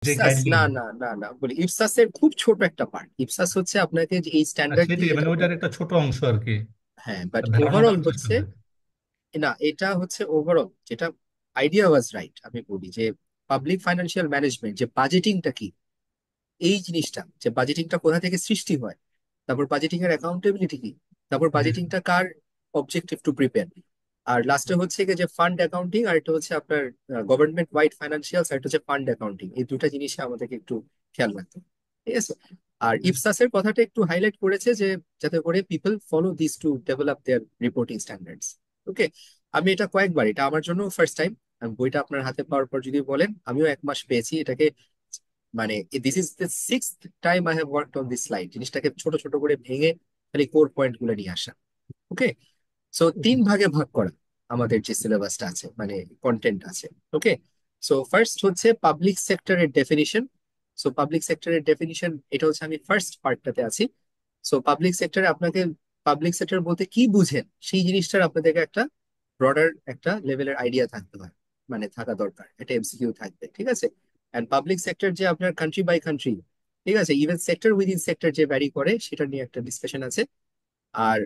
যে ইপসাস না গাইডলাইন। না না না বলি, ইপসাসের খুব ছোট একটা পার্ট। ইপসাস হচ্ছে আপনাকে যে এই আর স্ট্যান্ডার্ড সেটাই দিয়ে মানে যেটা ওইটার বলে। একটা ছোট অংশ আর কি। হ্যাঁ, বাট ধারণা ওভারঅল দেওয়ার চেষ্টা হচ্ছে, করে। না এটা হচ্ছে ওভারঅল যেটা আইডিয়া ওয়াজ রাইট। আমি বলি যে পাবলিক ফাইন্যান্সিয়াল ম্যানেজমেন্ট, যে বাজেটিংটা কি, এই জিনিসটা, যে বাজেটিংটা কোথা থেকে সৃষ্টি হয়, তারপর বাজেটিং এর অ্যাকাউন্টেবিলিটি কি, তারপর জি বাজেটিংটা কার অবজেক্টিভ টু প্রিপেয়ার, আর লাস্টে হচ্ছে কি যে ফান্ড অ্যাকাউন্টিং, আর এটা হচ্ছে আপনার গভর্নমেন্ট ওয়াইড ফাইন্যান্সিয়াল, আর এটা হচ্ছে ফান্ড অ্যাকাউন্টিং। এই দুটা জিনিসে আমাদেরকে একটু খেয়াল রাখতে হবে, ঠিক আছে। আর ইপসাসের কথাটা একটু হাইলাইট করেছে যে যাতে করে people follow this to develop their reporting standards. Okay, আমি এটা কয়েকবার, এটা আমার জন্য ফার্স্ট টাইম। বইটা আপনার হাতে পাওয়ার পর যদি বলেন, আমিও 1 মাস পেয়েছি এটাকে, মানে this is the sixth time I have worked on this slide, জিনিসটাকে ছোট ছোট করে ভেঙে খালি কোর পয়েন্ট গুলো নিয়ে আসা। ওকে, সো 3 ভাগে ভাগ করা আমাদের যে সিলেবাসটা আছে, মানে কন্টেন্ট আছে। ওকে, সো ফার্স্ট হচ্ছে পাবলিক সেক্টরের ডেফিনিশন। সো পাবলিক সেক্টরের ডেফিনিশন, এটা হচ্ছে আমি ফার্স্ট পার্টটাতে আছি। সো পাবলিক সেক্টরে আপনাকে, পাবলিক সেক্টর বলতে কি বুঝেন সেই জিনিসটার আপনাদেরকে একটা ব্রডার একটা লেভেলের আইডিয়া থাকতে হয়, মানে থাকা দরকার, এটা এমসিকিউ থাকবে, ঠিক আছে। এন্ড পাবলিক সেক্টর যে আপনার কান্ট্রি বাই কান্ট্রি, ঠিক আছে, ইভেন সেক্টর উইদিন সেক্টর যে ভ্যারি করে, সেটা নিয়ে একটা ডিসকাশন আছে। আর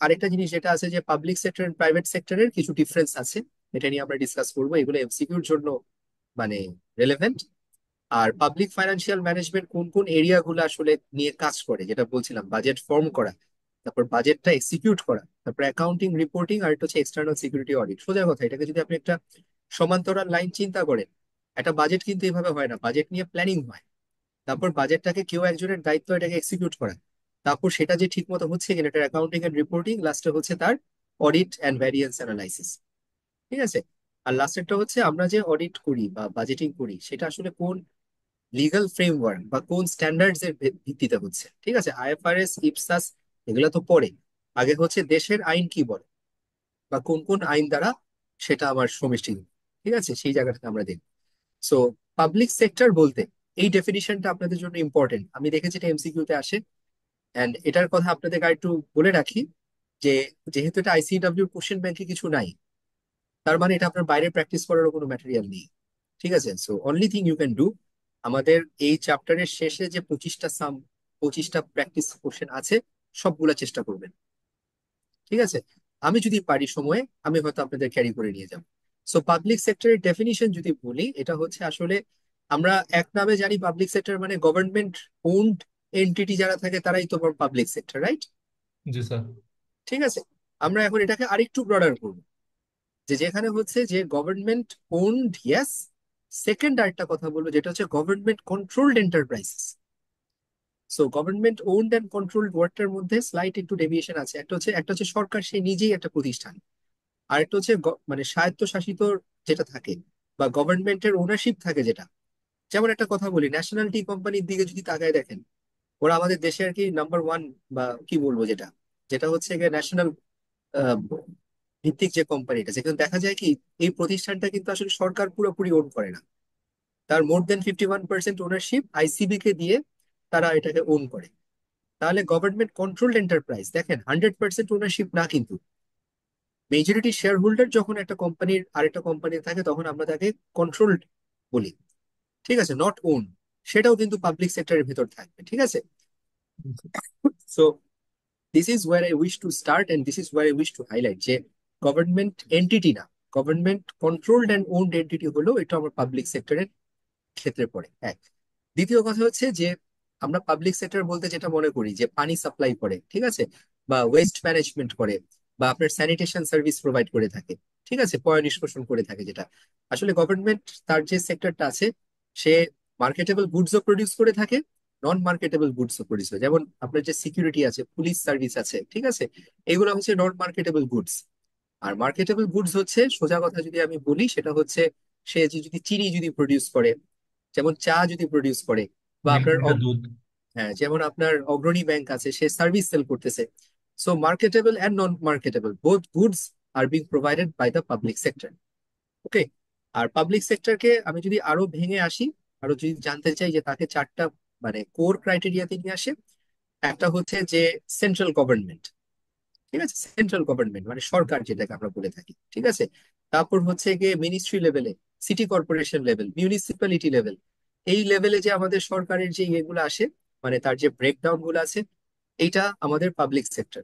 আরেকটা জিনিস যেটা আছে যে পাবলিক সেক্টর এন্ড প্রাইভেট সেক্টরের কিছু ডিফারেন্স আছে, এটা নিয়ে আমরা ডিসকাস করবো, এগুলো এমসিকিউর জন্য মানে রেলেভেন্ট। আর পাবলিক ফাইন্যান্সিয়াল ম্যানেজমেন্ট কোন কোন এরিয়া গুলো আসলে নিয়ে কাজ করে, যেটা বলছিলাম, বাজেট ফর্ম করা, তারপর বাজেটটা এক্সিকিউট করা, তারপর অ্যাকাউন্টিং রিপোর্টিং, আর এটা হচ্ছে এক্সটার্নাল সিকিউরিটি অডিট। সোজা কথা, এটাকে যদি আপনি একটা সমান্তরাল লাইন চিন্তা করেন, একটা বাজেট কিন্তু এভাবে হয় না, বাজেট নিয়ে প্ল্যানিং হয়, তারপর বাজেটটাকে কেউ একজনের দায়িত্ব এটাকে এক্সিকিউট করা, তারপর সেটা যে ঠিক মতো হচ্ছে কিনা, এটা অ্যাকাউন্টিং এন্ড রিপোর্টিং, লাস্টে হচ্ছে তার অডিট অ্যান্ড ভ্যারিয়েন্স অ্যানালাইসিস, ঠিক আছে। আর লাস্টেরটা হচ্ছে আমরা যে অডিট করি বা বাজেটিং করি, সেটা আসলে কোন লিগাল ফ্রেমওয়ার্ক বা কোন স্ট্যান্ডার্ডস এর ভিত্তিতে হচ্ছে, ঠিক আছে। আইএফআরএস, ইপসাস, এগুলো তো পরে, আগে হচ্ছে দেশের আইন কি বলে বা কোন কোন আইন দ্বারা সেটা আমার সমষ্টি, ঠিক আছে, সেই জায়গাটাতে আমরা দেখি। সো পাবলিক সেক্টর বলতে এই ডেফিনিশনটা আপনাদের জন্য ইম্পর্টেন্ট, আমি দেখেছি এটা এমসিকিউ তে আসে। এন্ড এটার কথা আপনাদের একটু বলে রাখি যে যেহেতু এটা আইসিডব্লিউ কোশ্চেন ব্যাংকে কিছু নাই, তার মানে এটা আপনার বাইরে প্র্যাকটিস করারও কোনো ম্যাটেরিয়াল নেই, ঠিক আছে। So only thing you can do, আমাদের এই চ্যাপ্টারের শেষে যে 25টা প্র্যাকটিস কোশ্চেন আছে, সবগুলা চেষ্টা করবেন, ঠিক আছে। আমি যদি পারি সময়ে, আমি হয়তো আপনাদের ক্যারি করে নিয়ে যাব। সো পাবলিক সেক্টরের ডেফিনিশন যদি বলি, এটা হচ্ছে আসলে আমরা এক নামে জানি পাবলিক সেক্টর মানে গভর্নমেন্ট ওন্ড এন্টিটি যারা থাকে তারাই তো পাবলিক সেক্টর, রাইট? জি স্যার। ঠিক আছে, আমরা এখন এটাকে আরেকটু ব্রডার করবো, যে যেখানে হচ্ছে যে গভর্নমেন্ট ওন্ড, ইয়েস, সেকেন্ড আরেকটা কথা বলবো যেটা হচ্ছে government controlled enterprises. So government owned and controlled ওয়ার্ডটার মধ্যে স্লাইট একটু ডেভিয়েশন আছে, একটা হচ্ছে সরকার সে নিজেই একটা প্রতিষ্ঠান, আর একটা হচ্ছে মানে স্বায়ত্তশাসিত যেটা থাকে, বা গভর্নমেন্টের ওনারশিপ থাকে যেটা। যেমন একটা কথা বলি, ন্যাশনাল টি কোম্পানির দিকে যদি তাকায় দেখেন, ওরা আমাদের দেশে আর কি নাম্বার ওয়ান, বা কি বলবো, যেটা যেটা হচ্ছে ন্যাশনাল ভিত্তিক যে কোম্পানিটা, যেখানে দেখা যায় কি এই প্রতিষ্ঠানটা কিন্তু আসলে সরকার পুরোপুরি ওন করে না, তার মোর দেন 51% ওনারশিপ আইসিবি কে দিয়ে তারা এটাকে ওন করে। তাহলে গভর্নমেন্ট কন্ট্রোলড এন্টারপ্রাইজ, দেখেন 100% ওনারশিপ না কিন্তু, মেজরিটি শেয়ার হোল্ডার যখন একটা কোম্পানির আরেকটা কোম্পানি থাকে, তখন আমরা তাকে কন্ট্রোলড বলি, ঠিক আছে, নট ওন। সেটাও কিন্তু পাবলিক সেক্টরের ভিতর থাকবে, ঠিক আছে। So this is where I wish to start and this is where I wish to highlight যে গভর্নমেন্ট এন্টিটি না, government controlled and owned entity হলো এটা আমার পাবলিক সেক্টরের ক্ষেত্রে পড়ে, এক। দ্বিতীয় কথা হচ্ছে যে আমরা পাবলিক সেক্টর বলতে যেটা মনে করি যে পানি সাপ্লাই করে, ঠিক আছে, বা ওয়েস্ট ম্যানেজমেন্ট করে, বা আপনার স্যানিটেশন সার্ভিস প্রোভাইড করে থাকে, ঠিক আছে, পয় নিষ্কাশন করে থাকে, যেটা আসলে গভর্নমেন্ট তার যে সেক্টরটা আছে, সে মার্কেটেবল গুডসও প্রডিউস করে থাকে, নন মার্কেটেবল গুডসও প্রডিউস হয়, যেমন আপনার যে সিকিউরিটি আছে, পুলিশ সার্ভিস আছে, ঠিক আছে, এগুলো হচ্ছে নন মার্কেটেবল গুডস। আর মার্কেটেবল গুডস হচ্ছে, সোজা কথা যদি আমি বলি, সেটা হচ্ছে সে যদি চিনি যদি প্রডিউস করে, যেমন চা যদি প্রডিউস করে, বা মিল্ক আপনার মিটা দুধ। হ্যাঁ, যেমন আপনার অগ্রণী ব্যাংক আছে, সে সার্ভিস সেল করতেছে। So marketable and non marketable both goods are being provided by the public sector. Okay, আর পাবলিক সেক্টরকে আমি যদি আরো ভেঙে আসি, আরো যদি জানতে চাই, যে তাকে 4টা মানে কোর ক্রাইটেরিয়াতে নিয়ে আসে। একটা হচ্ছে যে সেন্ট্রাল গভর্নমেন্ট, ঠিক আছে, সেন্ট্রাল গভর্নমেন্ট মানে সরকার যেটাকে আমরা বলে থাকি, ঠিক আছে। তারপর হচ্ছে গিয়ে মিনিস্ট্রি লেভেলে, city corporation level, municipality level, এই লেভেলে যে আমাদের সরকারের যে ইয়েগুলো আসে, মানে তার যে ব্রেকডাউন গুলো আছে, এইটা আমাদের পাবলিক সেক্টর।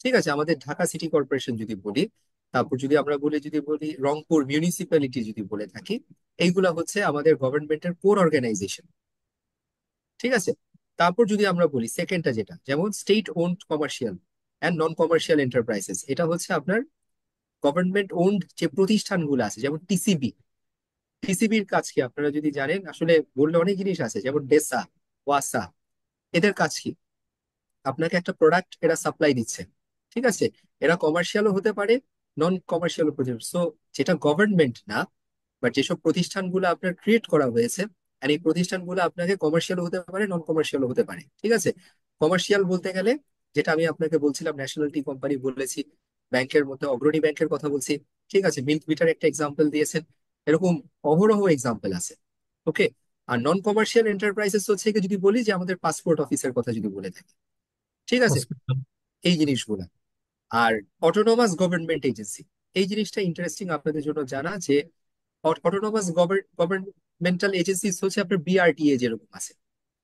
ঠিক আছে, আমাদের ঢাকা সিটি কর্পোরেশন যদি বলি, তারপর যদি বলি রংপুর মিউনিসিপ্যালিটি যদি বলে থাকি, এইগুলা হচ্ছে আমাদের গভর্নমেন্টের কোর অর্গানাইজেশন। ঠিক আছে, তারপর যদি আমরা বলি সেকেন্ডটা, যেটা যেমন state owned commercial and non commercial enterprises, এটা হচ্ছে আপনার গভর্নমেন্ট ওন্ড যে প্রতিষ্ঠানগুলো আছে, যেমন টিসিবি। টিসিবির কাজ কি আপনারা যদি জানেন, আসলে বললে অনেক জিনিস আছে, যেমন ডেসা, ওয়াসা, এদের কাজ কি? আপনাকে একটা প্রোডাক্ট এরা সাপ্লাই দিচ্ছে। ঠিক আছে, এরা কমার্শিয়ালও হতে পারে, নন কমার্শিয়ালও হতে পারে। সো যেটা গভর্নমেন্ট না, বাট যেসব প্রতিষ্ঠানগুলো আপনার ক্রিয়েট করা হয়েছে, আর এই প্রতিষ্ঠানগুলো আপনাকে কমার্শিয়ালও হতে পারে, নন কমার্শিয়ালও হতে পারে। ঠিক আছে, কমার্শিয়াল বলতে গেলে যেটা আমি আপনাকে বলছিলাম, ন্যাশনাল টি কোম্পানি বলেছি, ব্যাংকের মধ্যে অগ্রণী ব্যাংকের কথা বলছি। ঠিক আছে, মিল্ক বিটার একটা এক্সাম্পল দিয়েছেন, এরকম অহরহ এক্সাম্পল আছে। ওকে। আর নন কমার্শিয়াল এন্টারপ্রাইজেস হচ্ছে কি, যদি বলি যে আমাদের পাসপোর্ট অফিসের কথা যদি বলে থাকি, ঠিক আছে, হসপিটাল। এই জিনিসগুলা। আর অটোনোমাস গভর্নমেন্ট এজেন্সি, এই জিনিসটা ইন্টারেস্টিং আপনাদের জন্য জানা, যে অটোনোমাস গভর্নমেন্টাল এজেন্সিস হচ্ছে আপনার বিআরটিএ যেরকম আছে।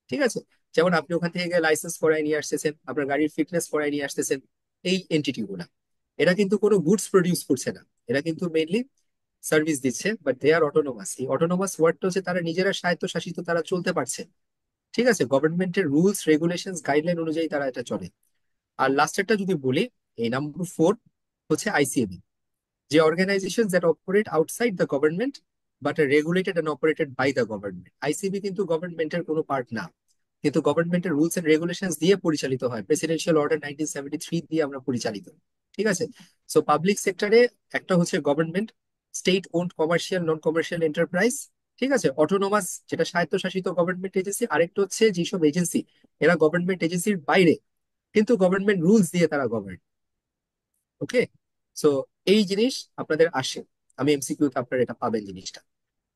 ঠিক আছে, যেমন আপনি ওখান থেকে লাইসেন্স করায় নিয়ে আসতেছেন, আপনার গাড়ির ফিটনেস করায় নিয়ে আসতেছেন, এই এন্টিটি গুলা। এরা কিন্তু কোনো গুডস প্রডিউস করছে না, এরা কিন্তু মেইনলি সার্ভিস দিচ্ছে, বাট দে আর অটোনোমাস। এই অটোনোমাস ওয়ার্ডটা হচ্ছে তারা নিজেরা স্বায়ত্তশাসিত, তারা চলতে পারছে। ঠিক আছে, গভর্নমেন্টের রুলস রেগুলেশন গাইডলাইন অনুযায়ী তারা এটা চলে। আর লাস্টেরটা যদি বলি, এই নাম্বার 4 হচ্ছে আইসিএবি, যে organisation that operate outside the government but are regulated and operated by the government. ICB কিন্তু গভর্নমেন্টের কোনো পার্ট না, কিন্তু গভর্নমেন্টের রুলস এন্ড রেগুলেশন দিয়ে পরিচালিত হয়, প্রেসিডেন্সিয়াল অর্ডার 1973 দিয়ে আমরা পরিচালিত। ঠিক আছে, সো পাবলিক সেক্টরে একটা হচ্ছে government, state owned commercial non commercial enterprise, ঠিক আছে, অটোনোমাস যেটা স্বায়ত্তশাসিত গভর্নমেন্ট এজেন্সি, আরেকটা হচ্ছে যেসব এজেন্সি এরা গভর্নমেন্ট এজেন্সির বাইরে, কিন্তু গভর্নমেন্ট রুলস দিয়ে তারা গভর্ন। ওকে। সো এই জিনিস আপনাদের আসে, আমি এমসিকিউতে আপনার এটা পাবেন জিনিসটা।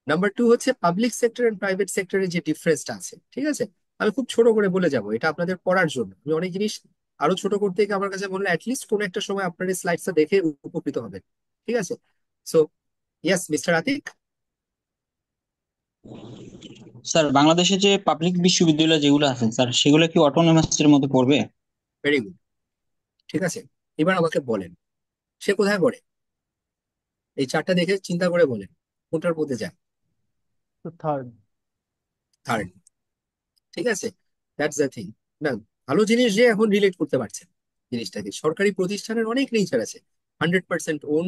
নাম্বার 2 হচ্ছে পাবলিক সেক্টর এন্ড প্রাইভেট সেক্টরের যে ডিফারেন্সটা আছে। ঠিক আছে, আমি খুব ছোট করে বলে যাব, এটা আপনাদের পড়ার জন্য। আমি অনেক জিনিস আরো ছোট করতে গিয়ে আমার কাছে মনে হয় অ্যাটলিস্ট কোনো একটা সময় আপনার এই স্লাইডসটা দেখে উপকৃত হবেন। ঠিক আছে, so yes mister Atik. Sir, বাংলাদেশে যে পাবলিক বিশ্ববিদ্যালয় যেগুলো আছে স্যার, সেগুলো কি অটোনমাস এর মধ্যে পড়বে? Very good. ঠিক আছে, এবার আমাকে বলেন, সে কোথায় পড়ে? এই চারটা দেখে চিন্তা করে বলেন কোনটার মধ্যে যায়। তো থার্ড। থার্ড। ঠিক আছে, দ্যাটস দ্য থিং। না, ভালো জিনিস যে এখন রিলেট করতে পারছেন জিনিসটাকে। সরকারি প্রতিষ্ঠানের অনেক নেচার আছে, 100% ওন,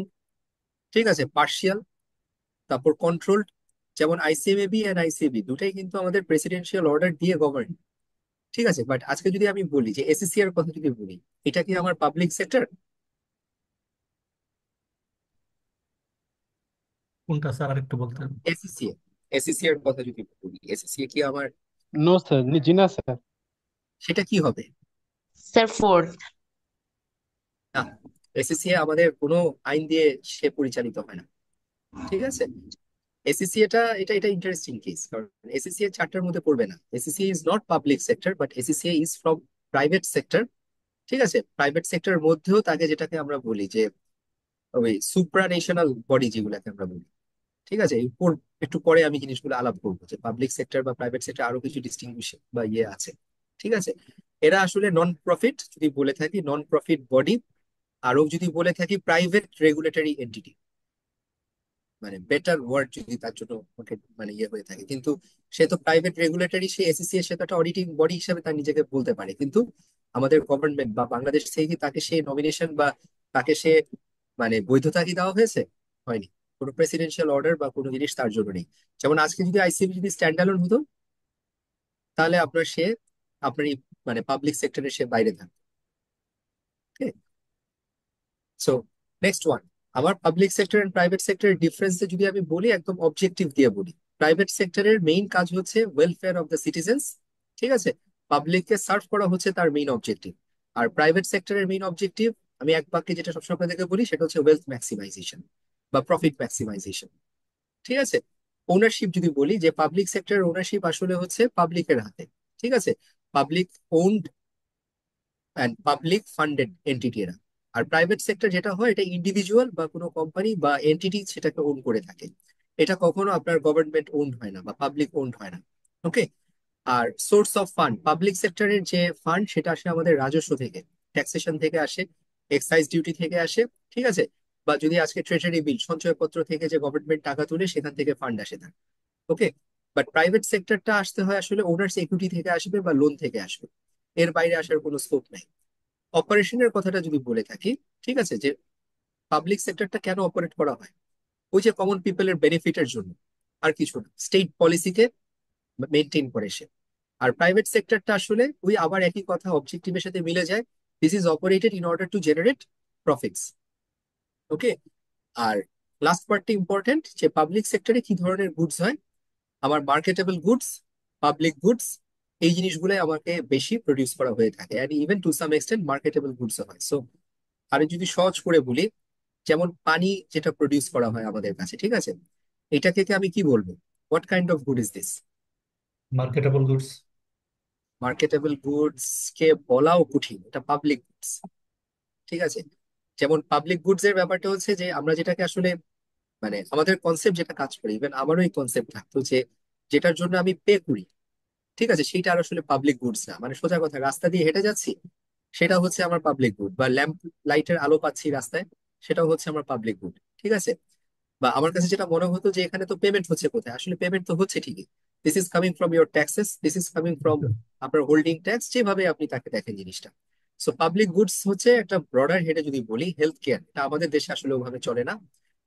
ঠিক আছে, পার্শিয়াল, তারপর কন্ট্রোলড। যেমন আইসিএমএবি এন্ড আইসিএবি দুটাই কিন্তু আমাদের প্রেসিডেন্সিয়াল অর্ডার দিয়ে গভর্ন। ঠিক আছে, বাট আজকে যদি আমি বলি যে এসএসসি এর কথা যদি বলি, এটা কি আমার পাবলিক সেক্টর? কোনটা স্যার আরেকটু বলতেন? এসএসসি, এসএসসি এর কথা যদি বলি, এসএসসি কি আমার? নো স্যার, জি না স্যার। সেটা কি হবে? Sir fourth. না, এসএসসি আমাদের কোনো আইন দিয়ে সে পরিচালিত হয় না। ঠিক আছে, এসএসসি এটা এটা এটা ইন্টারেস্টিং কেস, কারণ এসএসসি এর চারটার মধ্যে পড়বে না। SSC is not public sector, but SSC is from private sector. ঠিক আছে, প্রাইভেট সেক্টরের মধ্যেও তাকে, যেটাকে আমরা বলি যে ওই সুপ্রা ন্যাশনাল বডি যেগুলোকে আমরা বলি। ঠিক আছে, এরপর একটু পরে আমি জিনিসগুলো আলাপ করবো যে পাবলিক সেক্টর বা প্রাইভেট সেক্টর আরো কিছু ডিস্টিংগুইশ বা ইয়ে আছে। ঠিক আছে, এরা আসলে নন প্রফিট যদি বলে থাকি, নন প্রফিট বডি। আরো যদি বলে থাকি প্রাইভেট রেগুলেটরি এন্টিটি, মানে বেটার ওয়ার্ড যদি তার জন্য ওকে মানে ইয়ে হয়ে থাকে। কিন্তু সে তো প্রাইভেট রেগুলেটরি, সে এসএসসি এর, সে তো একটা অডিটিং বডি হিসেবে তার নিজেকে বলতে পারে। কিন্তু আমাদের গভর্নমেন্ট বা বাংলাদেশ থেকে কি তাকে সে নমিনেশন বা তাকে সে মানে বৈধতা কি দেওয়া হয়েছে? হয়নি। কোনো প্রেসিডেন্সিয়াল অর্ডার বা কোনো জিনিস তার জন্য নেই। যেমন আজকে যদি আইসিবি যদি স্ট্যান্ড অ্যালোন হতো, তাহলে আপনার সে আপনার এই মানে পাবলিক সেক্টরে সে বাইরে থাকতো। সো নেক্সট ওয়ান, আমার পাবলিক সেক্টর এন্ড প্রাইভেট সেক্টরের ডিফারেন্স যদি আমি বলি, একদম অবজেক্টিভ দিয়ে বলি। প্রাইভেট সেক্টরের মেইন কাজ হচ্ছে ওয়েলফেয়ার অফ দ্য সিটিজেন্স। ঠিক আছে, পাবলিককে সার্ভ করা হচ্ছে তার মেইন অবজেক্টিভ। আর প্রাইভেট সেক্টরের মেইন অবজেক্টিভ, আমি এক বাক্যে যেটা সবসময় আপনাদেরকে বলি, সেটা হচ্ছে ওয়েলথ ম্যাক্সিমাইজেশন বা প্রফিট ম্যাক্সিমাইজেশন। ঠিক আছে, ওনারশিপ যদি বলি, যে পাবলিক সেক্টরের ওনারশিপ আসলে হচ্ছে পাবলিকের হাতে। ঠিক আছে, public owned and public funded entity এরা। আর প্রাইভেট সেক্টর যেটা হয়, এটা ইন্ডিভিজুয়াল বা কোনো কোম্পানি বা এন্টিটি সেটাকে ওন করে থাকে। এটা কখনো আপনার গভর্নমেন্ট ওন্ড হয় না বা পাবলিক ওন্ড হয় না। Okay. R source of fund, public সেক্টরের যে ফান্ড সেটা আসে আমাদের রাজস্ব থেকে, ট্যাক্সেশন থেকে আসে, এক্সাইজ ডিউটি থেকে আসে, ঠিক আছে, বা যদি আজকে ট্রেজারি বিল সঞ্চয়পত্র থেকে যে গভর্নমেন্ট টাকা তুলে সেখান থেকে ফান্ড আসে তার। ওকে। বাট প্রাইভেট সেক্টরটা আসতে হয় আসলে ওনার্স ইকুইটি থেকে আসবে বা লোন থেকে আসবে, এর বাইরে আসার কোনো স্কোপ নাই। অপারেশনের কথাটা যদি বলে থাকি, ঠিক আছে, যে পাবলিক সেক্টরটা কেন অপারেট করা হয়, ওই যে কমন পিপলের বেনিফিটের জন্য, আর কিছু না, স্টেট পলিসিকে মেনটেন করে সে। আর প্রাইভেট সেক্টরটা আসলে ওই আবার একই কথা, অবজেক্টিভের সাথে মিলে যায়, this is operated in order to generate profits. Okay. আর লাস্ট পার্টটা ইম্পর্টেন্ট, যে পাবলিক সেক্টরে কি ধরনের গুডস হয়, আমার মার্কেটেবল গুডস, পাবলিক গুডস, এই জিনিসগুলো আমাকে বেশি প্রডিউস করা হয়ে থাকে, and even to some extent marketable goods হয়। সো আর যদি সহজ করে বলি, যেমন পানি যেটা প্রডিউস করা হয় আমাদের কাছে, ঠিক আছে, এটাকে আমি কি বলবো, what kind of good is this? Marketable goods. Marketable goods কে বলাও কঠিন, এটা পাবলিক গুডস, ঠিক আছে। যেমন পাবলিক গুডস এর ব্যাপারটা হচ্ছে যে আমরা যেটাকে আসলে মানে আমাদের কনসেপ্ট যেটা কাজ করে, ইভেন আমারও এই কনসেপ্ট থাকতো যে যেটার জন্য আমি পে করি, ঠিক আছে, সেইটা আর আসলে পাবলিক গুডস না। মানে সোজা কথা, রাস্তা দিয়ে হেঁটে যাচ্ছি, সেটা হচ্ছে আমার পাবলিক গুড, বা ল্যাম্প লাইটের আলো পাচ্ছি রাস্তায়, সেটাও হচ্ছে আমার পাবলিক গুড, ঠিক আছে। বা আমার কাছে যেটা মনে হতো যে এখানে তো পেমেন্ট হচ্ছে কোথায়, আসলে পেমেন্ট তো হচ্ছে ঠিকই, this is coming from your taxes, this is coming from আপনার হোল্ডিং ট্যাক্স, যেভাবে আপনি তাকে দেখেন জিনিসটা। সো পাবলিক গুডস হচ্ছে একটা ব্রডার হেডে যদি বলি, হেলথ কেয়ার, এটা আমাদের দেশে আসলে ওভাবে চলে না।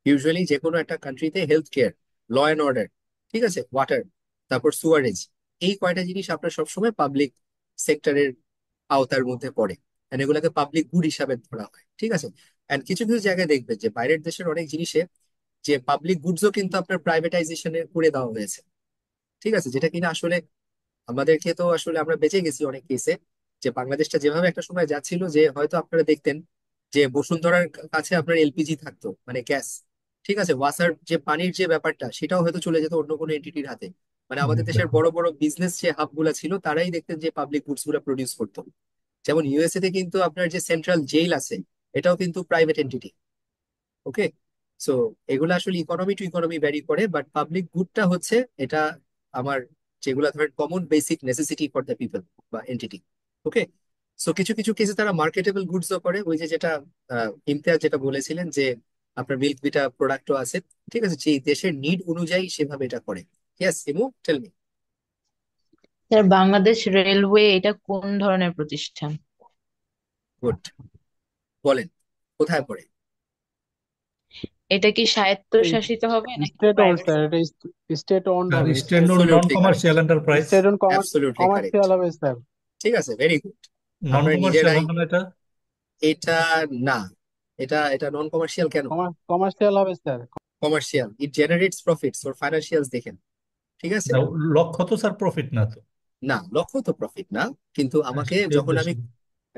ইউজুয়ালি যে কোনো একটা কান্ট্রিতে health care, law and order, ঠিক আছে, ওয়াটার, তারপর সুয়ারেজ, এই কয়টা জিনিস আপনার সবসময় পাবলিক সেক্টরের আওতার মধ্যে পড়ে, and এগুলোকে পাবলিক গুড হিসাবে ধরা হয়, ঠিক আছে। এন্ড কিছু কিছু জায়গায় দেখবেন যে বাইরের দেশের অনেক জিনিসে যে পাবলিক গুডসও কিন্তু আপনার প্রাইভেটাইজেশনে করে দেওয়া হয়েছে, ঠিক আছে, যেটা কিনা আসলে আমাদেরকে তো আসলে আমরা বেঁচে গেছি অনেক কেসে। যে বাংলাদেশটা যেভাবে একটা সময় যাচ্ছিল, যে হয়তো আপনারা দেখতেন যে বসুন্ধরার কাছে আপনার এলপিজি থাকতো, মানে গ্যাস, ঠিক আছে, ওয়াসার যে পানির যে ব্যাপারটা সেটাও হয়তো চলে যেত অন্য কোনো এন্টিটির হাতে। মানে আমাদের দেশের বড় বড় বিজনেস যে হাব গুলা ছিল, তারাই দেখতেন যে পাবলিক গুডস গুলা প্রডিউস করতো। যেমন ইউএসএ তে কিন্তু আপনার যে সেন্ট্রাল জেল আছে, এটাও কিন্তু প্রাইভেট এন্টিটি। ওকে। সো এগুলো আসলে ইকোনমি টু ইকোনমি ভ্যারি করে, বাট পাবলিক গুডটা হচ্ছে এটা আমার যেগুলা ধরেন common basic necessity for the people বা এন্টিটি। ওকে। সো কিছু কিছু কেসে তারা মার্কেটেবল গুডসও করে, ওই যে যেটা ইমতিয়াজ যেটা বলেছিলেন যে আপনার মিল্ক বিটা প্রোডাক্টও আছে, ঠিক আছে, যে দেশের নিড অনুযায়ী সেভাবে এটা করে। Yes Imu, tell me. Sir, Bangladesh railway এটা কোন ধরনের প্রতিষ্ঠান? গুড, বলেন কোথায় পড়ে? এটা কি স্বায়ত্তশাসিত হবে নাকি স্টেট ওন্ড প্রাইভেট? স্যার, এটা স্টেট ওন্ড আর হবে, stand non absolutely correct, commercial enterprise. State owned absolutely correct, commercial হবে স্যার। ঠিক আছে, ভেরি গুড। নন আপনারা কমার্শিয়াল নিজেরাই, হবে না এটা? এটা না, এটা এটা নন কমার্শিয়াল কেন? কমার্শিয়াল হবে sir. Commercial, it generates profits or financials দেখেন, ঠিক আছে। না, লক্ষ্য তো স্যার প্রফিট না তো। না, লক্ষ্য তো প্রফিট না, কিন্তু হ্যাঁ, আমাকে সেটাই যখন উদ্দেশ্য। আমি,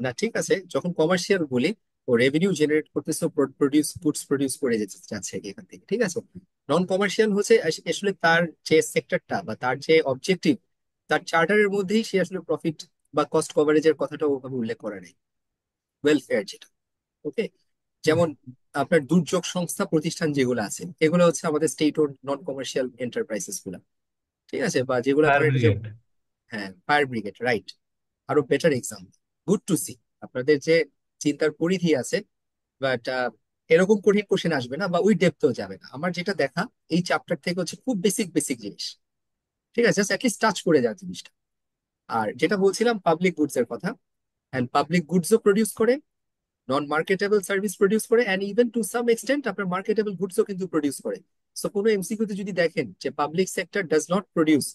না ঠিক আছে, যখন কমার্শিয়াল বলি, ও রেভিনিউ জেনারেট করতেছে, প্রডিউস গুডস প্রডিউস করে যাচ্ছে এখান থেকে, ঠিক আছে। নন কমার্শিয়াল হচ্ছে আসলে তার যে সেক্টরটা বা তার যে অবজেক্টিভ, তার চার্টারের মধ্যেই সে আসলে প্রফিট বা কস্ট কভারেজের কথাটা ওভাবে উল্লেখ করা নেই, ওয়েলফেয়ার যেটা। ওকে। যেমন আপনার দুর্যোগ সংস্থা প্রতিষ্ঠান যেগুলো আছে, এগুলো হচ্ছে আমাদের state owned non commercial enterprises গুলা, ঠিক আছে, বা যেগুলো ফায়ার ধরেন যে, ব্রিগেড। হ্যাঁ, ফায়ার ব্রিগেড, রাইট। আরো better example, good to see আপনাদের যে চিন্তার পরিধি আছে, বাট এরকম কঠিন কোশ্চেন আসবে না বা ওই ডেপথেও যাবে না। আমার যেটা দেখা এই চ্যাপ্টার থেকে হচ্ছে খুব বেসিক বেসিক জিনিস, ঠিক আছে, জাস্ট অ্যাটলিস্ট টাচ করে যাওয়ার জিনিসটা। আর যেটা বলছিলাম পাবলিক গুডস এর কথা, এন্ড পাবলিক গুডসও প্রডিউস করে, নন মার্কেটেবল সার্ভিস প্রডিউস করে, and even to some extent আপনার মার্কেটেবল গুডসও কিন্তু প্রডিউস করে। সো কোনো এমসিকিউতে যদি দেখেন যে public sector does not produce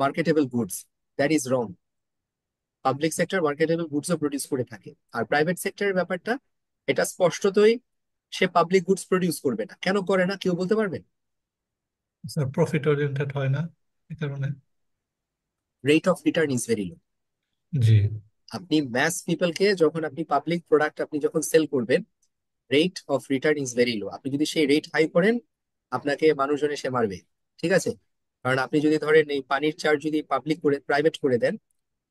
marketable goods, that is wrong. Public sector marketable গুডসও প্রডিউস করে থাকে। আর প্রাইভেট সেক্টরের ব্যাপারটা, এটা স্পষ্টতই সে পাবলিক গুডস প্রডিউস করবে না। কেন করে না কেউ বলতে পারবেন? স্যার প্রফিট ওরিয়েন্টেড হয় না, এই কারণে। Rate of return is very low. জি। আপনি ম্যাস পিপলকে যখন আপনি পাবলিক প্রোডাক্ট আপনি যখন সেল করবেন, rate of return is very লো। আপনি যদি সেই রেট হাই করেন, আপনাকে মানুষজন এসে মারবে, ঠিক আছে। কারণ আপনি যদি ধরেন এই পানির চার্জ যদি পাবলিক করে প্রাইভেট করে দেন,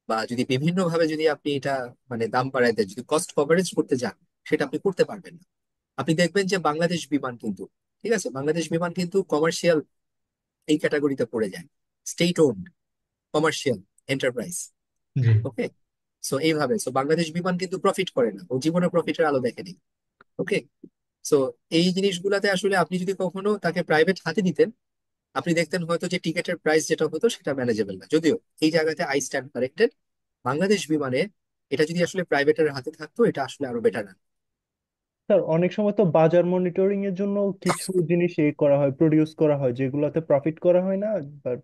বা যদি বিভিন্ন ভাবে যদি আপনি এটা মানে দাম বাড়ায় দেন, যদি কস্ট কভারেজ করতে যান, সেটা আপনি করতে পারবেন না। আপনি দেখবেন যে বাংলাদেশ বিমান কিন্তু, ঠিক আছে, বাংলাদেশ বিমান কিন্তু কমার্শিয়াল এই ক্যাটাগরিতে পড়ে যায়, স্টেট ওন্ড কমার্শিয়াল এন্টারপ্রাইজ। জি। ওকে, সো এইভাবে বাংলাদেশ বিমান কিন্তু প্রফিট করে না, ও জীবনে প্রফিটের আলো দেখেনি। ওকে, সো এই জিনিসগুলাতে আসলে আপনি যদি কখনো তাকে প্রাইভেট হাতে দিতেন, আপনি দেখতেন হয়তো যে টিকেটের প্রাইস যেটা হতো সেটা ম্যানেজেবল না। যদিও এই জায়গাতে আই স্ট্যান্ড কারেক্টেড, বাংলাদেশ বিমানে এটা যদি আসলে প্রাইভেটের হাতে থাকতো এটা আসলে আরো বেটার না। স্যার অনেক সময় তো বাজার মনিটরিং এর জন্য কিছু জিনিস করা হয়, প্রডিউস করা হয়, যেগুলোতে প্রফিট করা হয় না, বাট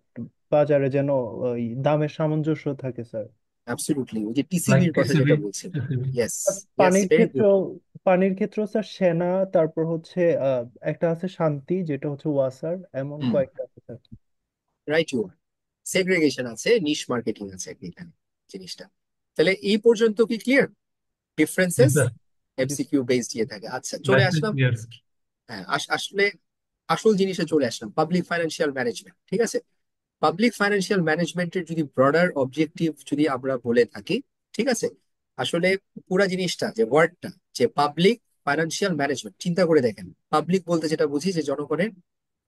বাজারে যেন ওই দামের সামঞ্জস্য থাকে স্যার। অ্যাবসলিউটলি, ওই যে লাইক টিসিবির কথা টিসিবি। যেটা বলছেন। টিসিবি। ইয়েস, আর ইয়েস, পানির ভেরি গুড। ক্ষেত্রেও, পানির ক্ষেত্রেও স্যার সেনা, তারপর হচ্ছে একটা আছে শান্তি, যেটা হচ্ছে ওয়াসার, এমন হুম, কয়েকটা আছে sir. Right, you are. Segregation আছে, নিশ মার্কেটিং আছে এখানে জিনিসটা। তাহলে এই পর্যন্ত কি ক্লিয়ার? জি ডিফারেন্সেস স্যার, জি এমসিকিউ বেসড ইয়ে থাকে। আচ্ছা, চলে দ্যাট ইজ আসলাম। ক্লিয়ার। হ্যাঁ, আসলে আসল জিনিসে চলে আসলাম, পাবলিক ফাইন্যান্সিয়াল ম্যানেজমেন্ট। ঠিক আছে, পাবলিক ফাইন্যান্সিয়াল ম্যানেজমেন্টের যদি ব্রডার অবজেক্টিভ যদি আমরা বলে থাকি, ঠিক আছে, আসলে পুরা জিনিসটা যে ওয়ার্ডটা, যে পাবলিক ফাইন্যান্সিয়াল ম্যানেজমেন্ট, চিন্তা করে দেখেন, পাবলিক বলতে যেটা বুঝি যে জনগণের,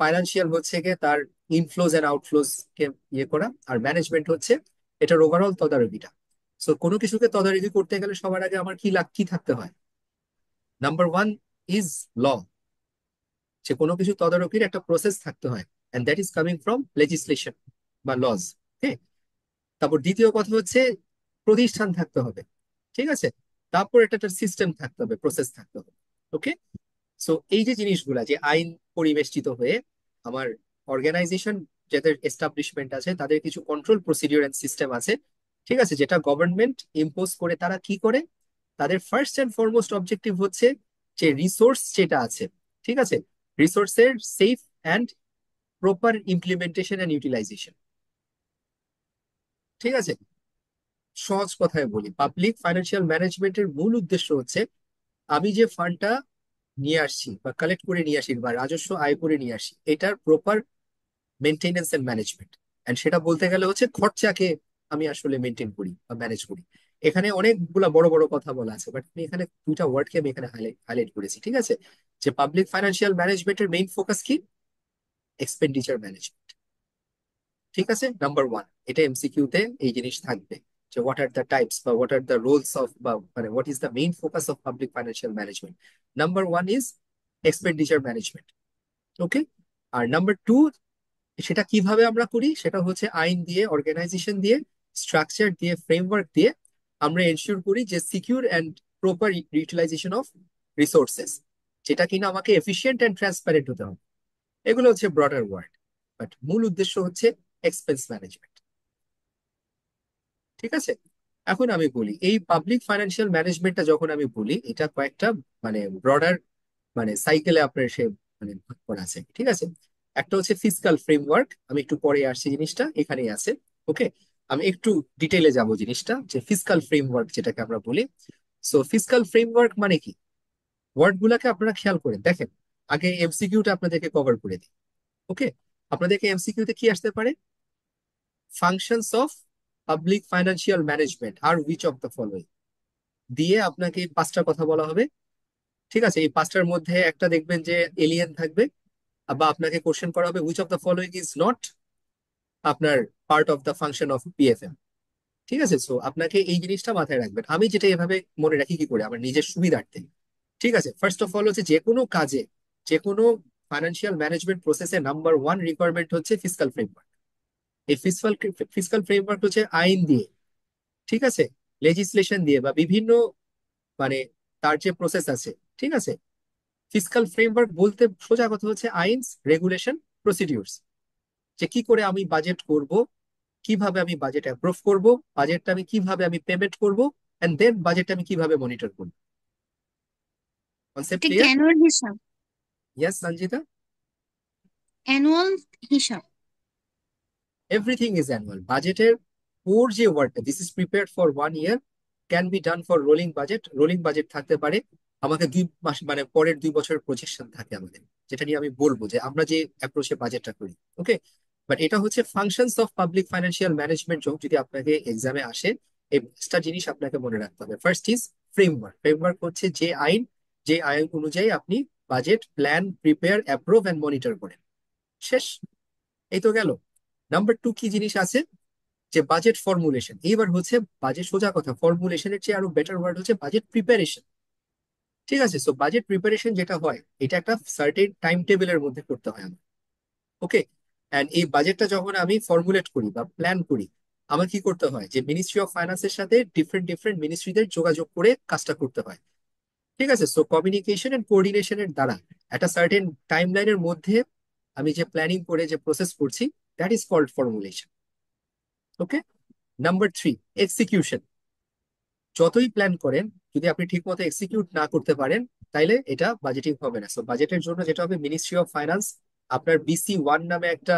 ফাইন্যান্সিয়াল হচ্ছে গিয়ে তার ইনফ্লোজ এন্ড আউটফ্লোজ কে ইয়ে করা, আর ম্যানেজমেন্ট হচ্ছে এটার ওভারঅল তদারকিটা। সো কোনো কিছুকে তদারকি করতে গেলে সবার আগে আমার কি থাকতে হয়? নাম্বার ওয়ান ইজ ল, যে কোনো কিছু তদারকির একটা প্রসেস থাকতে হয়, and that is coming from legislation বা লজ। তারপর দ্বিতীয় কথা হচ্ছে প্রতিষ্ঠান থাকতে হবে, ঠিক আছে, তারপর একটা সিস্টেম থাকতে হবে, প্রসেস থাকতে হবে। ওকে, সো এই যে জিনিসগুলা, যে আইন পরিবেষ্টিত হয়ে আমার অর্গানাইজেশন, যাদের এস্টাবলিশমেন্ট আছে তাদের কিছু কন্ট্রোল প্রসিডিওর এন্ড সিস্টেম আছে, ঠিক আছে, যেটা গভর্নমেন্ট ইম্পোজ করে। তারা কি করে? তাদের ফার্স্ট এন্ড ফরমোস্ট অবজেক্টিভ হচ্ছে যে রিসোর্স যেটা আছে, ঠিক আছে, রিসোর্সের safe and proper implementation and utilisation. ঠিক আছে, সহজ কথায় বলি, পাবলিক ফাইন্যান্সিয়াল ম্যানেজমেন্টের মূল উদ্দেশ্য হচ্ছে আমি যে ফান্ডটা নিয়ে আসছি বা কালেক্ট করে নিয়ে আসি বা রাজস্ব আয় করে নিয়ে আসি, এটার proper maintenance and management. And সেটা বলতে গেলে হচ্ছে খরচাকে আমি আসলে মেনটেন করি বা ম্যানেজ করি। এখানে অনেকগুলা বড় বড় কথা বলা আছে, বাট আমি এখানে দুইটা ওয়ার্ডকে আমি এখানে হাইলাইট করেছি। ঠিক আছে, যে পাবলিক ফাইন্যান্সিয়াল ম্যানেজমেন্টের মেইন ফোকাস কি? Expenditure management. ঠিক আছে, নাম্বার ওয়ান, এটা এমসিকিউ তে এই জিনিস থাকবে যে হোয়াট আর দ্য টাইপস বা what are the roles of, বা মানে what is the main focus of public financial management. Number one is expenditure management. Okay, আর নাম্বার টু, সেটা কিভাবে আমরা করি? সেটা হচ্ছে আইন দিয়ে, অর্গানাইজেশন দিয়ে, স্ট্রাকচার দিয়ে, ফ্রেমওয়ার্ক দিয়ে আমরা এনশিওর করি যে secure and proper utilisation of resources, যেটা কিনা আমাকে এফিশিয়েন্ট অ্যান্ড ট্রান্সপারেন্ট হতে হবে। এগুলো হচ্ছে ব্রডার ওয়ার্ড, বাট মূল উদ্দেশ্য হচ্ছে এক্সপেন্স ম্যানেজমেন্ট। ঠিক আছে, এখন আমি বলি এই পাবলিক ফাইন্যান্সিয়াল ম্যানেজমেন্টটা যখন আমি বলি, এটা কয়েকটা মানে ব্রডার মানে সাইকেলে আপনার সে মানে ভাগ করা আছে। ঠিক আছে, একটা হচ্ছে ফিসকাল ফ্রেমওয়ার্ক, আমি একটু পরে আসছি, জিনিসটা এখানেই আছে। ওকে, আমি একটু ডিটেইলে যাব জিনিসটা, যে ফিসকাল ফ্রেমওয়ার্ক যেটাকে আমরা বলি। সো ফিসকাল ফ্রেমওয়ার্ক মানে কি? ওয়ার্ড গুলাকে আপনারা খেয়াল করে দেখেন। আগে এমসিকিউটা আপনাদেরকে কভার করে দিই। ওকে, আপনাদেরকে এমসিকিউতে কি আসতে পারে? Functions of public financial management are which of the following দিয়ে আপনাকে পাঁচটা কথা বলা হবে। ঠিক আছে, এই পাঁচটার মধ্যে একটা দেখবেন যে এলিয়েন থাকবে, বা আপনাকে কোশ্চেন করা হবে which of the following is not আপনার part of the function of PFM. ঠিক আছে, সো আপনাকে এই জিনিসটা মাথায় রাখবেন। আমি যেটা এভাবে মনে রাখি কি করে, আমার নিজের সুবিধার্থে। ঠিক আছে, ফার্স্ট অফ অল হচ্ছে যে কোনো কাজে, যে কোনো ফাইন্যান্সিয়াল ম্যানেজমেন্ট প্রসেসে নাম্বার ওয়ান রিকোয়ারমেন্ট হচ্ছে ফিসকাল ফ্রেমওয়ার্ক। এই ফিসকাল ফ্রেমওয়ার্ক হচ্ছে আইন দিয়ে, ঠিক আছে, লেজিসলেশন দিয়ে বা বিভিন্ন মানে তার যে প্রসেস আছে। ঠিক আছে, ফিসকাল ফ্রেমওয়ার্ক বলতে সোজা কথা হচ্ছে আইনস, রেগুলেশন, প্রসিডিউরস, যে কি করে আমি বাজেট করব, কিভাবে আমি বাজেট অ্যাপ্রুভ করব, বাজেটটা আমি কিভাবে আমি পেমেন্ট করব, এন্ড দেন বাজেটটা আমি কিভাবে মনিটর করব। কনসেপ্ট এটা কি ক্লিয়ার? অ্যানুয়াল হিসাব? ইয়েস সঞ্জিতা, অ্যানুয়াল হিসাব। Everything is annual. বাজেটের কোর যে ওয়ার্ডটা, this is prepared for 1 year, can be done for rolling budget. Rolling budget থাকতে পারে, আমাকে 2 মাস মানে পরের 2 বছরের প্রজেকশন থাকে আমাদের, যেটা নিয়ে আমি বলবো যে আমরা যে অ্যাপ্রোচে বাজেটটা করি। ওকে, বাট এটা হচ্ছে functions of public financial management. যদি আপনাকে এক্সামে আসে, এই পাঁচটা জিনিস আপনাকে মনে রাখতে হবে। First is framework. ফ্রেমওয়ার্ক হচ্ছে যে আইন, যে আইন অনুযায়ী আপনি budget plan, prepare, approve and monitor করেন। শেষ, এই তো গেল। নাম্বার টু কি জিনিস আছে? যে বাজেট ফর্মুলেশন। এইবার হচ্ছে বাজেট, সোজা কথা, ফর্মুলেশনের চেয়ে আরো বেটার ওয়ার্ড হচ্ছে বাজেট প্রিপারেশন। ঠিক আছে, সো বাজেট প্রিপারেশন যেটা হয় এটা একটা সার্টেন টাইম টেবিলের মধ্যে করতে হয় আমার। ওকে, এন্ড এই বাজেটটা যখন আমি ফর্মুলেট করি বা প্ল্যান করি, আমার কি করতে হয় যে মিনিস্ট্রি অফ ফাইন্যান্সের সাথে ডিফারেন্ট ডিফারেন্ট মিনিস্ট্রিদের যোগাযোগ করে কাজটা করতে হয়। ঠিক আছে, সো কমিউনিকেশন এন্ড কোঅর্ডিনেশনের দ্বারা একটা সার্টেন টাইম লাইনের মধ্যে আমি যে প্ল্যানিং করে যে প্রসেস করছি, that is called formulation. Okay, number 3, execution. যতই প্ল্যান করেন, যদি আপনি ঠিক মতো এক্সিকিউট না করতে পারেন, তাইলে এটা বাজেটিং হবে না। সো বাজেটের জন্য যেটা হবে, মিনিস্ট্রি অফ ফাইন্যান্স আপনার BC1 নামে একটা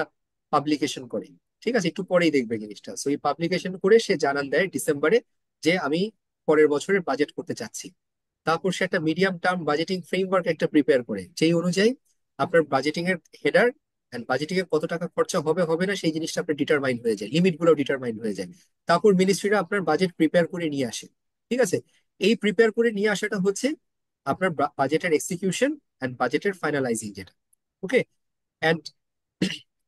পাবলিকেশন করে। ঠিক আছে, একটু পরেই দেখবে জিনিসটা। সো এই পাবলিকেশন করে সে জানান দেয় ডিসেম্বরে যে আমি পরের বছরের বাজেট করতে চাচ্ছি। তারপর সে একটা মিডিয়াম টার্ম বাজেটিং ফ্রেমওয়ার্ক একটা প্রিপেয়ার করে, যেই অনুযায়ী আপনার বাজেটিং এর হেডার এন্ড বাজেটিং এর কত টাকা খরচা হবে হবে না সেই জিনিসটা আপনার ডিটারমাইন হয়ে যায়, লিমিট গুলো ডিটারমাইন হয়ে যায়। তারপর মিনিস্ট্রিরা আপনার বাজেট প্রিপেয়ার করে নিয়ে আসে। ঠিক আছে, এই প্রিপেয়ার করে নিয়ে আসাটা হচ্ছে আপনার বাজেটের এক্সিকিউশন এন্ড বাজেটের ফাইনালাইজিং যেটা। ওকে, এন্ড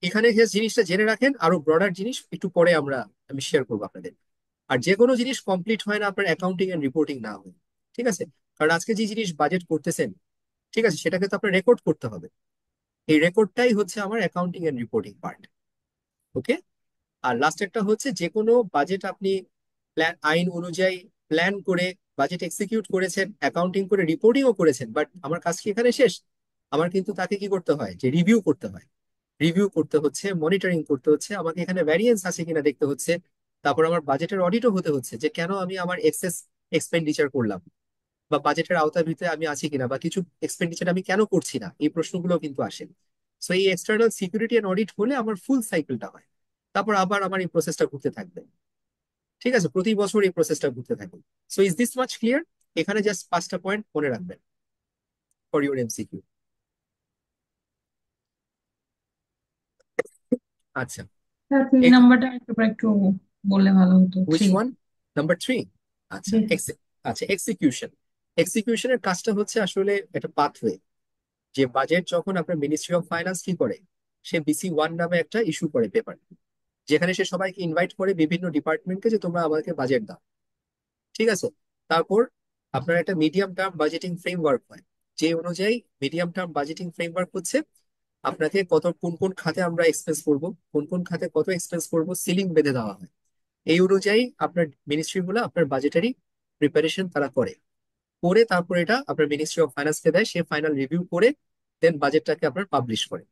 এখানে যে জিনিসটা জেনে রাখেন, আরো ব্রডার জিনিস একটু পরে আমি শেয়ার করবো আপনাদের। আর যে কোনো জিনিস কমপ্লিট হয় না আপনার অ্যাকাউন্টিং এন্ড রিপোর্টিং না হয়। ঠিক আছে, কারণ আজকে যে জিনিস বাজেট করতেছেন, ঠিক আছে, সেটাকে তো আপনার রেকর্ড করতে হবে। এই রেকর্ডটাই হচ্ছে আমার accounting and reporting part. Okay, আর লাস্ট একটা হচ্ছে যে কোনো বাজেট আপনি প্ল্যান আইন অনুযায়ী প্ল্যান করে বাজেট এক্সিকিউট করেছেন, অ্যাকাউন্টিং করে রিপোর্টিংও করেছেন, বাট আমার কাজ কি এখানে শেষ? আমার কিন্তু তাকে কি করতে হয়, যে রিভিউ করতে হয়। রিভিউ করতে হচ্ছে, মনিটরিং করতে হচ্ছে, আমাকে এখানে ভ্যারিয়েন্স আছে কিনা দেখতে হচ্ছে। তারপর আমার বাজেটের অডিটও হতে হচ্ছে, যে কেন আমি আমার এক্সেস এক্সপেন্ডিচার করলাম, বা বাজেটের আওতার ভিতরে আমি আছি কিনা, বা কিছু এক্সপেন্ডিচার আমি কেন করছি না, এই প্রশ্নগুলো কিন্তু আসে। সো এই এক্সটার্নাল সিকিউরিটি এন্ড অডিট হলে আমার ফুল সাইকেলটা হয়। তারপর আবার আমার এই প্রসেসটা ঘুরতে থাকবে। ঠিক আছে, প্রতি বছর এই প্রসেসটা ঘুরতে থাকবে। So is this much clear? এখানে জাস্ট 5টা পয়েন্ট মনে রাখবেন ফর ইউর MCQ। আচ্ছা, স্যার 3 নাম্বারটা একবার একটু বললে ভালো হতো। হুইচ 3। ওয়ান? নাম্বার 3? আচ্ছা, জি স্যার। আচ্ছা, এক্সিকিউশন। এক্সিকিউশনের কাজটা হচ্ছে আসলে একটা পাথওয়ে। যে বাজেট যখন আপনার মিনিস্ট্রি অফ ফাইন্যান্স কি করে, সে BC1 নামে একটা ইস্যু করে পেপার, যেখানে সে সবাইকে ইনভাইট করে বিভিন্ন ডিপার্টমেন্টকে, যে তোমরা আমাদেরকে বাজেট দাও। ঠিক আছে, তারপর আপনার একটা মিডিয়াম টার্ম বাজেটিং ফ্রেমওয়ার্ক হয়, যে অনুযায়ী মিডিয়াম টার্ম বাজেটিং ফ্রেমওয়ার্ক হচ্ছে আপনাকে কত কোন কোন খাতে আমরা এক্সপেন্স করব, কোন কোন খাতে কত এক্সপেন্স করব, সিলিং বেঁধে দেওয়া হয়। এই অনুযায়ী আপনার মিনিস্ট্রি গুলো আপনার বাজেটারি প্রিপারেশন তারা করে, করে তারপর এটা আপনার মিনিস্ট্রি অফ ফাইন্যান্সকে দেয়, সে ফাইনাল রিভিউ করে দেন বাজেটটাকে আপনার পাবলিশ করে।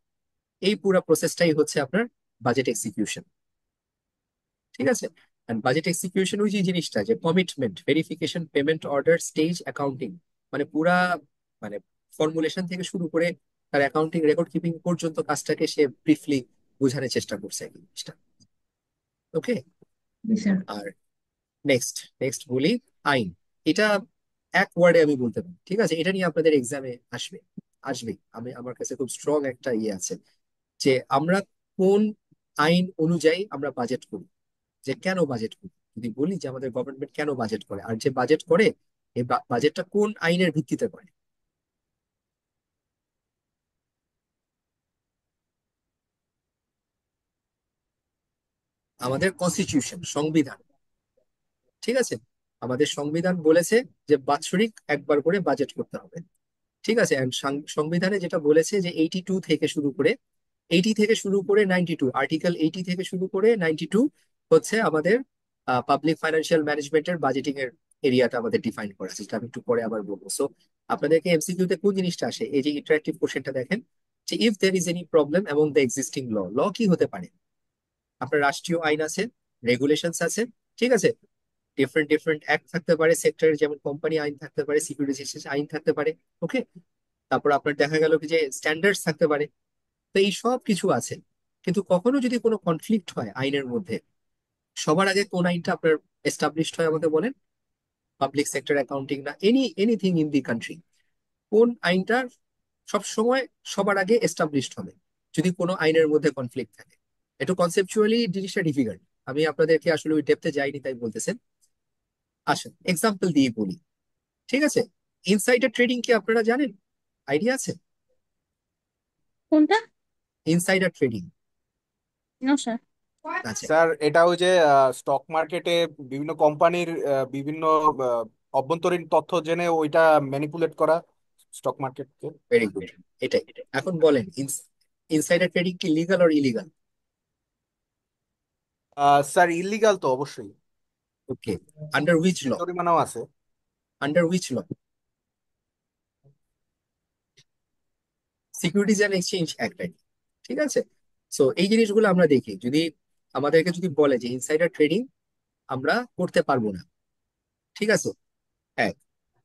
এই পুরো প্রসেসটাই হচ্ছে আপনার বাজেট এক্সিকিউশন। ঠিক আছে, এন্ড বাজেট এক্সিকিউশন ওই যে জিনিসটা, যে commitment, verification, payment order, stage, accounting, মানে পুরা, মানে ফর্মুলেশন থেকে শুরু করে তার অ্যাকাউন্টিং রেকর্ড কিপিং পর্যন্ত কাজটাকে সে ব্রিফলি বোঝানোর চেষ্টা করছে এই জিনিসটা। ওকে, জি স্যার। আর নেক্সট নেক্সট বলি, আইন। এটা এক ওয়ার্ডে আমি বলতে পারি। ঠিক আছে, এটা নিয়ে আপনাদের এক্সামে আসবে, আসবে। আমার কাছে খুব স্ট্রং একটা ইয়ে আছে, যে আমরা কোন আইন অনুযায়ী আমরা বাজেট করি, যে কেন বাজেট করি। যদি বলি যে আমাদের গভর্নমেন্ট কেন বাজেট করে, আর যে বাজেট করে এই বাজেটটা কোন আইনের ভিত্তিতে করে? আমাদের কনস্টিটিউশন, সংবিধান। ঠিক আছে, আমাদের সংবিধান বলেছে যে বাৎসরিক একবার করে বাজেট করতে হবে। ঠিক আছে, and সংবিধানে যেটা বলেছে যে 82 থেকে শুরু করে, 80 থেকে শুরু করে 92, আর্টিকেল 80 থেকে শুরু করে 92 হচ্ছে আমাদের পাবলিক ফাইন্যান্সিয়াল ম্যানেজমেন্টের বাজেটিং এর এরিয়াটা আমাদের ডিফাইন করা আছে, যেটা আমি একটু পরে আবার বলবো। সো আপনাদেরকে MCQ তে কোন জিনিসটা আসে, এই যে ইন্টারেক্টিভ কোশ্চেনটা দেখেন, যে if there is any problem এবং দ্য এক্সিস্টিং ল, ল কি হতে পারে? আপনার রাষ্ট্রীয় আইন আছে, রেগুলেশনস আছে। ঠিক আছে, ডিফারেন্ট ডিফারেন্ট অ্যাক্ট থাকতে পারে সেক্টরের, যেমন কোম্পানি আইন থাকতে পারে, সিকিউরিটাইজেশন আইন থাকতে পারে। ওকে, তারপর আপনার দেখা গেল কি যে স্ট্যান্ডার্ডস থাকতে পারে। তো এই সব কিছু আছে, কিন্তু কখনো যদি কোনো কনফ্লিক্ট হয় আইনের মধ্যে, সবার আগে কোন আইনটা আপনার এস্টাবলিশড হয় আমাকে বলেন? পাবলিক সেক্টর অ্যাকাউন্টিং না এনিথিং ইন দি কান্ট্রি, কোন আইনটা সব সময় সবার আগে এস্টাবলিশড হবে যদি কোনো আইনের মধ্যে কনফ্লিক্ট থাকে? একটু কনসেপচুয়ালি জিনিসটা ডিফিকাল্ট, আমি আপনাদেরকে আসলে ওই ডেপথে যাইনি তাই বলতেছেন। আসেন এক্সাম্পল দিয়ে বলি। ঠিক আছে, ইনসাইডার ট্রেডিং কি আপনারা জানেন? আইডিয়া আছে? কোনটা? Insider trading, no sir. আচ্ছা, স্যার এটা ওই যে স্টক মার্কেটে বিভিন্ন কোম্পানির বিভিন্ন আহ, অভ্যন্তরীণ তথ্য জেনে ওইটা ম্যানিপুলেট করা স্টক মার্কেটকে। Very good. এটাই। এখন বলেন, ইনসাইডার ট্রেডিং কি legal or illegal? Sir illegal তো অবশ্যই, ওকে। Under which law? জরিমানাও আছে। Under which law? Securities and exchange act. ঠিক আছে। সো এই জিনিসগুলো আমরা দেখি, যদি আমাদেরকে যদি বলে যে ইনসাইডার ট্রেডিং আমরা করতে পারবো না, ঠিক আছে, এক।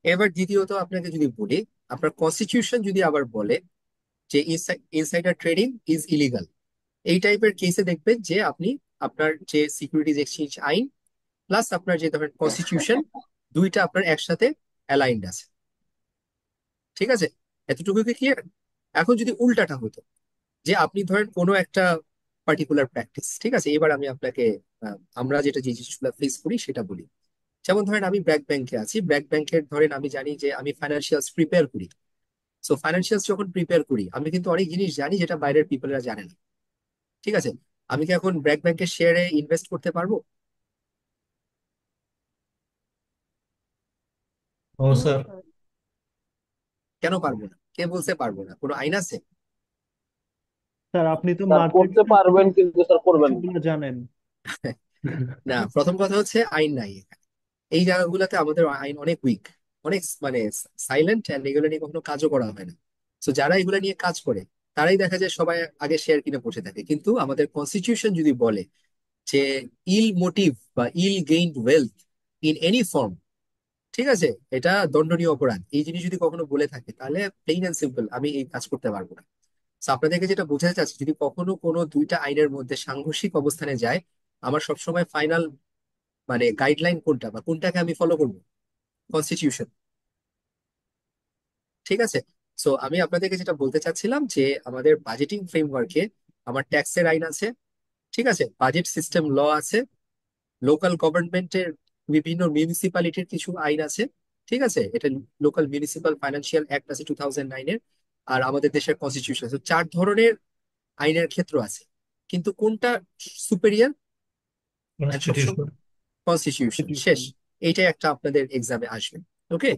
এবার দ্বিতীয়ত আপনাকে যদি বলি, আপনার কনস্টিটিউশন যদি আবার বলে যে ইনসাইডার ট্রেডিং ইজ ইলিগাল, এই টাইপের কেসে দেখবেন যে আপনি আপনার যে সিকিউরিটিজ এক্সচেঞ্জ আইন প্লাস আপনার যে ধরেন কনস্টিটিউশন, দুইটা আপনার একসাথে অ্যালাইন্ড আছে। ঠিক আছে, এতটুকু কি ক্লিয়ার? এখন যদি উল্টাটা হতো, যে আপনি ধরেন কোনো একটা পার্টিকুলার প্র্যাকটিস, ঠিক আছে, এবার আমি আপনাকে আমরা যেটা যে জিনিসগুলো ফেস করি সেটা বলি। যেমন ধরেন আমি ব্র্যাক ব্যাংকে আছি, ব্র্যাক ব্যাংকের ধরেন আমি জানি যে আমি ফাইন্যান্সিয়ালস প্রিপেয়ার করি। সো ফাইন্যান্সিয়ালস যখন প্রিপেয়ার করি আমি কিন্তু অনেক জিনিস জানি যেটা বাইরের পিপলরা জানে না। ঠিক আছে, আমি কি এখন ব্র্যাক ব্যাংকের শেয়ারে ইনভেস্ট করতে পারবো? ও স্যার, কেন পারবো না? কে বলছে পারবো না? কোনো আইন আছে? স্যার আপনি তো স্যার মার্কেট করতে পারবেন কিন্তু স্যার করবেন না। বিষয়গুলো জানেন। না, প্রথম কথা হচ্ছে আইন নাই এখানে। এই জায়গাগুলোতে আমাদের আইন অনেক উইক, অনেক মানে সাইলেন্ট, অ্যান্ড এগুলো নিয়ে কখনো কাজও করা হয় না। তো যারা এগুলো নিয়ে কাজ করে তারাই দেখা যায় সবাই আগে শেয়ার কিনে বসে থাকে। কিন্তু আমাদের কনস্টিটিউশন যদি বলে যে ইল মোটিভ বা ill gained wealth in any form, ঠিক আছে, এটা দণ্ডনীয় অপরাধ, এই জিনিস যদি কখনো বলে থাকে তাহলে প্লেন অ্যান্ড সিম্পল আমি এই কাজ করতে পারবো না। So আপনাদেরকে যেটা বোঝাতে চাচ্ছি, যদি কখনো কোনো দুইটা আইনের মধ্যে সাংঘর্ষিক অবস্থানে যায়, আমার সবসময় ফাইনাল মানে গাইডলাইন কোনটা বা কোনটাকে আমি ফলো করবো? কনস্টিটিউশন। ঠিক আছে। সো আমি আপনাদেরকে যেটা বলতে চাচ্ছিলাম যে আমাদের বাজেটিং ফ্রেমওয়ার্কে আমার ট্যাক্সের আইন আছে, ঠিক আছে, বাজেট সিস্টেম ল আছে, লোকাল গভর্নমেন্টের বিভিন্ন মিউনিসিপ্যালিটির কিছু আইন আছে, ঠিক আছে, এটা লোকাল মিউনিসিপাল ফাইন্যান্সিয়াল অ্যাক্ট আছে 2009-এর, আর আমাদের দেশের কনস্টিটিউশন। তো চার ধরনের আইনের ক্ষেত্র আছে, কিন্তু কোনটা সুপেরিয়র? সবসময় কনস্টিটিউশন। কনস্টিটিউশন। শেষ। এইটাই একটা আপনাদের এক্সামে আসবে। ওকে।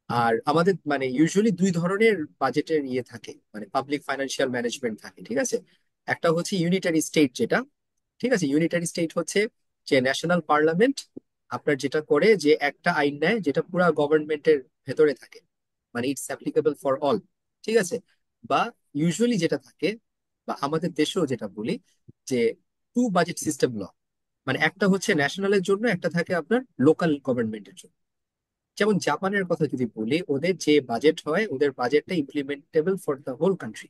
আর আমাদের মানে ইউজুয়ালি দুই ধরনের বাজেটের ইয়ে থাকে, মানে পাবলিক ফাইন্যান্সিয়াল ম্যানেজমেন্ট থাকে। ঠিক আছে, একটা হচ্ছে ইউনিটারি স্টেট যেটা, ঠিক আছে, ইউনিটারি স্টেট হচ্ছে যে ন্যাশনাল পার্লামেন্ট আপনার যেটা করে যে একটা আইন নেয় যেটা পুরা গভর্নমেন্টের ভেতরে থাকে, মানে ইটস অ্যাপ্লিকেবল ফর অল। ঠিক আছে। বা ইউজুয়ালি যেটা থাকে, বা আমাদের দেশেও যেটা বলি, যে টু বাজেট সিস্টেম ল, মানে একটা হচ্ছে ন্যাশনালের জন্য, একটা থাকে আপনার লোকাল গভর্নমেন্টের জন্য। যেমন জাপানের কথা যদি বলি, ওদের যে বাজেট হয় ওদের বাজেটটা implementable for the whole country,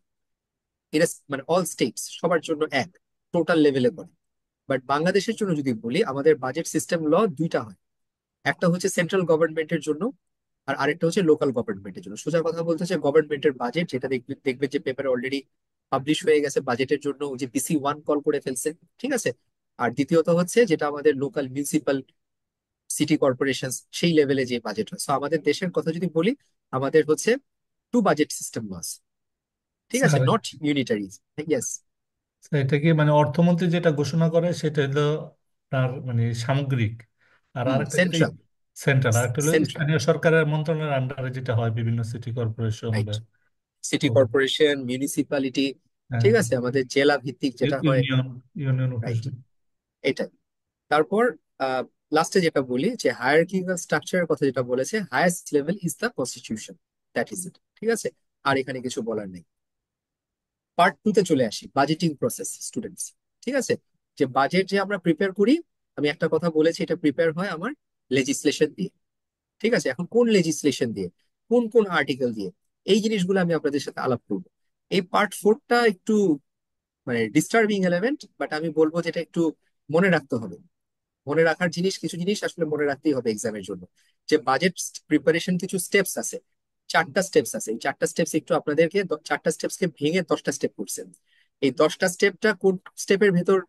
এটা মানে অল স্টেটস সবার জন্য এক টোটাল লেভেলে করে। বাট বাংলাদেশের জন্য যদি বলি, আমাদের বাজেট সিস্টেম ল দুইটা হয়, একটা হচ্ছে সেন্ট্রাল গভর্নমেন্টের জন্য আর আরেকটা হচ্ছে লোকাল গভর্নমেন্টের জন্য। সোজা কথা বলতে হচ্ছে গভর্নমেন্টের বাজেট, যেটা দেখবে যে পেপারে অলরেডি পাবলিশ হয়ে গেছে, বাজেটের জন্য ওই যে BC-1 কল করে ফেলছে। ঠিক আছে। আর দ্বিতীয়ত হচ্ছে যেটা আমাদের লোকাল মিউনিসিপাল সিটি কর্পোরেশন সেই লেভেলে যে বাজেট হয়। সো আমাদের দেশের কথা যদি বলি, আমাদের হচ্ছে টু বাজেট সিস্টেম লস। ঠিক আছে, স্যার, নট ইউনিটারি। ইয়েস। এটা কি মানে অর্থমন্ত্রী যেটা ঘোষণা করে সেটা হলো তার মানে সামগ্রিক, আর আরেকটা যেটা সেন্ট্রাল। সেন্ট্রাল, আরেকটা হলো সেন্ট্রাল, স্থানীয় সরকারের মন্ত্রণালয়ের আন্ডারে যেটা হয় বিভিন্ন সিটি কর্পোরেশন রাইট। বা সিটি কর্পোরেশন, মিউনিসিপ্যালিটি, ঠিক আছে, আমাদের জেলা ভিত্তিক যেটা হয়। Union, union right. অফিস। এটাই। তারপর লাস্টে যেটা বলি যে হায়ারার্কিক্যাল স্ট্রাকচারের কথা যেটা বলেছে, highest level is the constitution, that is ইট। ঠিক আছে। আর এখানে কিছু বলার নেই। পার্ট 2-তে চলে আসি, বাজেটিং প্রসেস স্টুডেন্টস। ঠিক আছে, যে বাজেট যে আমরা প্রিপেয়ার করি, আমি একটা কথা বলেছি, এটা প্রিপেয়ার হয় আমার লেজিসলেশন দিয়ে। ঠিক আছে, এখন কোন লেজিসলেশন দিয়ে, কোন কোন আর্টিকেল দিয়ে, এই জিনিসগুলো আমি আপনাদের সাথে আলাপ করবো। এই পার্ট 4টা একটু মানে ডিস্টার্বিং এলিমেন্ট, বাট আমি বলবো যেটা একটু মনে রাখতে হবে। মনে রাখার জিনিস, কিছু জিনিস আসলে মনে রাখতেই হবে এক্সামের জন্য। যে বাজেট প্রিপারেশন কিছু স্টেপস আছে, 4টা স্টেপস আছে। এই 4টা স্টেপস একটু আপনাদেরকে 4টা স্টেপসকে ভেঙে 10টা স্টেপ করছেন। এই 10টা স্টেপটা কোন স্টেপের ভেতর,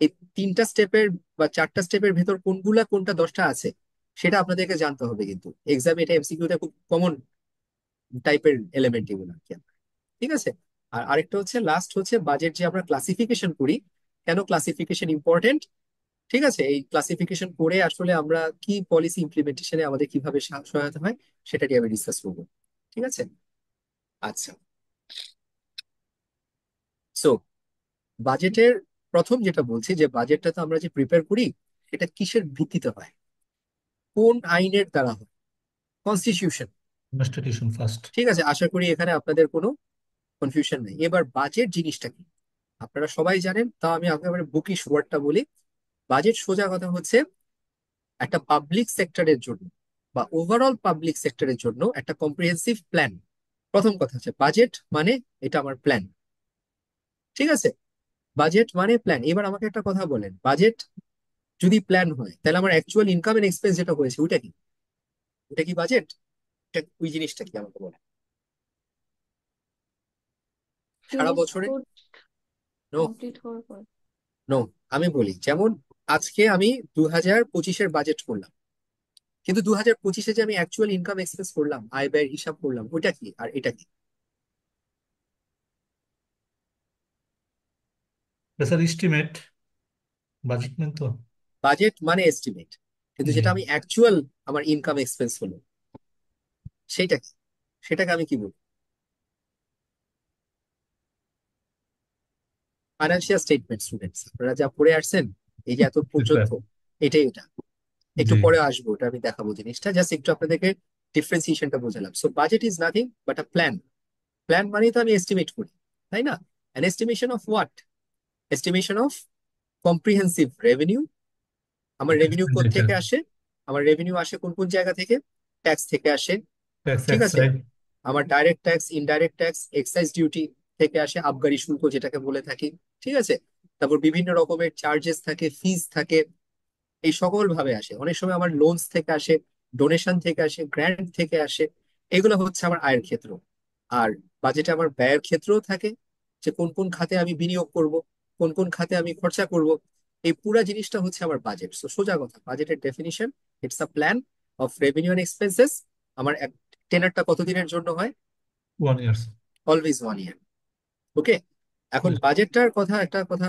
এই 3টা স্টেপের বা 4টা স্টেপের ভেতর কোনগুলা কোনটা 10টা আছে সেটা আপনাদেরকে জানতে হবে। কিন্তু এক্সামে এটা MCQ-তে খুব কমন টাইপের এলিমেন্ট এগুলো আর কি। ঠিক আছে। আর আরেকটা হচ্ছে লাস্ট হচ্ছে বাজেট যে আমরা ক্লাসিফিকেশন করি, কেন ক্লাসিফিকেশন ইম্পর্টেন্ট, ঠিক আছে? এই ক্লাসিফিকেশন করে আসলে আমরা কি পলিসি ইমপ্লিমেন্টেশনে আমাদের কিভাবে সহায়তা হয় সেটা নিয়ে আমি ডিসকাস করবো, ঠিক আছে? আচ্ছা, সো বাজেটের প্রথম যেটা বলছি যে বাজেটটা তো আমরা যে প্রিপেয়ার করি এটা কিসের ভিত্তিতে হয়, কোন আইনের দ্বারা হয়? কনস্টিটিউশন। Constitution first. ঠিক আছে, আশা করি এখানে আপনাদের কোনো কনফিউশন নেই। এবার বাজেট জিনিসটা কি আপনারা সবাই জানেন, তাও আমি একেবারে বুকিশ ওয়ার্ডটা বলি। বাজেট সোজা কথা হচ্ছে একটা পাবলিক সেক্টরের জন্য বা ওভারঅল পাবলিক সেক্টরের জন্য একটা কম্প্রিহেন্সিভ প্ল্যান। প্রথম কথা হচ্ছে বাজেট মানে এটা আমার প্ল্যান, ঠিক আছে? বাজেট মানে প্ল্যান। এবার আমাকে একটা কথা বলেন, বাজেট যদি প্ল্যান হয় তাহলে আমার অ্যাকচুয়াল ইনকাম এন্ড এক্সপেন্স যেটা হয়েছে ওইটা কি, ওটা কি বাজেট? ওই জিনিসটা কি আমাকে বলেন সারা ক্লোজ বছরে। কোড নো, কমপ্লিট হওয়ার পর। নো, আমি বলি যেমন আজকে আমি 2025-এর বাজেট করলাম, কিন্তু 2025-এ যে আমি অ্যাকচুয়াল ইনকাম এক্সপেন্স করলাম, আয় ব্যয়ের হিসাব করলাম, ওইটা কি আর এটা কি? স্যার এস্টিমেট, বাজেট নেন তো। বাজেট মানে এস্টিমেট, কিন্তু জি। যেটা আমি অ্যাকচুয়াল আমার ইনকাম এক্সপেন্স হলো সেইটা কি, সেটাকে আমি কি বলবো? Financial statement. স্টুডেন্টস আপনারা যা পড়ে আসছেন এই যে এত স্যার। পর্যন্ত, এটাই এটা। একটু জি। পরে আসবো, ওটা আমি দেখাবো জিনিসটা, জাস্ট একটু আপনাদেরকে ডিফারেন্সিয়েশনটা বোঝালাম। So budget is nothing but a plan. Plan মানেই তো আমি এস্টিমেট করি, তাই না? An estimation of what? Estimation of comprehensive revenue. আমার রেভিনিউ কোথা এক্সপেন্ডিচার, থেকে আসে? আমার রেভিনিউ আসে কোন কোন জায়গা থেকে? ট্যাক্স থেকে আসে, ট্যাক্স, ঠিক আছে? এক্সাইজ। আমার direct tax, indirect tax, excise duty থেকে আসে, আবগারি শুল্ক যেটাকে বলে থাকি, ঠিক আছে? তারপর বিভিন্ন রকমের চার্জেস থাকে, ফিজ থাকে, এই সকল ভাবে আসে। অনেক সময় আমার লোনস থেকে আসে, ডোনেশন থেকে আসে, গ্র্যান্ট থেকে আসে। এগুলো হচ্ছে আমার আয়ের ক্ষেত্র। আর বাজেটে আমার ব্যয়ের ক্ষেত্রও থাকে, যে কোন কোন খাতে আমি বিনিয়োগ করব, কোন কোন খাতে আমি খরচা করব। এই পুরো জিনিসটা হচ্ছে আমার বাজেট। সো সোজা কথা, বাজেটের definition, it's a plan of revenue and expenses. আমার টেনারটা কতদিনের জন্য হয়? 1 ইয়ার। অলওয়েজ 1 ইয়ার। ওকে, এখন বাজেটটার কথা, একটা কথা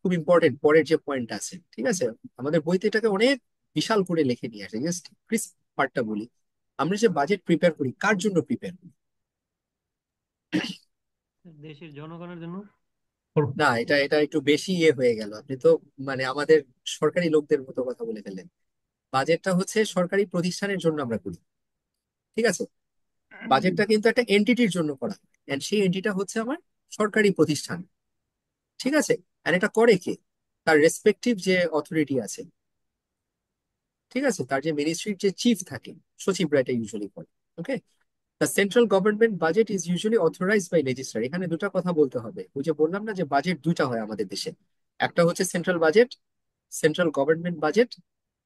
খুব ইম্পর্টেন্ট, পরের যে পয়েন্ট আছে, ঠিক আছে? আমাদের বইতে এটাকে অনেক বিশাল করে লিখে নিয়ে আসে, জাস্ট ক্রিস্প পার্টটা বলি। আমরা যে বাজেট প্রিপেয়ার করি কার জন্য প্রিপেয়ার করি? দেশের জনগণের জন্য। না, এটা এটা একটু বেশি হয়ে গেল। আপনি তো মানে আমাদের সরকারি লোকদের মতো কথা বলে ফেললেন। বাজেটটা হচ্ছে সরকারি প্রতিষ্ঠানের জন্য আমরা করি, ঠিক আছে? বাজেটটা কিন্তু একটা এন্টিটির জন্য করা হয়, এন্ড সেই এন্টিটা হচ্ছে আমার সরকারি প্রতিষ্ঠান, ঠিক আছে? আর এটা করে কে? তার রেসপেক্টিভ যে অথরিটি আছে, ঠিক আছে? তার যে মিনিস্ট্রির যে চিফ থাকে, সচিবরা এটা ইউজুয়ালি করে। Okay, the central government budget is usually authorized by legislature. এখানে দুটো কথা বলতে হবে। ওই যে বললাম না যে বাজেট দুইটা হয় আমাদের দেশে, একটা হচ্ছে central budget, central government budget,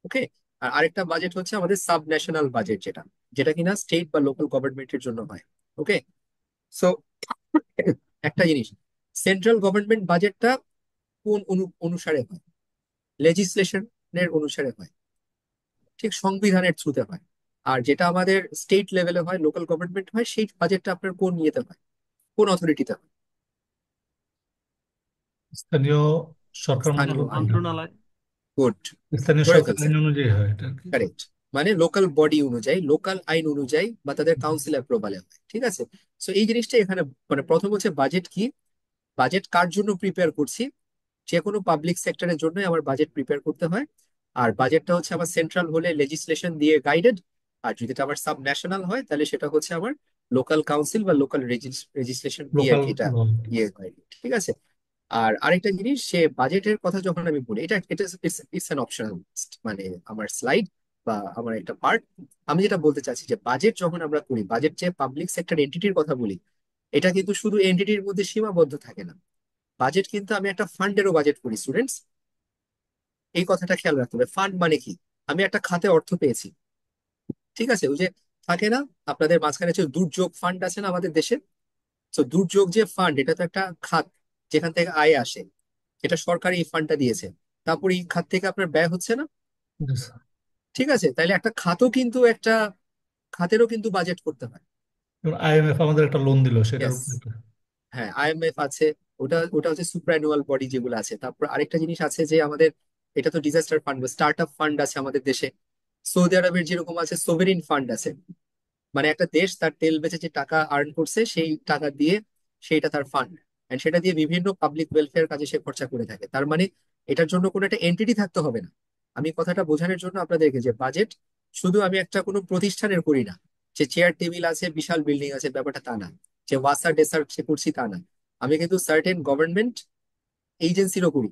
okay? আর আরেকটা বাজেট হচ্ছে আমাদের সাব ন্যাশনাল বাজেট, যেটা যেটা কিনা স্টেট বা লোকাল গভর্নমেন্টের জন্য হয়। ওকে, সো একটা জিনিস, সেন্ট্রাল গভর্নমেন্ট বাজেটটা কোন অনুসারে হয়? লেজিসলেশনের অনুসারে হয়, ঠিক সংবিধানের থ্রুতে হয়। আর যেটা আমাদের স্টেট লেভেলে হয়, লোকাল গভর্নমেন্ট হয়, সেই বাজেটটা আপনার কোন ইয়েতে হয়, কোন অথরিটিতে হয়? স্থানীয় সরকার স্থানীয় মন্ত্রণালয়। আইন। মন্ত্রণালয়। গুড, স্থানীয় ধরে সরকার ফেলছেন, আইন অনুযায়ী হয় এটা আর কি। কারেক্ট। মানে লোকাল বডি অনুযায়ী, লোকাল আইন অনুযায়ী, বা তাদের কাউন্সিল অ্যাপ্রুভালে হয়, ঠিক আছে? সো এই জিনিসটা এখানে মানে প্রথম হচ্ছে বাজেট কি, বাজেট কার জন্য প্রিপেয়ার করছি? যে কোনো পাবলিক সেক্টরের জন্যই আমার বাজেট প্রিপেয়ার করতে হয়। আর বাজেটটা হচ্ছে আমার সেন্ট্রাল হলে লেজিসলেশন দিয়ে গাইডেড, আর যদি এটা আমার সাব ন্যাশনাল হয় তাহলে সেটা হচ্ছে আমার লোকাল কাউন্সিল বা লোকাল লেজিসলেশন দিয়ে আর লোকাল কি এটা ল। ইয়ে হয়, ঠিক আছে? আর আরেকটা জিনিস, সে বাজেটের কথা যখন আমি বলি, এটা এটা ইটস অ্যান অপশনাল, মানে আমার স্লাইড বা আমার একটা পার্ট। আমি যেটা বলতে চাচ্ছি যে বাজেট যখন আমরা করি, বাজেট যে পাবলিক সেক্টর এন্টিটির কথা বলি, এটা কিন্তু শুধু এন্টিটির মধ্যে সীমাবদ্ধ থাকে না। বাজেট কিন্তু আমি একটা ফান্ডেরও বাজেট করি, স্টুডেন্টস। এই কথাটা খেয়াল রাখতে হবে। ফান্ড মানে কি? আমি একটা খাতে অর্থ পেয়েছি, ঠিক আছে? ওই যে থাকে না আপনাদের মাঝখানে যে দুর্যোগ ফান্ড আছে না আমাদের দেশে, তো দুর্যোগ যে ফান্ড, এটা তো একটা খাত যেখান থেকে আয় আসে, এটা সরকারি এই ফান্ডটা দিয়েছে। তারপর এই খাত থেকে আপনার ব্যয় হচ্ছে না, ঠিক আছে? তাইলে একটা খাতও কিন্তু একটা খাতেরও কিন্তু বাজেট করতে হয়। আইএমএফ আমাদের একটা লোন দিল, সেটার ইয়েস, উপর একটা। হ্যাঁ, আইএমএফ আছে, ওটা ওটা হচ্ছে সুপ্রা অ্যানুয়াল বডি যেগুলো আছে। তারপর আরেকটা জিনিস আছে যে আমাদের, এটা তো ডিজাস্টার ফান্ড বা স্টার্ট আপ ফান্ড আছে আমাদের দেশে। সৌদি আরবের যেরকম আছে সোভেরিন ফান্ড আছে, মানে একটা দেশ তার তেল বেচে যে টাকা আর্ন করছে সেই টাকা দিয়ে সেইটা তার ফান্ড, এন্ড সেটা দিয়ে বিভিন্ন পাবলিক ওয়েলফেয়ার কাজে সে খরচা করে থাকে। তার মানে এটার জন্য কোনো একটা এন্টিটি থাকতে হবে না। আমি কথাটা বোঝানোর জন্য আপনাদেরকে, যে বাজেট শুধু আমি একটা কোনো প্রতিষ্ঠানের করি না, যে চেয়ার টেবিল আছে বিশাল বিল্ডিং আছে, ব্যাপারটা তা না। যে ওয়াসা ডেসার সে করছি তা না। আমি কিন্তু সার্টেন গভর্নমেন্ট এজেন্সিরও করি,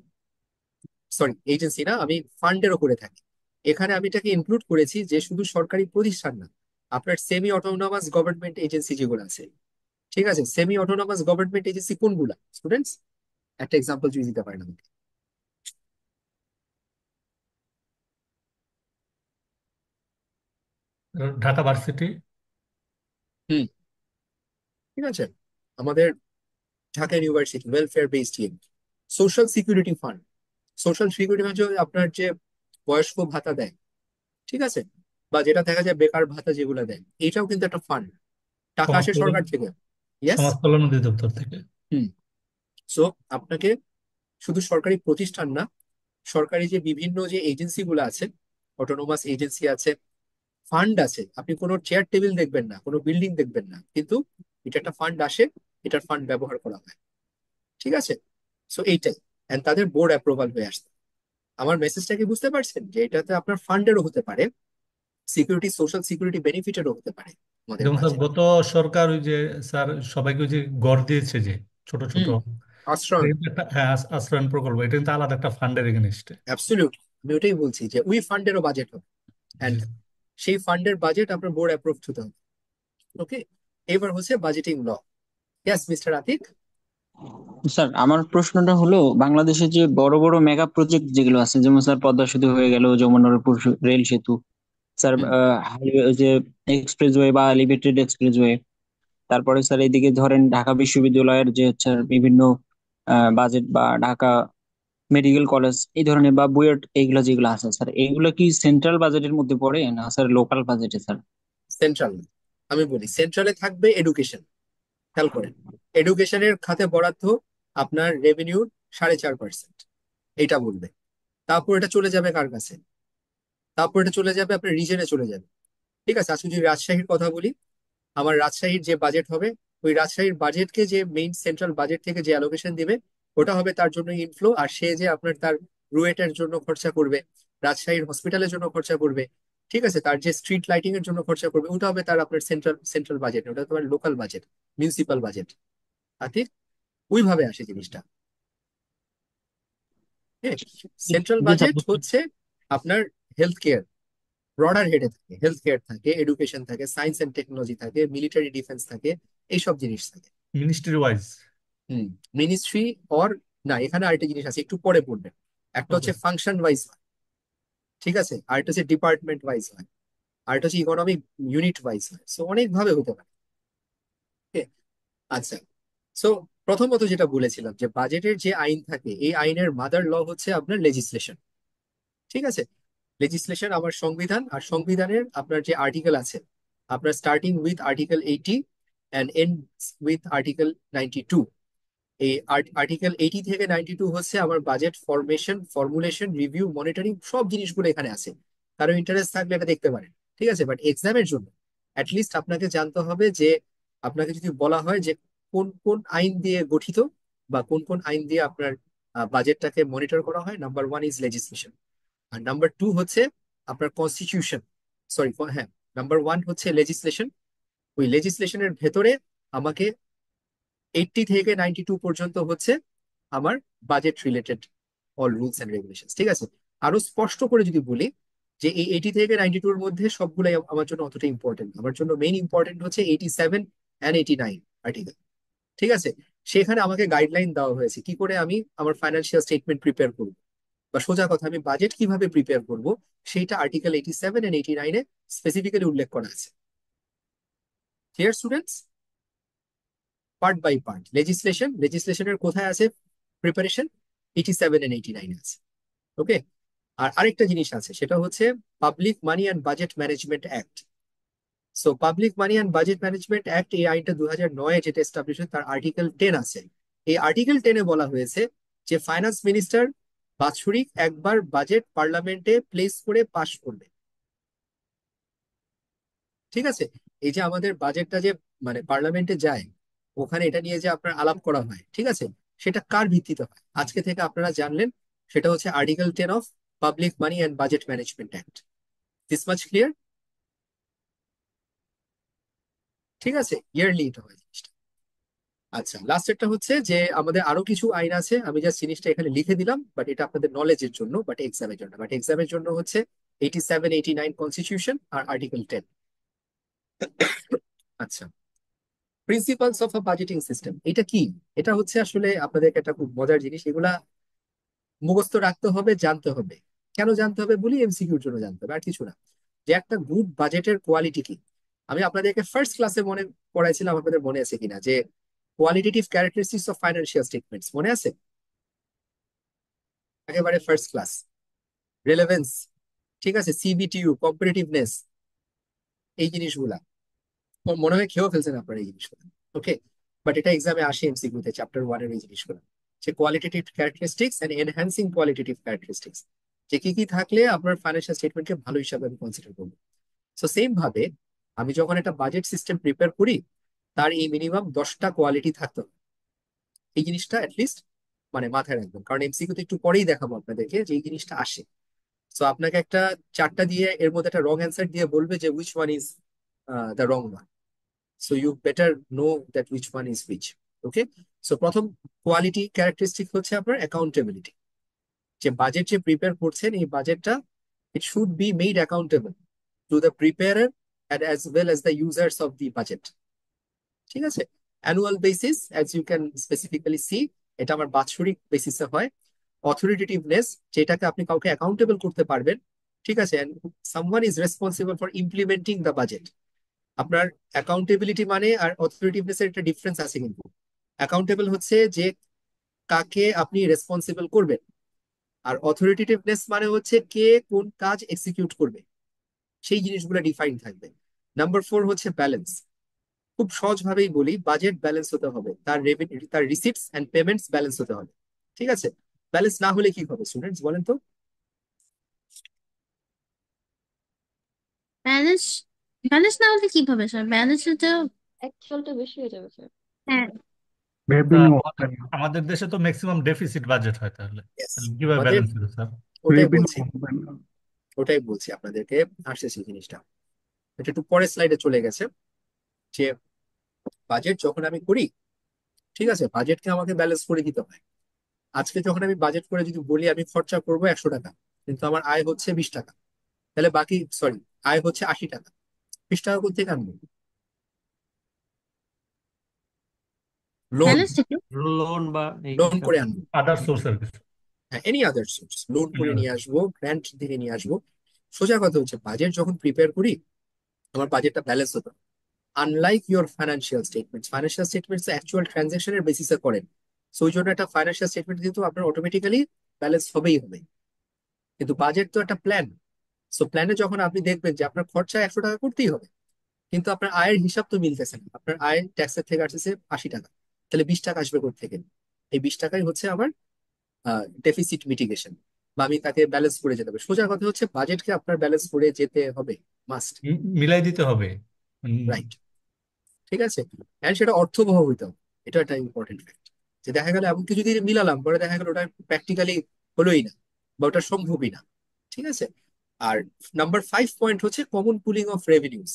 সরি এজেন্সি না, আমি ফান্ডেরও করে থাকি। এখানে আমি এটাকে ইনক্লুড করেছি যে শুধু সরকারি প্রতিষ্ঠান না, আপনার সেমি অটোনমাস গভর্নমেন্ট এজেন্সি যেগুলো আছে। ঠিক আছে, সেমি অটোনমাস গভর্নমেন্ট এজেন্সি কোনগুলা স্টুডেন্টস? একটা এক্সাম্পল যদি দিতে পারেন আমাকে। ঢাকা ভার্সিটি। হুম, ঠিক আছে। আমাদের Dhaka university welfare based in social security fund. Social security fund আপনার যে বয়স্ক ভাতা দেয়, ঠিক আছে, বা যেটা দেখা যায় বেকার ভাতা যেগুলো দেয়, এইটাও কিন্তু একটা ফান্ড, টাকা সমাজ আসে কল্যাণ সরকার থেকে। ইয়েস। সমাজ কল্যাণ অধিদপ্তর থেকে। হুম। সো আপনাকে শুধু সরকারি প্রতিষ্ঠান না, সরকারি যে বিভিন্ন যে এজেন্সি গুলো আছে, অটোনোমাস এজেন্সি আছে, ফান্ড আছে, আপনি কোনো চেয়ার টেবিল দেখবেন না, কোনো বিল্ডিং দেখবেন না, কিন্তু এটা একটা ফান্ড আসে, এটার ফান্ড ব্যবহার করা হয়। ঠিক আছে, সো এইটাই, এন্ড তাদের বোর্ড অ্যাপ্রুভাল হয়ে আসছে। আমার মেসেজটা কি বুঝতে পারছেন, যে এটাতে আপনার ফান্ডেরও হতে পারে, সিকিউরিটি সোশ্যাল সিকিউরিটি বেনিফিটেরও হতে পারে আমাদের যেমন স্যার বাজেট। গত সরকার ওই যে স্যার সবাইকে ওই যে ঘর দিয়েছে যে ছোট ছোট, হুম, এটা আশ্রয়ণ। কিন্তু একটা, হ্যাঁ, আশ্রয়ণ প্রকল্প, এটা কিন্তু আলাদা একটা ফান্ডের এগেনস্টে। অ্যাবসলিউট, আমি ওটাই বলছি যে ওই ফান্ডেরও বাজেট হবে, জি। এন্ড সেই ফান্ডের বাজেট আপনার বোর্ড অ্যাপ্রুভ হতে হবে। ওকে, এবার হচ্ছে budgeting law. Yes mister Atik. Sir আমার প্রশ্নটা হলো, বাংলাদেশে যে বড় বড় মেগা প্রজেক্ট যেগুলো আছে, যেমন স্যার পদ্মা সেতু হয়ে গেল, যমুনারপুর রেল সেতু, স্যার হুম, হাইওয়ে যে এক্সপ্রেসওয়ে বা এলিভেটেড এক্সপ্রেসওয়ে, তারপরে স্যার এদিকে ধরেন ঢাকা বিশ্ববিদ্যালয়ের যে হচ্ছে বিভিন্ন বাজেট, বা ঢাকা মেডিকেল কলেজ এই ধরনের, বা বুয়েট, এইগুলা যেগুলো আছে স্যার, এইগুলা কি সেন্ট্রাল বাজেটের মধ্যে পড়ে না স্যার লোকাল বাজেটে স্যার? সেন্ট্রাল। আমি বলি সেন্ট্রালে থাকবে এডুকেশন। খেয়াল করেন, এডুকেশনের খাতে বরাদ্দ আপনার রেভিনিউর 4.5%, এটা বলবে। তারপর এটা চলে যাবে কার কাছে? তারপর এটা চলে যাবে আপনার রিজনে চলে যাবে। ঠিক আছে, আজকে যদি রাজশাহীর কথা বলি, আমার রাজশাহীর যে বাজেট হবে, ওই রাজশাহীর বাজেটকে যে মেইন সেন্ট্রাল বাজেট থেকে যে অ্যালোকেশন দিবে, ওটা হবে তার জন্য ইনফ্লো। আর সে যে আপনার তার রুয়েটের জন্য খরচা করবে, রাজশাহীর হসপিটালের জন্য খরচা করবে, ঠিক আছে, তার যে স্ট্রিট লাইটিং এর জন্য খরচা করবে, ওটা হবে তার আপনার সেন্ট্রাল সেন্ট্রাল বাজেট, ওটা তোমার লোকাল বাজেট, মিউনিসিপাল বাজেট। আর ঠিক ওইভাবে আসে জিনিসটা। হ্যাঁ, সেন্ট্রাল জি স্যার, বাজেট বুঝতে হচ্ছে আপনার হেলথ কেয়ার, ব্রডার হেডে থাকে, হেলথ কেয়ার থাকে, এডুকেশন থাকে, সায়েন্স এন্ড টেকনোলজি থাকে, মিলিটারি ডিফেন্স থাকে, এইসব জিনিস থাকে। Ministry wise. Hmm, ministry or, না এখানে আরেকটা জিনিস আছে, একটু পরে পড়বেন। একটা ওকে। হচ্ছে ফাংশন ওয়াইজ হয়, ঠিক আছে, আরেকটা হচ্ছে ডিপার্টমেন্ট ওয়াইজ হয়, আরেকটা হচ্ছে ইকোনমিক ইউনিট ওয়াইজ হয়। সো অনেক ভাবে হতে পারে। Okay? আচ্ছা, সো প্রথমত যেটা বলেছিলাম, যে বাজেটের যে আইন থাকে, এই আইনের মাদার ল হচ্ছে আপনার লেজিসলেশন। ঠিক আছে, লেজিসলেশন আমার সংবিধান, আর সংবিধানের আপনার যে আর্টিকেল আছে, আপনার starting with article 80 and end with article 92। এই আর্টিকেল 80 থেকে 92 হচ্ছে আমার budget formation, formulation, review, monitoring, সব জিনিসগুলো এখানে আছে। কারো ইন্টারেস্ট থাকলে এটা দেখতে পারেন। ঠিক আছে, বাট এক্সামের জন্য অ্যাটলিস্ট আপনাকে জানতে হবে যে, আপনাকে যদি বলা হয় যে কোন কোন আইন দিয়ে গঠিত, বা কোন কোন আইন দিয়ে আপনার বাজেটটাকে মনিটর করা হয়, নাম্বার ওয়ান ইজ লেজিসলেশন। আর নাম্বার টু হচ্ছে আপনার কনস্টিটিউশন, সরি, হ্যাঁ, নাম্বার ওয়ান হচ্ছে লেজিসলেশন। ওই লেজিসলেশনের ভেতরে আমাকে 80 থেকে 92 পর্যন্ত হচ্ছে আমার budget related all rules and regulation. ঠিক আছে, আরো স্পষ্ট করে যদি বলি, যে এই 80 থেকে 92 এর মধ্যে সবগুলাই আমার জন্য অতটা ইম্পর্টেন্ট। আমার জন্য মেইন ইম্পর্টেন্ট হচ্ছে 87 অ্যান্ড 89 আর্টিকেল। ঠিক আছে, সেখানে আমাকে গাইডলাইন দেওয়া হয়েছে কি করে আমি আমার ফাইন্যান্সিয়াল স্টেটমেন্ট প্রিপেয়ার করব, বা সোজা কথা আমি বাজেট কিভাবে প্রিপেয়ার করব, সেইটা আর্টিকেল 87 এন্ড 89-এ স্পেসিফিক্যালি উল্লেখ করা আছে। Clear students? Part by part লেজিসলেশনের কোথায় আছে প্রিপারেশন, 87 এন্ড 89 আছে। ওকে, আর আরেকটা জিনিস আছে, সেটা হচ্ছে public money and budget management act. So public money and budget management act, এই আইনটা 2009-এ যেটা এস্টাবলিশ হয়, তার আর্টিকেল 10 আছে। এই আর্টিকেল 10-এ বলা হয়েছে যে ফাইন্যান্স মিনিস্টার বাৎসরিক একবার বাজেট পার্লামেন্টে প্লেস করে পাশ করবে। ঠিক আছে? এই যে আমাদের বাজেটটা যে মানে পার্লামেন্টে যায়, ওখানে এটা নিয়ে যে আপনার আলাপ করা হয়, ঠিক আছে, সেটা কার ভিত্তিতে হয় আজকে থেকে আপনারা জানলেন। সেটা হচ্ছে article 10 of public money and budget management act. This much clear? ঠিক আছে, ইয়ারলি এটা হয় জিনিসটা। আচ্ছা, লাস্টেরটা হচ্ছে যে আমাদের আরো কিছু আইন আছে, আমি জাস্ট জিনিসটা এখানে লিখে দিলাম, বাট এটা আপনাদের নলেজের জন্য, বাট এক্সামের জন্য। বাট এক্সামের জন্য হচ্ছে 87, 89 কনস্টিটিউশন আর আর্টিকেল 10। আচ্ছা, principles of a budgeting system এটা কি? এটা হচ্ছে আসলে আপনাদেরকে একটা খুব মজার জিনিস, এগুলা মুখস্থ রাখতে হবে, জানতে হবে। কেন জানতে হবে বলি? এমসিকিউর জন্য জানতে হবে, আর কিছু না। যে একটা গুড বাজেটের কোয়ালিটি কি, আমি আপনাদেরকে ফার্স্ট ক্লাসে মনে পড়াইছিলাম, আপনাদের মনে আছে কিনা, যে qualitative characteristics of financial statements মনে আছে? একেবারে ফার্স্ট ক্লাস। রেলেভেন্স, ঠিক আছে, সিবিটিইউ, কম্পারেটিভনেস, এই জিনিসগুলা মনে হয় খেয়েও ফেলছেন আপনারা এই জিনিসগুলো। ওকে, বাট এটা এক্সামে আসে এমসিকিউ তে, চ্যাপ্টার 1-এর এই জিনিসগুলো, যে qualitative characteristics and enhancing qualitative characteristics, যে কি কি থাকলে আপনার ফাইন্যান্সিয়াল স্টেটমেন্টকে ভালো হিসাবে আমি কনসিডার করবো। সো সেম ভাবে আমি যখন একটা বাজেট সিস্টেম প্রিপেয়ার করি, তার এই মিনিমাম 10টা কোয়ালিটি থাকতে হবে। এই জিনিসটা অ্যাটলিস্ট মানে মাথায় রাখবেন, কারণ এমসিকিউ তো একটু পরেই দেখাবো আপনাদেরকে যে এই জিনিসটা আসে। সো আপনাকে একটা চারটা দিয়ে এর মধ্যে একটা রং অ্যান্সার দিয়ে বলবে যে which one is the wrong one. So you better know that which one is which. Okay, so প্রথম কোয়ালিটি ক্যারেক্টারিস্টিক হচ্ছে আপনার অ্যাকাউন্টেবিলিটি। যে বাজেট যে প্রিপেয়ার করছেন, এই বাজেটটা it should be made accountable to the preparer and as well as the users of the budget। ঠিক আছে? Annual basis, as you can specifically see, এটা আমার বাৎসরিক বেসিসে হয়। অথরিটেটিভনেস, যেটাকে আপনি কাউকে অ্যাকাউন্টেবল করতে পারবেন। ঠিক আছে, and someone is responsible for implementing the budget। আপনার অ্যাকাউন্টেবিলিটি মানে আর অথরিটিভনেস এর একটা ডিফারেন্স আছে কিন্তু। অ্যাকাউন্টেবল হচ্ছে যে কাকে আপনি রেসপন্সিবল করবেন, আর অথরিটেটিভনেস মানে হচ্ছে কে কোন কাজ এক্সিকিউট করবে, সেই জিনিসগুলো ডিফাইন থাকবে। নাম্বার 4 হচ্ছে ব্যালেন্স। খুব সহজ ভাবেই বলি, বাজেট ব্যালেন্স হতে হবে, তার রেভিনিউ, তার রিসিটস এন্ড পেমেন্টস ব্যালেন্স হতে হবে। ঠিক আছে? ব্যালেন্স না হলে কি হবে স্টুডেন্টস বলেন তো? ব্যালেন্স ব্যালেন্স না হলে কিভাবে স্যার? ব্যালেন্স তো অ্যাকচুয়ালটা বেশি হয়ে যাবে স্যার। হ্যাঁ, তা রেভিনিউ আমাদের আমাদের দেশে তো ম্যাক্সিমাম ডেফিসিট বাজেট হয়, তাহলে Yes, তাহলে কিভাবে আমাদের ব্যালেন্স হবে স্যার? ওটাই রেভিনিউ বলছি, ওটাই বলছি আপনাদেরকে, আসছে সেই জিনিসটা। এটা একটু পরের স্লাইডে চলে গেছে। যে বাজেট যখন আমি করি, ঠিক আছে, বাজেটকে আমাকে ব্যালেন্স করে দিতে হয়। আজকে যখন আমি বাজেট করে যদি বলি আমি খরচা করবো 100 টাকা, কিন্তু আমার আয় হচ্ছে 20 টাকা, তাহলে বাকি, সরি, আয় হচ্ছে 80 টাকা, 20 টাকা কোথেকে আনবো? লোন, ব্যালেন্স থেকে। লোন বা এই লোন কিছু করে আনবো। আদার সোর্সের কিছু। হ্যাঁ, এনি আদার সোর্স, লোন করে নিয়ে আসবো, গ্র্যান্ট থেকে নিয়ে আসবো। সোজা কথা হচ্ছে বাজেট যখন প্রিপেয়ার করি, আমার বাজেটটা ব্যালেন্স হতো। Unlike your financial statements actual ট্রানজাকশনের বেসিসে করেন। সো ওই জন্য একটা ফাইন্যান্সিয়াল স্টেটমেন্ট কিন্তু আপনার অটোমেটিক্যালি ব্যালেন্স হবেই হবে। কিন্তু বাজেট তো একটা প্ল্যান। সো প্ল্যানে যখন আপনি দেখবেন যে আপনার খরচা 100 টাকা করতেই হবে, কিন্তু আপনার আয়ের হিসাব তো মিলতেছে না, আপনার আয় ট্যাক্সের থেকে আসতেছে 80 টাকা, তাহলে 20 টাকা আসবে কোথেকে? এই 20 টাকাই হচ্ছে আমার ডেফিসিট মিটিগেশন, বা আমি তাকে ব্যালেন্স করে যেতে হবে। সোজা কথা হচ্ছে বাজেটকে আপনার ব্যালেন্স করে যেতে হবে, মাস্ট। মিলাই দিতে হবে। রাইট, ঠিক আছে, এন্ড সেটা অর্থবহ হইতে হবে। এটা একটা ইম্পর্টেন্ট ফ্যাক্ট, যে দেখা গেল এমন কিছু যদি মিলালাম, পরে দেখা গেল ওটা প্র্যাকটিক্যালি হলোই না, বা ওটা সম্ভবই না। ঠিক আছে? আর নাম্বার 5 পয়েন্ট হচ্ছে কমন পুলিং অফ রেভিনিউজ।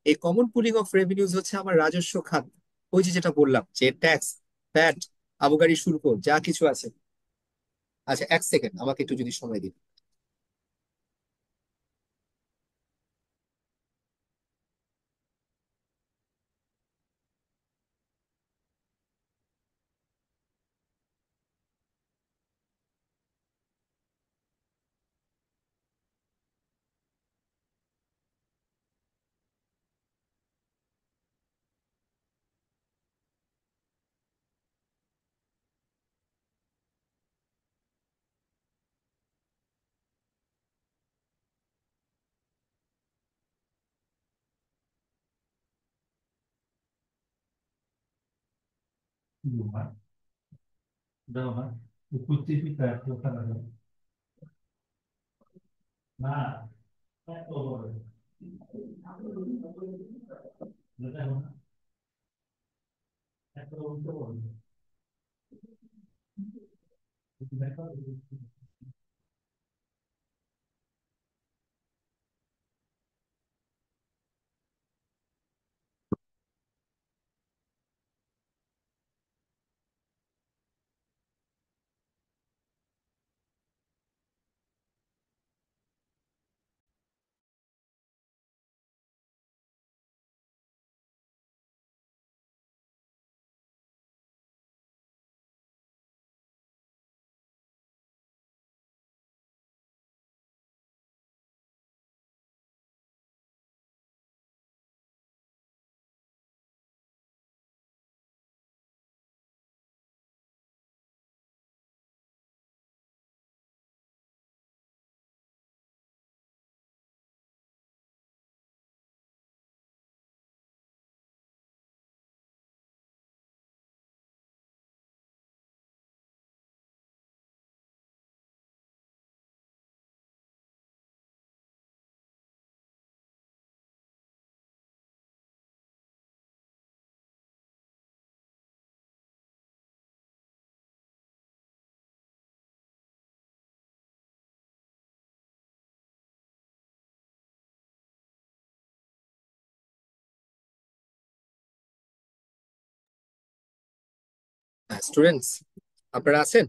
এই কমন পুলিং অফ রেভিনিউজ হচ্ছে আমার রাজস্ব খাত। ওই যে যেটা বললাম, যে ট্যাক্স, ভ্যাট, আবগারি শুল্ক, যা কিছু আছে। আচ্ছা, এক সেকেন্ড আমাকে একটু যদি সময় দিন। দাও না কুচিপি কাটতে ওখানে দাও। না এত বড় দেখো না এত বড় দেখো স্টুডেন্টস আপনারা আছেন?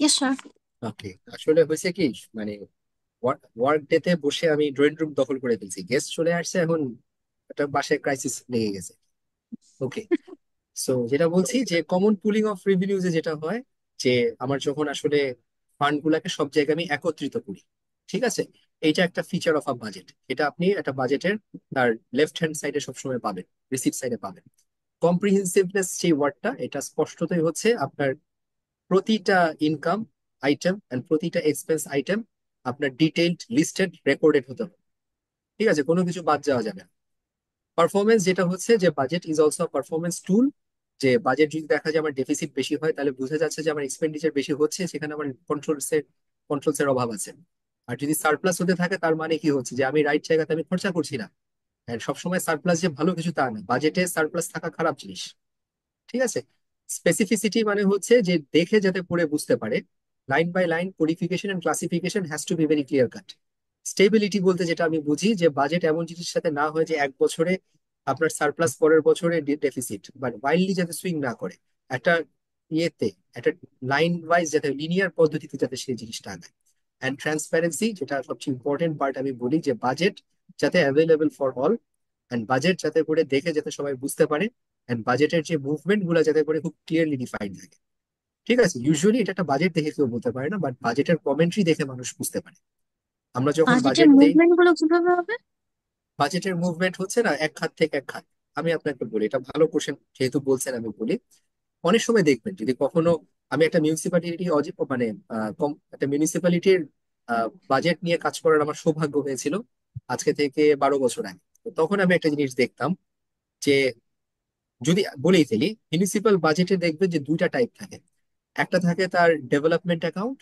Yes sir. ওকে, আসলে হয়েছে কি, মানে ওয়ার্ক ডে তে বসে আমি ড্রয়িং রুম দখল করে ফেলছি, গেস্ট চলে আসছে, এখন একটা বাসায় ক্রাইসিস লেগে গেছে। ওকে, সো যেটা বলছি যে কমন পুলিং অফ রেভিনিউজে যেটা হয় যে আমার যখন আসলে ফান্ড গুলাকে সব জায়গায় আমি একত্রিত করি, ঠিক আছে, এইটা একটা ফিচার অফ আ বাজেট। এটা আপনি একটা বাজেটের তার লেফট হ্যান্ড সাইডে সবসময় পাবেন, রিসিভ সাইডে পাবেন। কম্প্রিহেন্সিভনেস যে ওয়ার্ডটা, এটা স্পষ্টতই হচ্ছে আপনার প্রতিটা ইনকাম আইটেম এন্ড প্রতিটা এক্সপেন্স আইটেম আপনার ডিটেইলড লিস্টেড রেকর্ডেড হতে হবে। ঠিক আছে, কোনো কিছু বাদ যাওয়া যাবে না। পারফরমেন্স যেটা হচ্ছে যে বাজেট ইজ অলসো পারফরমেন্স টুল। যে বাজেট যদি দেখা যায় আমার ডেফিসিট বেশি হয়, তাহলে বোঝা যাচ্ছে যে আমার এক্সপেন্ডিচার বেশি হচ্ছে, সেখানে আমার কন্ট্রোলস এর অভাব আছে। আর যদি সারপ্লাস হতে থাকে, তার মানে কি হচ্ছে যে আমি রাইট জায়গাতে আমি খরচা করছি না। আর সবসময় সারপ্লাস যে ভালো কিছু তা না, বাজেটে সারপ্লাস থাকা খারাপ জিনিস। ঠিক আছে, স্পেসিফিসিটি মানে হচ্ছে যে দেখে যাতে পড়ে বুঝতে পারে, line by line codification and classification has to be very clear cut. Stability বলতে যেটা আমি বুঝি যে বাজেট এমন জিনিসের সাথে না হয় যে এক বছরে আপনার সারপ্লাস, পরের বছরে ডেফিসিট, বাট ওয়াইল্ডলি যাতে সুইং না করে, একটা ইয়েতে একটা লাইন ওয়াইজ যাতে লিনিয়ার পদ্ধতিতে যাতে সেই জিনিসটা আগায়। অ্যান্ড ট্রান্সপারেন্সি, যেটা সবচেয়ে ইম্পর্টেন্ট পার্ট, আমি বলি যে বাজেট যাতে available for all, and budget যাতে করে দেখে যাতে সবাই বুঝতে পারে, অ্যান্ড বাজেটের যে মুভমেন্ট গুলো যাতে করে খুব ক্লিয়ারলি ডিফাইন্ড থাকে। ঠিক আছে, ইউজুয়ালি এটা একটা বাজেট দেখে কেউ বলতে পারে না, বাট বাজেটের কমেন্ট্রি দেখে মানুষ বুঝতে পারে। আমরা যখন বাজেটের বাজেট দেই, মুভমেন্ট গুলো কিভাবে হবে? বাজেটের মুভমেন্ট হচ্ছে না এক খাত থেকে এক খাত। আমি আপনাকে বলি, এটা ভালো কোশ্চেন যেহেতু বলছেন আমি বলি। অনেক সময় দেখবেন যদি কখনো আমি একটা মিউনিসিপালিটি মানে একটা মিউনিসিপালিটির বাজেট নিয়ে কাজ করার আমার সৌভাগ্য হয়েছিল আজকে থেকে 12 বছর আগে। তো তখন আমি একটা জিনিস দেখতাম যে, যদি বলেই ফেলি, মিউনিসিপাল বাজেটে দেখবেন যে দুইটা টাইপ থাকে। একটা থাকে তার ডেভেলপমেন্ট অ্যাকাউন্ট,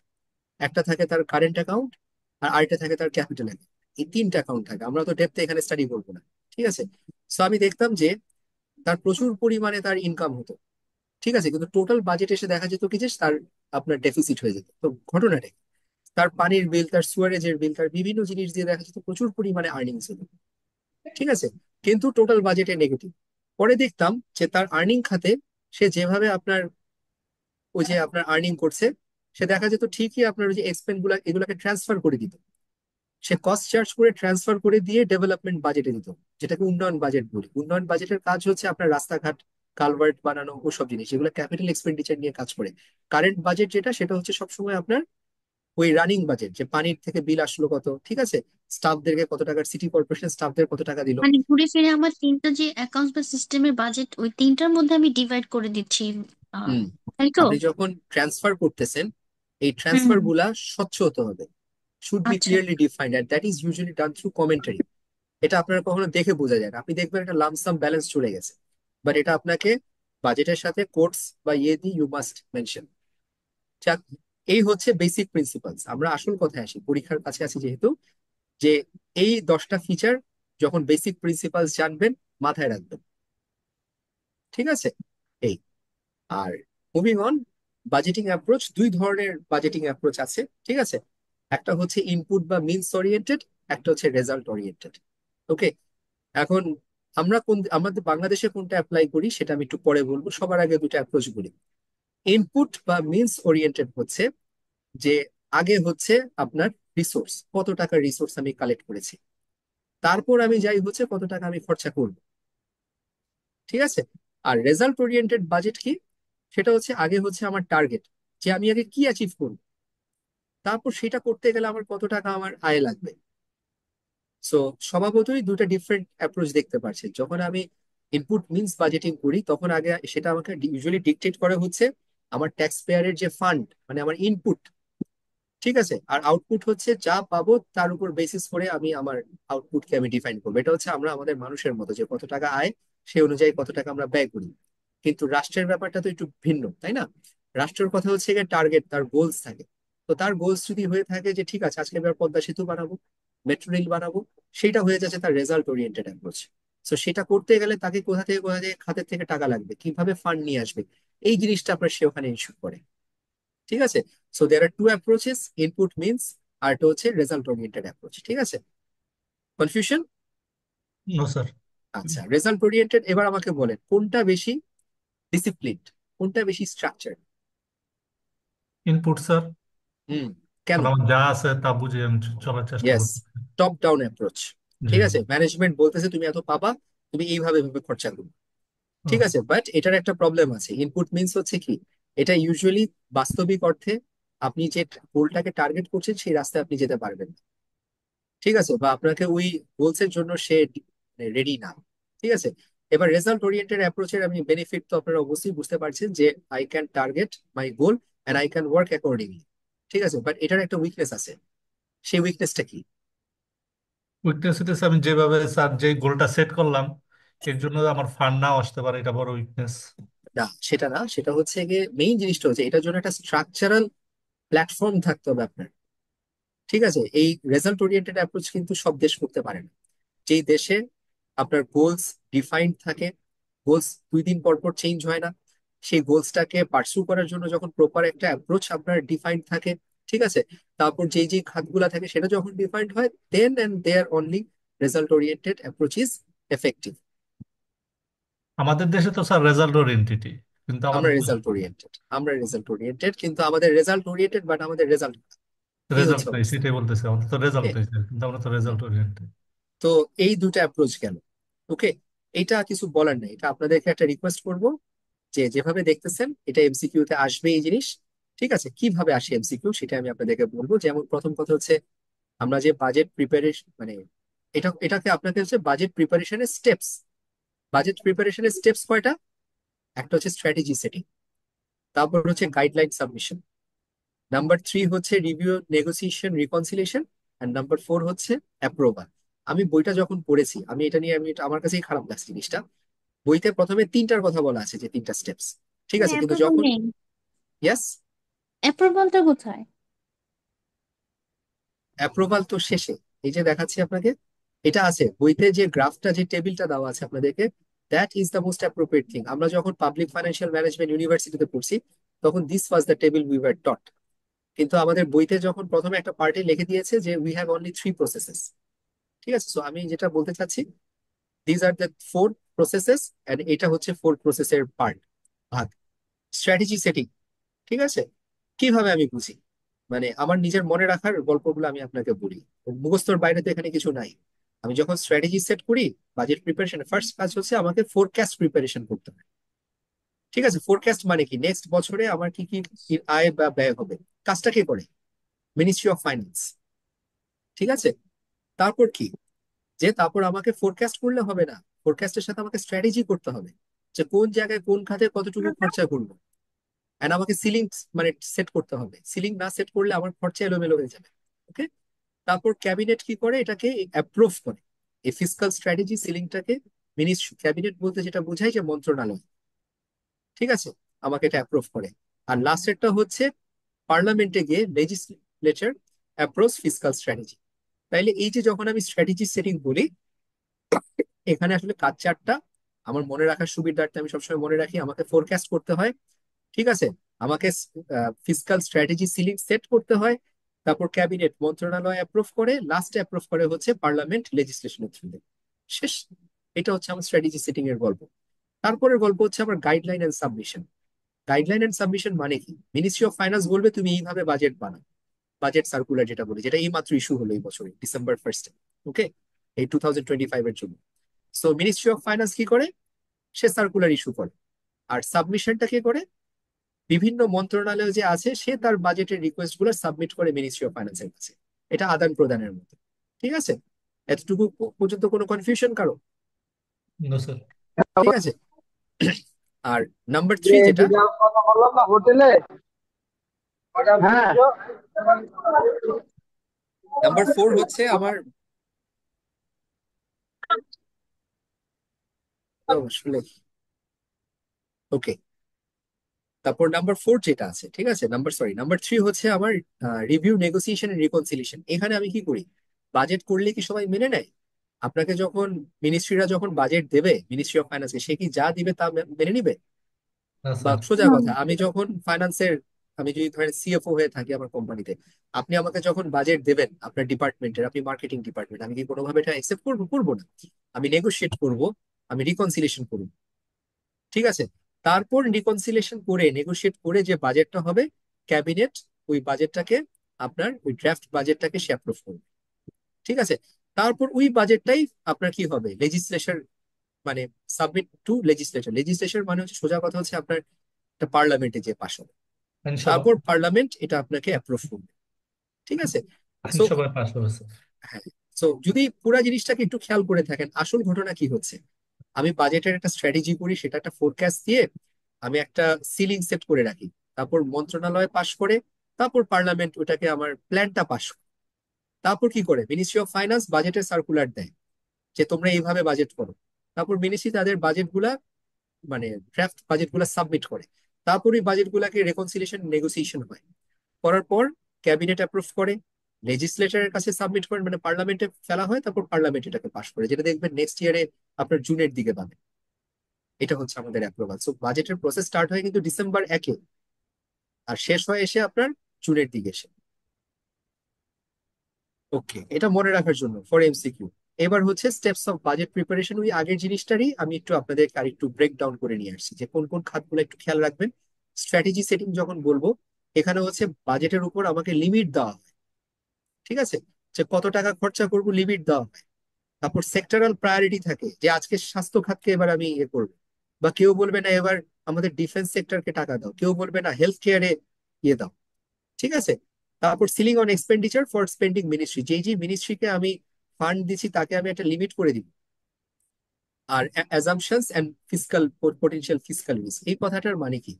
একটা থাকে তার কারেন্ট অ্যাকাউন্ট, আর আরেকটা থাকে তার ক্যাপিটাল অ্যাকাউন্ট। এই তিনটা অ্যাকাউন্ট থাকে, আমরা তো ডেপথে এখানে স্টাডি করবো না। ঠিক আছে, সো আমি দেখতাম যে তার প্রচুর পরিমাণে তার ইনকাম হতো, ঠিক আছে, কিন্তু টোটাল বাজেট এসে দেখা যেত কি যে তার আপনার ডেফিসিট হয়ে যেত। তো ঘটনাটা কি? তার পানির বিল, তার সুয়ারেজের বিল, তার বিভিন্ন জিনিস দিয়ে দেখা যেত প্রচুর পরিমাণে আর্নিংস হতো, ঠিক আছে, কিন্তু টোটাল বাজেটে নেগেটিভ। পরে দেখতাম যে তার আর্নিং খাতে সে যেভাবে আপনার ওই যে আপনার আর্নিং করছে, সে দেখা যেত ঠিকই আপনার ওই যে এক্সপেন্স গুলা এগুলাকে ট্রান্সফার করে দিত। সে কস্ট চার্জ করে ট্রান্সফার করে দিয়ে ডেভেলপমেন্ট বাজেটে দিত, যেটাকে উন্নয়ন বাজেট বলি। উন্নয়ন বাজেটের কাজ হচ্ছে আপনার রাস্তাঘাট, কালভার্ট বানানো, ওসব জিনিস, এগুলো ক্যাপিটাল এক্সপেন্ডিচার নিয়ে কাজ করে। কারেন্ট বাজেট যেটা, সেটা হচ্ছে সবসময় আপনার ওই রানিং বাজেট, যে পানির থেকে বিল আসলো কত, ঠিক আছে, স্টাফদেরকে কত টাকার, সিটি কর্পোরেশন স্টাফদের কত টাকা দিল। মানে ঘুরে ফিরে আমার তিনটা যে অ্যাকাউন্ট বা সিস্টেমের বাজেট, ওই তিনটার মধ্যে আমি ডিভাইড করে দিচ্ছি, আহ, হুম, তাই তো? আপনি যখন ট্রান্সফার করতেছেন, এই হুম ট্রান্সফার হুম। গুলা স্বচ্ছ হতে হবে, শুড বি আচ্ছা। Clearly defined, and that is usually done through commentary. এটা আপনারা কখনো দেখে বোঝা যায় না, আপনি দেখবেন একটা লামসাম ব্যালেন্স চলে গেছে, বাট এটা আপনাকে বাজেটের সাথে কোটস বা ইয়ে দিয়ে ইউ মাস্ট মেনশন। যাক, এই হচ্ছে বেসিক প্রিন্সিপালস। আমরা আসল কথায় আসি, পরীক্ষার কাছে আছি যেহেতু, যে এই 10টা ফিচার যখন বেসিক প্রিন্সিপালস জানবেন মাথায় রাখবেন। ঠিক আছে? এই, are moving on, budgeting approach, দুই ধরনের বাজেটিং অ্যাপ্রোচ আছে। ঠিক আছে? একটা হচ্ছে ইনপুট বা মিনস ওরিয়েন্টেড, একটা হচ্ছে রেজাল্ট ওরিয়েন্টেড। ওকে, এখন আমরা আমাদের বাংলাদেশে কোনটা অ্যাপ্লাই করি সেটা আমি একটু পরে বলবো, সবার আগে দুটো অ্যাপ্রোচ বলি। ইনপুট বা মিনস ওরিয়েন্টেড হচ্ছে যে আগে হচ্ছে আপনার রিসোর্স, কত টাকা রিসোর্স আমি কালেক্ট করেছি, তারপর আমি যাই হচ্ছে কত টাকা আমি খরচা করব। ঠিক আছে? আর রেজাল্ট ওরিয়েন্টেড বাজেট কি, সেটা হচ্ছে আগে হচ্ছে আমার টার্গেট, যে আমি আগে কি অ্যাচিভ করব, তারপর সেটা করতে গেলে আমার কত টাকা আমার আয় লাগবে। সো স্বভাবতই দুটো ডিফারেন্ট অ্যাপ্রোচ দেখতে পাচ্ছেন। যখন আমি ইনপুট মিনস বাজেটিং করি তখন আগে সেটা আমাকে ইউজুয়ালি ডিকটেট করে হচ্ছে আমার ট্যাক্স পেয়ারের যে ফান্ড, মানে আমার ইনপুট। ঠিক আছে? আর আউটপুট হচ্ছে যা পাবো তার উপর বেসিস করে আমি আমার আউটপুটকে আমি ডিফাইন করবো। এটা হচ্ছে আমরা আমাদের মানুষের মতো, যে কত টাকা আয় সেই অনুযায়ী কত টাকা আমরা ব্যয় করি। কিন্তু রাষ্ট্রের ব্যাপারটা তো একটু ভিন্ন, তাই না? রাষ্ট্রের কথা হচ্ছে গিয়ে টার্গেট, তার গোলস থাকে। তো তার গোলস যদি হয়ে থাকে যে ঠিক আছে আজকে এবার পদ্মা সেতু বানাবো, মেট্রো রেল বানাবো, সেটা হয়ে যাচ্ছে তার রেজাল্ট ওরিয়েন্টেড অ্যাপ্রোচ। তো সেটা করতে গেলে তাকে কোথা থেকে খাতের থেকে টাকা লাগবে, কিভাবে ফান্ড নিয়ে আসবে, এই জিনিসটা আপনার সে ওখানে ইস্যু করে। ঠিক আছে? So there are two approaches, input means, আর একটা হচ্ছে রেজাল্ট ওরিয়েন্টেড অ্যাপ্রোচ। ঠিক আছে? কনফিউশন? No sir. আচ্ছা, রেজাল্ট ওরিয়েন্টেড, এবার আমাকে বলেন কোনটা বেশি ডিসিপ্লিনড, কোনটা বেশি স্ট্রাকচার? Input sir. হুম, কেন? কারণ আমার যা আছে তা বুঝে আমি চলার চেষ্টা ইয়েস, করছি। Top down approach. জি ঠিক জি। আছে, ম্যানেজমেন্ট বলতেছে তুমি এত পাবা, তুমি এইভাবে ভাবে খরচা করবে। ঠিক ও, আছে, বাট এটার একটা প্রবলেম আছে। ইনপুট মিনস হচ্ছে কি, এটা ইউজুয়ালি বাস্তবিক অর্থে আপনি যে গোলটাকে টার্গেট করছেন সেই রাস্তায় আপনি যেতে পারবেন না। ঠিক আছে, বা আপনাকে ওই গোলস এর জন্য সে রেডি না। ঠিক আছে? এবার রেজাল্ট ওরিয়েন্টেড অ্যাপ্রোচের আমি বেনিফিট তো আপনারা অবশ্যই বুঝতে পারছেন, যে I can target my goal and I can work accordingly. ঠিক আছে, বাট এটার একটা উইকনেস আছে। সেই উইকনেসটা কি? উইকনেস হইতেছে আমি যেভাবে স্যার যে গোলটা সেট করলাম এর জন্য আমার ফান্ড নাও আসতে পারে, এটা বড় উইকনেস। না, সেটা না, সেটা হচ্ছে গিয়ে মেইন জিনিসটা হচ্ছে এটার জন্য একটা স্ট্রাকচারাল প্ল্যাটফর্ম থাকতে হবে আপনার। ঠিক আছে? এই রেজাল্ট ওরিয়েন্টেড অ্যাপ্রোচ কিন্তু সব দেশ করতে পারে না। যেই দেশে আপনার গোলস ডিফাইন্ড থাকে, গোলস 2 দিন পর পর চেঞ্জ হয় না, সেই গোলসটাকে পার্সু করার জন্য যখন প্রপার একটা অ্যাপ্রোচ আপনার ডিফাইন্ড থাকে, ঠিক আছে, তারপর যেই যেই খাতগুলা থাকে সেটা যখন ডিফাইন্ড হয়, then and there only result oriented approach is effective. আমাদের দেশে তো স্যার রেজাল্ট ওরিয়েন্টেড, কিন্তু আমরা আমাদের রেজাল্ট ওরিয়েন্টেড, আমরা রেজাল্ট ওরিয়েন্টেড, কিন্তু আমাদের রেজাল্ট ওরিয়েন্টেড বাট আমাদের রেজাল্ট, এই রেজাল্ট হচ্ছে নাই, অবস্থা। সেটাই বলতেছে, আমাদের তো রেজাল্ট Okay? হয়েছে কিন্তু আমরা তো রেজাল্ট ওরিয়েন্টেড। তো এই দুটো অ্যাপ্রোচ গেল। ওকে, এটা কিছু বলার নেই, এটা আপনাদেরকে একটা রিকোয়েস্ট করব, যে যেভাবে দেখতেছেন এটা এমসিকিউ তে আসবে এই জিনিস। ঠিক আছে? কিভাবে আসে এমসিকিউ সেটা আমি আপনাদেরকে বলবো। যেমন প্রথম কথা হচ্ছে আমরা যে বাজেট প্রিপারেশন, মানে এটাকে আপনাকে হচ্ছে বাজেট প্রিপারেশনের স্টেপস। বাজেট প্রিপারেশনের স্টেপস কয়টা? একটা হচ্ছে স্ট্র্যাটেজি সেটিং, তারপর হচ্ছে গাইডলাইন সাবমিশন, নাম্বার 3 হচ্ছে review negotiation reconciliation, and number 4 হচ্ছে অ্যাপ্রুভাল। আমি বইটা যখন পড়েছি আমি এটা নিয়ে, আমার কাছেই খারাপ লাগছে জিনিসটা। বইতে প্রথমে তিনটার কথা বলা আছে, যে তিনটা স্টেপস। ঠিক আছে, কিন্তু অ্যাপ্রুভাল যখন, নেই। ইয়েস, অ্যাপ্রুভালটা কোথায়? অ্যাপ্রুভাল তো শেষে, এই যে দেখাচ্ছি আপনাকে, এটা আছে বইতে, যে গ্রাফটা যে টেবিলটা দেওয়া আছে আপনাদেরকে, that is the most appropriate thing. আমরা যখন পাবলিক ফাইন্যান্সিয়াল ম্যানেজমেন্ট ইউনিভার্সিটিতে পড়ছি তখন this was the table we were taught. কিন্তু আমাদের বইতে যখন প্রথমে একটা পার্টে লিখে দিয়েছে যে উই হ্যাভ অনলি 3 প্রসেসেস। ঠিক আছে, সো আমি যেটা বলতে চাচ্ছি, these are the 4 processes, and এটা হচ্ছে 4 প্রসেসের পার্ট, ভাগ। স্ট্র্যাটেজি সেটিং, ঠিক আছে, কিভাবে আমি বুঝি, মানে আমার নিজের মনে রাখার গল্পগুলো আমি আপনাকে বলি। মুখস্থর বাইরে তো এখানে কিছু নাই। আমি যখন স্ট্র্যাটেজি সেট করি, বাজেট প্রিপারেশন ফার্স্ট কাজ হচ্ছে আমাকে ফোরকাস্ট প্রিপারেশন করতে হবে। ঠিক আছে? ফোরকাস্ট মানে কি, নেক্সট বছরে আমার কি কি কি আয় বা ব্যয় হবে, কাজটা কে করে? Ministry of finance. ঠিক আছে? তারপর কি, যে তারপর আমাকে ফোরকাস্ট করলে হবে না, ফোরকাস্টের সাথে আমাকে স্ট্র্যাটেজি করতে হবে, যে কোন জায়গায় কোন খাতে কতটুকু খরচা করবো। এন্ড আমাকে সিলিং মানে সেট করতে হবে, সিলিং না সেট করলে আমার খরচা এলোমেলো হয়ে যাবে। ওকে, তারপর ক্যাবিনেট কি করে, এটাকে অ্যাপ্রুভ করে। এই ফিসকাল স্ট্র্যাটেজি সিলিংটাকে, ক্যাবিনেট বলতে যেটা বোঝায় যে মন্ত্রণালয়, ঠিক আছে, আমাকে এটা অ্যাপ্রুভ করে। আর লাস্টেরটা হচ্ছে পার্লামেন্টে গিয়ে লেজিসলেচার অ্যাপ্রোভ ফিসকাল স্ট্র্যাটেজি। তাইলে এই যে যখন আমি স্ট্র্যাটেজি সেটিং বলি, এখানে আসলে কাজ চারটা। আমার মনে রাখার সুবিধার্থে আমি সবসময় মনে রাখি, আমাকে ফোরকাস্ট করতে হয়, ঠিক আছে, আমাকে ফিসকাল স্ট্র্যাটেজি সিলিং সেট করতে হয়, তারপর ক্যাবিনেট মন্ত্রণালয় অ্যাপ্রুভ করে, লাস্টে অ্যাপ্রুভ করে হচ্ছে পার্লামেন্ট লেজিসলেশনের থ্রুতে। শেষ। এটা হচ্ছে আমার স্ট্র্যাটেজি সেটিং এর গল্প। তারপরের গল্প হচ্ছে আমার guideline and submission. Guideline and submission মানে কি? মিনিস্ট্রি অফ ফাইন্যান্স বলবে তুমি এইভাবে বাজেট বানাও, বাজেট সার্কুলার যেটা বলি, যেটা এই মাত্র ইস্যু হলো এই বছরে December 1 ওকে, এই 2025 এর জন্য। সো মিনিস্ট্রি অফ ফাইন্যান্স কি করে? সে সার্কুলার ইস্যু করে। আর সাবমিশনটা কে করে? বিভিন্ন মন্ত্রণালয় যে আছে সে তার বাজেটের রিকোয়েস্ট গুলো সাবমিট করে মিনিস্ট্রি অফ ফাইন্যান্সের কাছে। এটা আদান প্রদানের মতো। ঠিক আছে, এতটুকু পর্যন্ত কোনো কনফিউশন কারো? No sir. ঠিক আছে। আর নাম্বার যে 3 যেটা, যেটা কথা বললাম না হোটেলে, হ্যাঁ নাম্বার 4 হচ্ছে আমার আসলে ওকে। তারপর নাম্বার 4 যেটা আছে, ঠিক আছে, নাম্বার 3 হচ্ছে আমার রিভিউ নেগোসিয়েশন এন্ড রিকনসিলিয়েশন। এখানে আমি কি করি? বাজেট করলে কি সবাই মেনে নেয়? আপনাকে যখন মিনিস্ট্রিরা যখন বাজেট দেবে মিনিস্ট্রি অফ ফাইন্যান্সে, সে কি যা দিবে তা মেনে নিবে? না বা স্যার। সোজা কথা, আমি যখন ফাইন্যান্সের, আমি যদি ধরেন সিএফও হয়ে থাকি আমার কোম্পানিতে, আপনি আমাকে যখন বাজেট দেবেন আপনার ডিপার্টমেন্টের, আপনি মার্কেটিং ডিপার্টমেন্ট, আমি কি কোনোভাবে এটা অ্যাকসেপ্ট করবো? করবো না। আমি নেগোশিয়েট করব, আমি রিকনসিলিয়েশন করব। ঠিক আছে। তারপর রিকনসিলিয়েশন করে নেগোশিয়েট করে যে বাজেটটা হবে, ক্যাবিনেট ওই বাজেটটাকে, আপনার ওই ড্রাফট বাজেটটাকে সে অ্যাপ্রুভ করবে। ঠিক আছে। তারপর ওই বাজেটটাই আপনার কি হবে? লেজিসলেশন, মানে সাবমিট টু লেজিসলেশন। লেজিসলেশন মানে হচ্ছে সোজা কথা হচ্ছে আপনার একটা পার্লামেন্টে যে পাশ হবে, আইনসভা। তারপর পার্লামেন্ট এটা আপনাকে অ্যাপ্রুভ করবে। ঠিক আছে। সো আইনসভায় পাশ হবে স্যার। হ্যাঁ, সো যদি পুরো জিনিসটাকে একটু খেয়াল করে থাকেন, আসল ঘটনা কি হচ্ছে? আমি বাজেটের একটা স্ট্র্যাটেজি করি, সেটা একটা ফোরকাস্ট দিয়ে আমি একটা সিলিং সেট করে রাখি, তারপর মন্ত্রণালয় পাশ করে, তারপর পার্লামেন্ট ওটাকে আমার প্ল্যানটা পাশ করে, তারপর কি করে মিনিস্ট্রি অফ ফাইন্যান্স বাজেটের সার্কুলার দেয় যে তোমরা এইভাবে বাজেট করো, তারপর মিনিস্ট্রি তাদের বাজেট গুলা, মানে ড্রাফট বাজেট গুলা সাবমিট করে, তারপর ওই বাজেট গুলাকে রেকনসিলিয়েশন নেগোসিয়েশন হয়, করার পর ক্যাবিনেট অ্যাপ্রুভ করে, লেজিসলেচারের কাছে সাবমিট করে, মানে পার্লামেন্টে ফেলা হয়, তারপর পার্লামেন্ট এটাকে পাশ করে, যেটা দেখবেন নেক্সট ইয়ারে আপনার জুনের দিকে পাবে। এটা হচ্ছে আমাদের অ্যাপ্রুভাল। সো বাজেটের প্রসেস স্টার্ট হয় কিন্তু December 1 আর শেষ হয় এসে আপনার জুনের দিকে এসে। ওকে, এটা মনে রাখার জন্য ফর এমসিকিউ। এবার হচ্ছে স্টেপস অফ বাজেট প্রিপারেশন। ওই আগের জিনিসটারই আমি একটু আপনাদের আর একটু ব্রেক ডাউন করে নিয়ে আসছি, যে কোন কোন খাতগুলো একটু খেয়াল রাখবেন। স্ট্র্যাটেজি সেটিং যখন বলবো, এখানে হচ্ছে বাজেটের উপর আমাকে লিমিট দেওয়া হয়। ঠিক আছে, যে কত টাকা খরচা করব লিমিট দেওয়া হয়। তারপর সেক্টরাল প্রায়োরিটি থাকে, যে আজকে স্বাস্থ্য খাতকে এবার আমি ইয়ে করবো, বা কেউ বলবে না এবার আমাদের ডিফেন্স সেক্টরকে টাকা দাও, কেউ বলবে না হেলথ কেয়ারে ইয়ে দাও। ঠিক আছে। তারপর ceiling on expenditure for spending ministry, যেই যে মিনিস্ট্রিকে আমি ফান্ড দিচ্ছি তাকে আমি একটা লিমিট করে দিব। আর assumptions and fiscal potential fiscal risk, এই কথাটার মানে কি?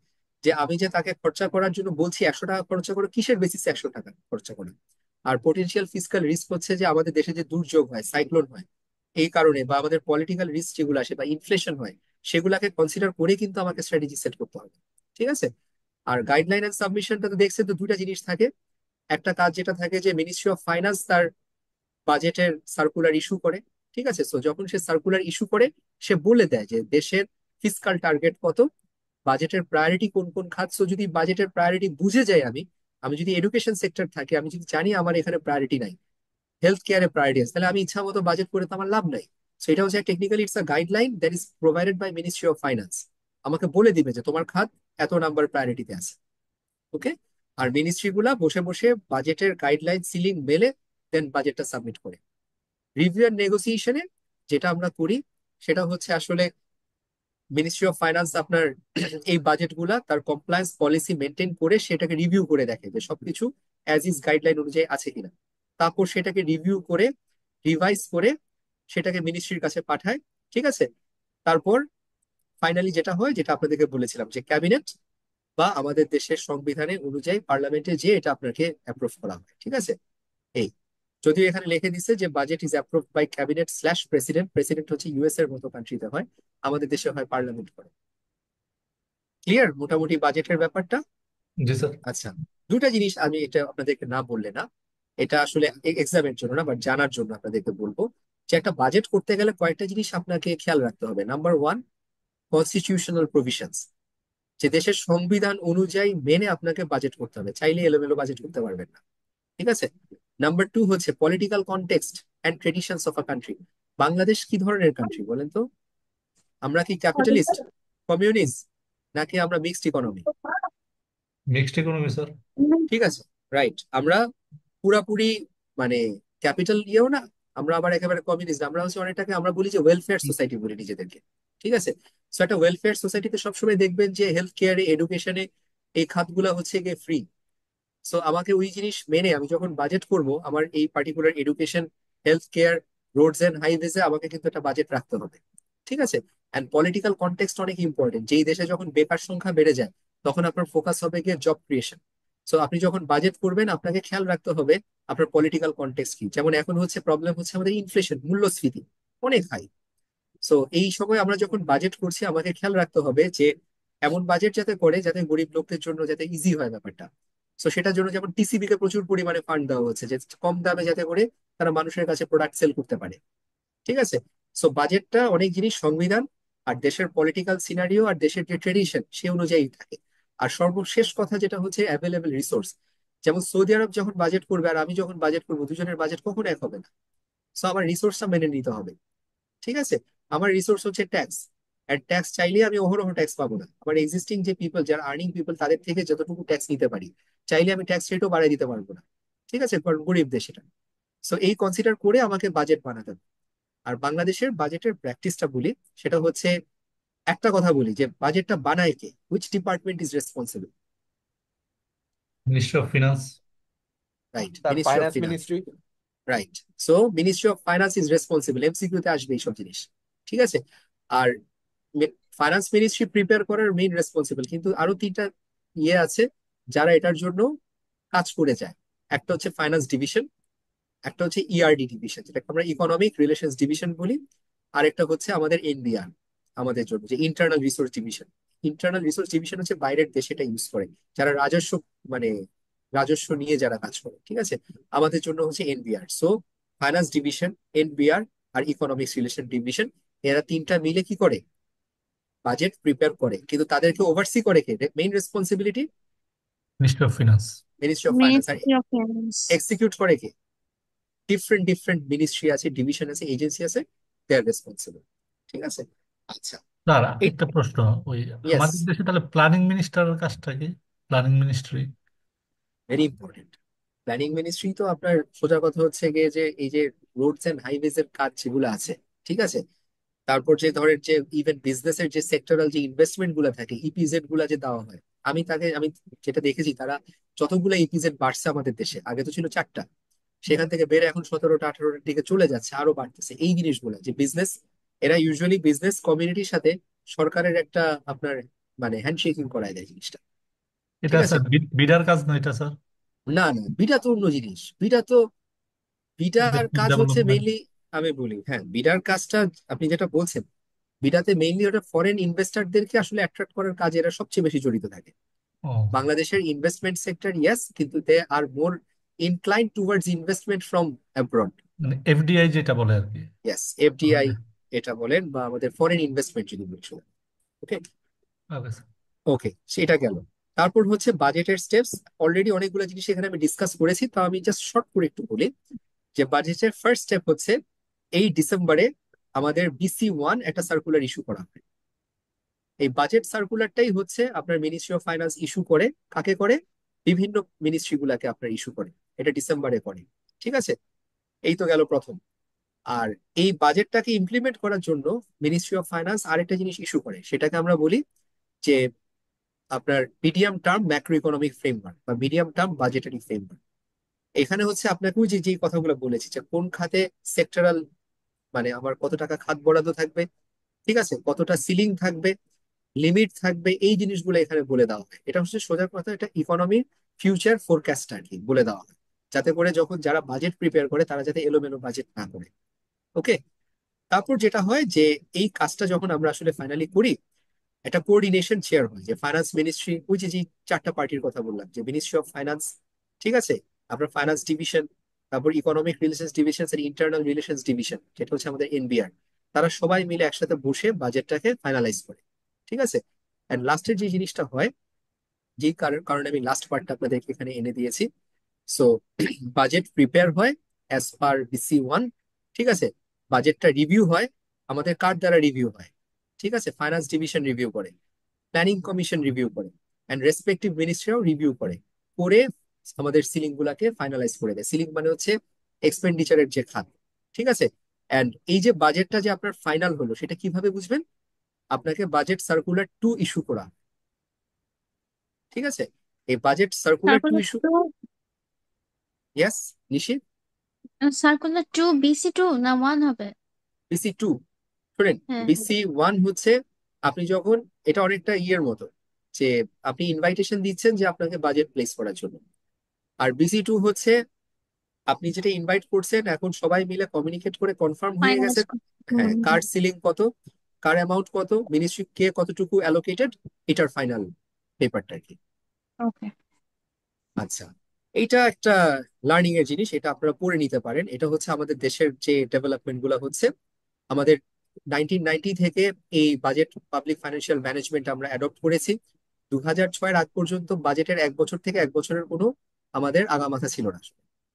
যে আমি যে তাকে খরচা করার জন্য বলছি 100 টাকা খরচা করে, কিসের বেসিসে 100 টাকা খরচা করে? আর পটেনশিয়াল ফিসকাল রিস্ক হচ্ছে যে আমাদের দেশে যে দুর্যোগ হয়, সাইক্লোন হয়, এই কারণে, বা আমাদের পলিটিক্যাল রিস্ক যেগুলো আসে, বা ইনফ্লেশন হয়, সেগুলাকে কনসিডার করে কিন্তু আমাকে স্ট্র্যাটেজি সেট করতে হবে। ঠিক আছে। আর গাইডলাইন এন্ড সাবমিশনটা তো দেখছেন, তো দুইটা জিনিস থাকে। একটা কাজ যেটা থাকে যে মিনিস্ট্রি অফ ফাইন্যান্স তার বাজেটের সার্কুলার ইস্যু করে। ঠিক আছে। সো যখন সে সার্কুলার ইস্যু করে, সে বলে দেয় যে দেশের ফিসকাল টার্গেট কত, বাজেটের প্রায়োরিটি কোন কোন খাত। সো যদি বাজেটের প্রায়োরিটি বুঝে যাই আমি, আমি যদি এডুকেশন সেক্টর থাকে, আমি যদি জানি আমার এখানে প্রায়োরিটি নাই, হেলথ কেয়ারে প্রায়োরিটি আছে, তাহলে আমি ইচ্ছা মতো বাজেট করে তো আমার লাভ নাই। সো এটা হচ্ছে technically it's a guideline that is provided by ministry of finance. আমাকে বলে দিবে যে তোমার খাত এত নাম্বার প্রায়োরিটিতে আছে। ওকে। আর মিনিস্ট্রি গুলা বসে বসে বাজেটের গাইডলাইন সিলিং মেলে দেন বাজেটটা সাবমিট করে। রিভিউ এন্ড নেগোসিয়েশনে যেটা আমরা করি, সেটা হচ্ছে আসলে মিনিস্ট্রি অফ ফাইন্যান্স আপনার এই বাজেটগুলা তার কমপ্লায়েন্স পলিসি মেনটেন করে সেটাকে রিভিউ করে দেখে যে সবকিছু অ্যাজ ইজ গাইডলাইন অনুযায়ী আছে কিনা। তারপর সেটাকে রিভিউ করে, রিভাইজ করে সেটাকে মিনিস্ট্রির কাছে পাঠায়। ঠিক আছে। তারপর ফাইনালি যেটা হয়, যেটা আপনাদেরকে বলেছিলাম, যে ক্যাবিনেট বা আমাদের দেশের সংবিধানের অনুযায়ী পার্লামেন্টে যে এটা আপনাকে অ্যাপ্রুভ করা হয়। ঠিক আছে। এই, যদিও এখানে লিখে দিচ্ছে যে budget is approved by cabinet slash president. President হচ্ছে ইউএস এর মতো কান্ট্রিতে হয়, আমাদের দেশে হয় পার্লামেন্ট করে। ক্লিয়ার মোটামুটি বাজেটের ব্যাপারটা? জি স্যার। আচ্ছা, দুটা জিনিস আমি এটা আপনাদেরকে না বললে না, এটা আসলে এক্সামের জন্য না বাট জানার জন্য আপনাদেরকে বলবো, যে একটা বাজেট করতে গেলে কয়েকটা জিনিস আপনাকে খেয়াল রাখতে হবে। নাম্বার ওয়ান, কনস্টিটিউশনাল প্রভিশনস, যে দেশের সংবিধান অনুযায়ী মেনে আপনাকে বাজেট করতে হবে, চাইলে এলোমেলো বাজেট করতে পারবেন না। ঠিক আছে। নাম্বার টু হচ্ছে political context and traditions of a country. Bangladesh কি ধরনের কান্ট্রি বলেন তো? আমরা কি ক্যাপিটালিস্ট, কমিউনিস্ট, নাকি আমরা mixed economy? Mixed economy sir. ঠিক আছে, রাইট। আমরা পুরাপুরি মানে ক্যাপিটাল ইয়েও না, আমরা আবার একেবারে কমিউনিস্ট। আমরা হচ্ছে অনেকটাকে আমরা বলি যে ওয়েলফেয়ার সোসাইটি বলি নিজেদেরকে। ঠিক আছে। সো একটা ওয়েলফেয়ার সোসাইটিতে সবসময় দেখবেন যে হেলথ কেয়ারে, এডুকেশনে এই খাতগুলা হচ্ছে গিয়ে ফ্রি। সো আমাকে ওই জিনিস মেনে আমি যখন বাজেট করব আমার এই particular education, health care, roads and হাইওয়েজে আমাকে কিন্তু একটা বাজেট রাখতে হবে। ঠিক আছে। অ্যান্ড পলিটিক্যাল কনটেক্সট অনেক ইম্পর্টেন্ট। যেই দেশে যখন বেকার সংখ্যা বেড়ে যায় তখন আপনার ফোকাস হবে গিয়ে জব ক্রিয়েশন। সো আপনি যখন বাজেট করবেন আপনাকে খেয়াল রাখতে হবে আপনার পলিটিক্যাল কনটেক্সট কি। যেমন এখন হচ্ছে প্রবলেম হচ্ছে আমাদের ইনফ্লেশন, মূল্যস্ফীতি অনেক হাই। সো এই সময় আমরা যখন বাজেট করছি আমাকে খেয়াল রাখতে হবে যে এমন বাজেট যাতে করে যাতে গরিব লোকদের জন্য যাতে ইজি হয় ব্যাপারটা। সো সেটার জন্য যেমন টিসিবি কে প্রচুর পরিমাণে ফান্ড দেওয়া হচ্ছে, যে কম দামে যাতে করে তারা মানুষের কাছে প্রোডাক্ট সেল করতে পারে। ঠিক আছে। সো বাজেটটা অনেক জিনিস সংবিধান আর দেশের পলিটিক্যাল সিনারিও আর দেশের যে ট্রেডিশন সে অনুযায়ী থাকে। আর সর্বশেষ কথা যেটা হচ্ছে অ্যাভেলেবেল রিসোর্স। যেমন সৌদি আরব যখন বাজেট করবে আর আমি যখন বাজেট করবো, দুজনের বাজেট কখনো এক হবে না। সো আমার রিসোর্সটা মেনে নিতে হবে। ঠিক আছে। আমার রিসোর্স হচ্ছে ট্যাক্স, আর ট্যাক্স চাইলে আমি অহরহ ট্যাক্স পাবো না। আমার এক্সিস্টিং যে পিপল, যারা আর্নিং পিপল, তাদের থেকে যতটুকু ট্যাক্স নিতে পারি চাইলে আমি ট্যাক্স রেটও বাড়াই দিতে পারবো না। ঠিক আছে, কারণ গরিব দেশ এটা। সো এই কনসিডার করে আমাকে বাজেট বানাতে হবে। আর বাংলাদেশের বাজেটের প্র্যাকটিসটা বলি, সেটা হচ্ছে একটা কথা বলি যে বাজেটটা বানায় কে, which department is responsible? Ministry of finance. Right, sir ministry of finance finance. Ministry. Right. So ministry of finance is responsible, MCQ তে আসবে এইসব জিনিস। ঠিক আছে। আর ফাইন্যান্স মিনিস্ট্রি প্রিপেয়ার করার মেইন রেসপন্সিবল, কিন্তু আরো তিনটা ইয়ে আছে যারা এটার জন্য কাজ করে যায়। একটা হচ্ছে ফাইন্যান্স ডিভিশন, একটা হচ্ছে ইআরডি ডিভিশন যেটাকে আমরা ইকোনমিক রিলেশনস ডিভিশন বলি, আর একটা হচ্ছে আমাদের এনবিআর, আমাদের জন্য যে internal resource division. Internal resource division হচ্ছে বাইরের দেশে এটা ইউজ করে, যারা রাজস্ব মানে রাজস্ব নিয়ে যারা কাজ করে। ঠিক আছে। আমাদের জন্য হচ্ছে NBR. So finance division, NBR আর ইকোনমিক্স রিলেশন ডিভিশন, এরা তিনটা মিলে কি করে, বাজেট প্রিপেয়ার করে। কিন্তু তাদেরকে ওভারসি করে কে, main responsibility ministry of finance. Ministry of finance. আর মিনিস্ট্রি অফ ফাইন্যান্স। এক্সিকিউট করে কে, ডিফারেন্ট ডিফারেন্ট মিনিস্ট্রি আছে, ডিভিশন আছে, এজেন্সি আছে, দে আর রেসপন্সিবল। ঠিক আছে। আচ্ছা। স্যার এই একটা প্রশ্ন, ওই ইয়েস, আমাদের দেশে তাহলে প্ল্যানিং মিনিস্টারের কাজটা কি? Planning ministry. Very important. Planning ministry তো আপনার সোজা কথা হচ্ছে গিয়ে যে এই যে রোডস এন্ড হাইওয়েজ এর কাজ যেগুলো আছে, ঠিক আছে, তারপর যে ধরেন যে ইভেন বিজনেসের যে সেক্টরাল যে ইনভেস্টমেন্ট গুলো থাকে, ইপিজেড গুলা যে দেওয়া হয়, আমি যেটা দেখেছি তারা যতগুলো ইপিজেড বাড়ছে আমাদের দেশে, আগে তো ছিল 4টা, সেখান থেকে বেড়ে এখন 17টা 18টার দিকে চলে যাচ্ছে, আরো বাড়তেছে। এই জিনিসগুলো যে বিজনেস, এরা ইউজুয়ালি বিজনেস কমিউনিটির সাথে সরকারের একটা আপনার মানে হ্যান্ডশেকিং করায় দেয় জিনিসটা। এটা ঠিক আছে। স্যার বিডার কাজ না এটা স্যার? না না, বিটা তো অন্য জিনিস। বিটার কাজ হচ্ছে ডেভেলপমেন্ট। মেইনলি, আমি বলি হ্যাঁ বিটার কাজটা আপনি যেটা বলছেন, বিটাতে মেইনলি ওটা ফরেন ইনভেস্টরদেরকে আসলে অ্যাট্রাক্ট করার কাজে এরা সবচেয়ে বেশি জড়িত থাকে। ও বাংলাদেশের ইনভেস্টমেন্ট সেক্টর ইয়েস, কিন্তু they are more incline towards investment from abroad. মানে এফডিআই যেটা বলে আর কি। ইয়েস, এফডিআই এটা বলেন বা আমাদের ফরেন ইনভেস্টমেন্ট যদি বলি। ওকে। Okay sir. ওকে, সেটা গেল। তারপর হচ্ছে বাজেটের স্টেপস। অলরেডি অনেকগুলো জিনিস এখানে আমি ডিসকাস করেছি, তো আমি জাস্ট শর্ট করে একটু বলি যে বাজেটের ফার্স্ট স্টেপ হচ্ছে এই ডিসেম্বরে আমাদের BC-1 একটা সার্কুলার ইস্যু করা হয়। এই বাজেট সার্কুলারটাই হচ্ছে আপনার মিনিস্ট্রি অফ ফাইন্যান্স ইস্যু করে। কাকে করে? বিভিন্ন মিনিস্ট্রি গুলাকে আপনার ইস্যু করে, এটা ডিসেম্বরে করে। ঠিক আছে। এই তো গেল প্রথম। আর এই বাজেটটাকে ইমপ্লিমেন্ট করার জন্য মিনিস্ট্রি অফ ফাইন্যান্স আরেকটা জিনিস ইস্যু করে, সেটাকে আমরা বলি যে আপনার medium term macro economic framework বা মিডিয়াম টার্ম বাজেটারি ফ্রেমওয়ার্ক। এখানে হচ্ছে আপনাকে ওই যে যে কথাগুলো বলেছি যে কোন খাতে সেক্টরাল মানে আমার কত টাকা খাত বরাদ্দ থাকবে, ঠিক আছে, কতটা সিলিং থাকবে, লিমিট থাকবে, এই জিনিসগুলো এখানে বলে দেওয়া হয়। এটা হচ্ছে সোজা কথা, এটা ইকোনমির ফিউচার ফোরকাস্ট আর কি বলে দেওয়া হয়, যাতে করে যখন যারা বাজেট প্রিপেয়ার করে তারা যাতে এলোমেলো বাজেট না করে। ওকে। তারপর যেটা হয় যে এই কাজটা যখন আমরা আসলে ফাইনালি করি, একটা কোঅর্ডিনেশন চেয়ার হয়, যে ফাইন্যান্স মিনিস্ট্রি, ওই যে যে চারটা পার্টির কথা বললাম, যে মিনিস্ট্রি অফ ফাইন্যান্স, ঠিক আছে, আপনার ফাইন্যান্স ডিভিশন, তারপর ইকোনমিক রিলেশনস ডিভিশন এর ইন্টারনাল রিলেশনস ডিভিশন যেটা হচ্ছে আমাদের এনবিআর, তারা সবাই মিলে একসাথে বসে বাজেটটাকে ফাইনালাইজ করে। ঠিক আছে। এন্ড লাস্টের যে জিনিসটা হয়, যেই কারণে আমি লাস্ট পার্টটা আপনাদেরকে এখানে এনে দিয়েছি। সো বাজেট প্রিপেয়ার হয় অ্যাজ পার BC1। ঠিক আছে। বাজেটটা রিভিউ হয়, আমাদের কার দ্বারা রিভিউ হয়? ঠিক আছে, ফাইন্যান্স ডিভিশন রিভিউ করে, প্ল্যানিং কমিশন রিভিউ করে, অ্যান্ড রেসপেক্টিভ মিনিস্ট্রিও রিভিউ করে, করে আমাদের সিলিং গুলাকে ফাইনালাইজ করে দেয়। সিলিং মানে হচ্ছে এক্সপেন্ডিচারের যে খাত। ঠিক আছে। অ্যান্ড এই যে বাজেটটা যে আপনার ফাইনাল হলো, সেটা কিভাবে বুঝবেন? আপনাকে বাজেট সার্কুলার 2 ইস্যু করা। ঠিক আছে। এই budget circular 2 circular issue, two yes Nishi, circular two BC2 না 1 হবে? BC2। শুনেন, হ্যাঁ। BC1 হচ্ছে আপনি যখন, এটা অনেকটা ইয়ের মতো, যে আপনি ইনভাইটেশন দিচ্ছেন যে আপনাকে বাজেট প্লেস করার জন্য। আর BC2 হচ্ছে আপনি যেটা ইনভাইট করছেন, এখন সবাই মিলে কমিউনিকেট করে কনফার্ম হয়ে ফাইনাল। গেছে, হ্যাঁ, কার সিলিং কত, কার অ্যামাউন্ট কত, মিনিস্ট্রি কে কতটুকু অ্যালোকেটেড, এটার ফাইনাল পেপারটা কি। ওকে। আচ্ছা, এইটা একটা লার্নিং এর জিনিস, এটা আপনারা পড়ে নিতে পারেন। এটা হচ্ছে আমাদের দেশের যে ডেভেলপমেন্ট গুলো হচ্ছে, আমাদের 1990 থেকে এই বাজেট পাবলিক ফাইন্যান্সিয়াল ম্যানেজমেন্ট আমরা অ্যাডপ্ট করেছি। 2006 আগ পর্যন্ত বাজেটের 1 বছর থেকে 1 বছরের কোনো আমাদের আগামাথা ছিল না।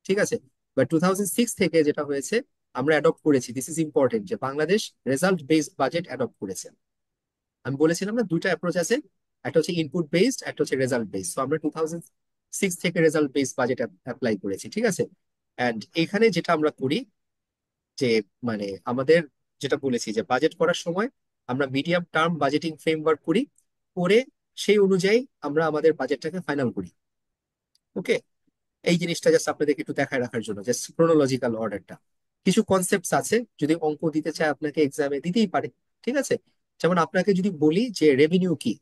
ঠিক আছে। বাট 2006 থেকে যেটা হয়েছে, আমরা অ্যাডপ্ট করেছি, দিস ইজ ইম্পর্টেন্ট, যে Bangladesh result based budget adopt করেছে। আমি বলেছিলাম না দুইটা অ্যাপ্রোচ আছে, একটা হচ্ছে ইনপুট বেসড, একটা হচ্ছে রেজাল্ট বেসড। তো আমরা 2006 থেকে রেজাল্ট বেসড বাজেট অ্যাপ্লাই করেছি। ঠিক আছে। অ্যান্ড এখানে যেটা আমরা করি, যে মানে আমাদের যেটা বলেছি, যে বাজেট করার সময় আমরা মিডিয়াম টার্ম বাজেটিং ফ্রেমওয়ার্ক করি, করে সেই অনুযায়ী আমরা আমাদের বাজেটটাকে ফাইনাল করি। ওকে। এই জিনিসটা জাস্ট আপনাদেরকে একটু দেখায় রাখার জন্য, জাস্ট ক্রোনোলজিক্যাল অর্ডারটা। কিছু কনসেপ্টস আছে, যদি অঙ্ক দিতে চায় আপনাকে এক্সামে দিতেই পারে। ঠিক আছে। যেমন আপনাকে যদি বলি যে রেভিনিউ কি,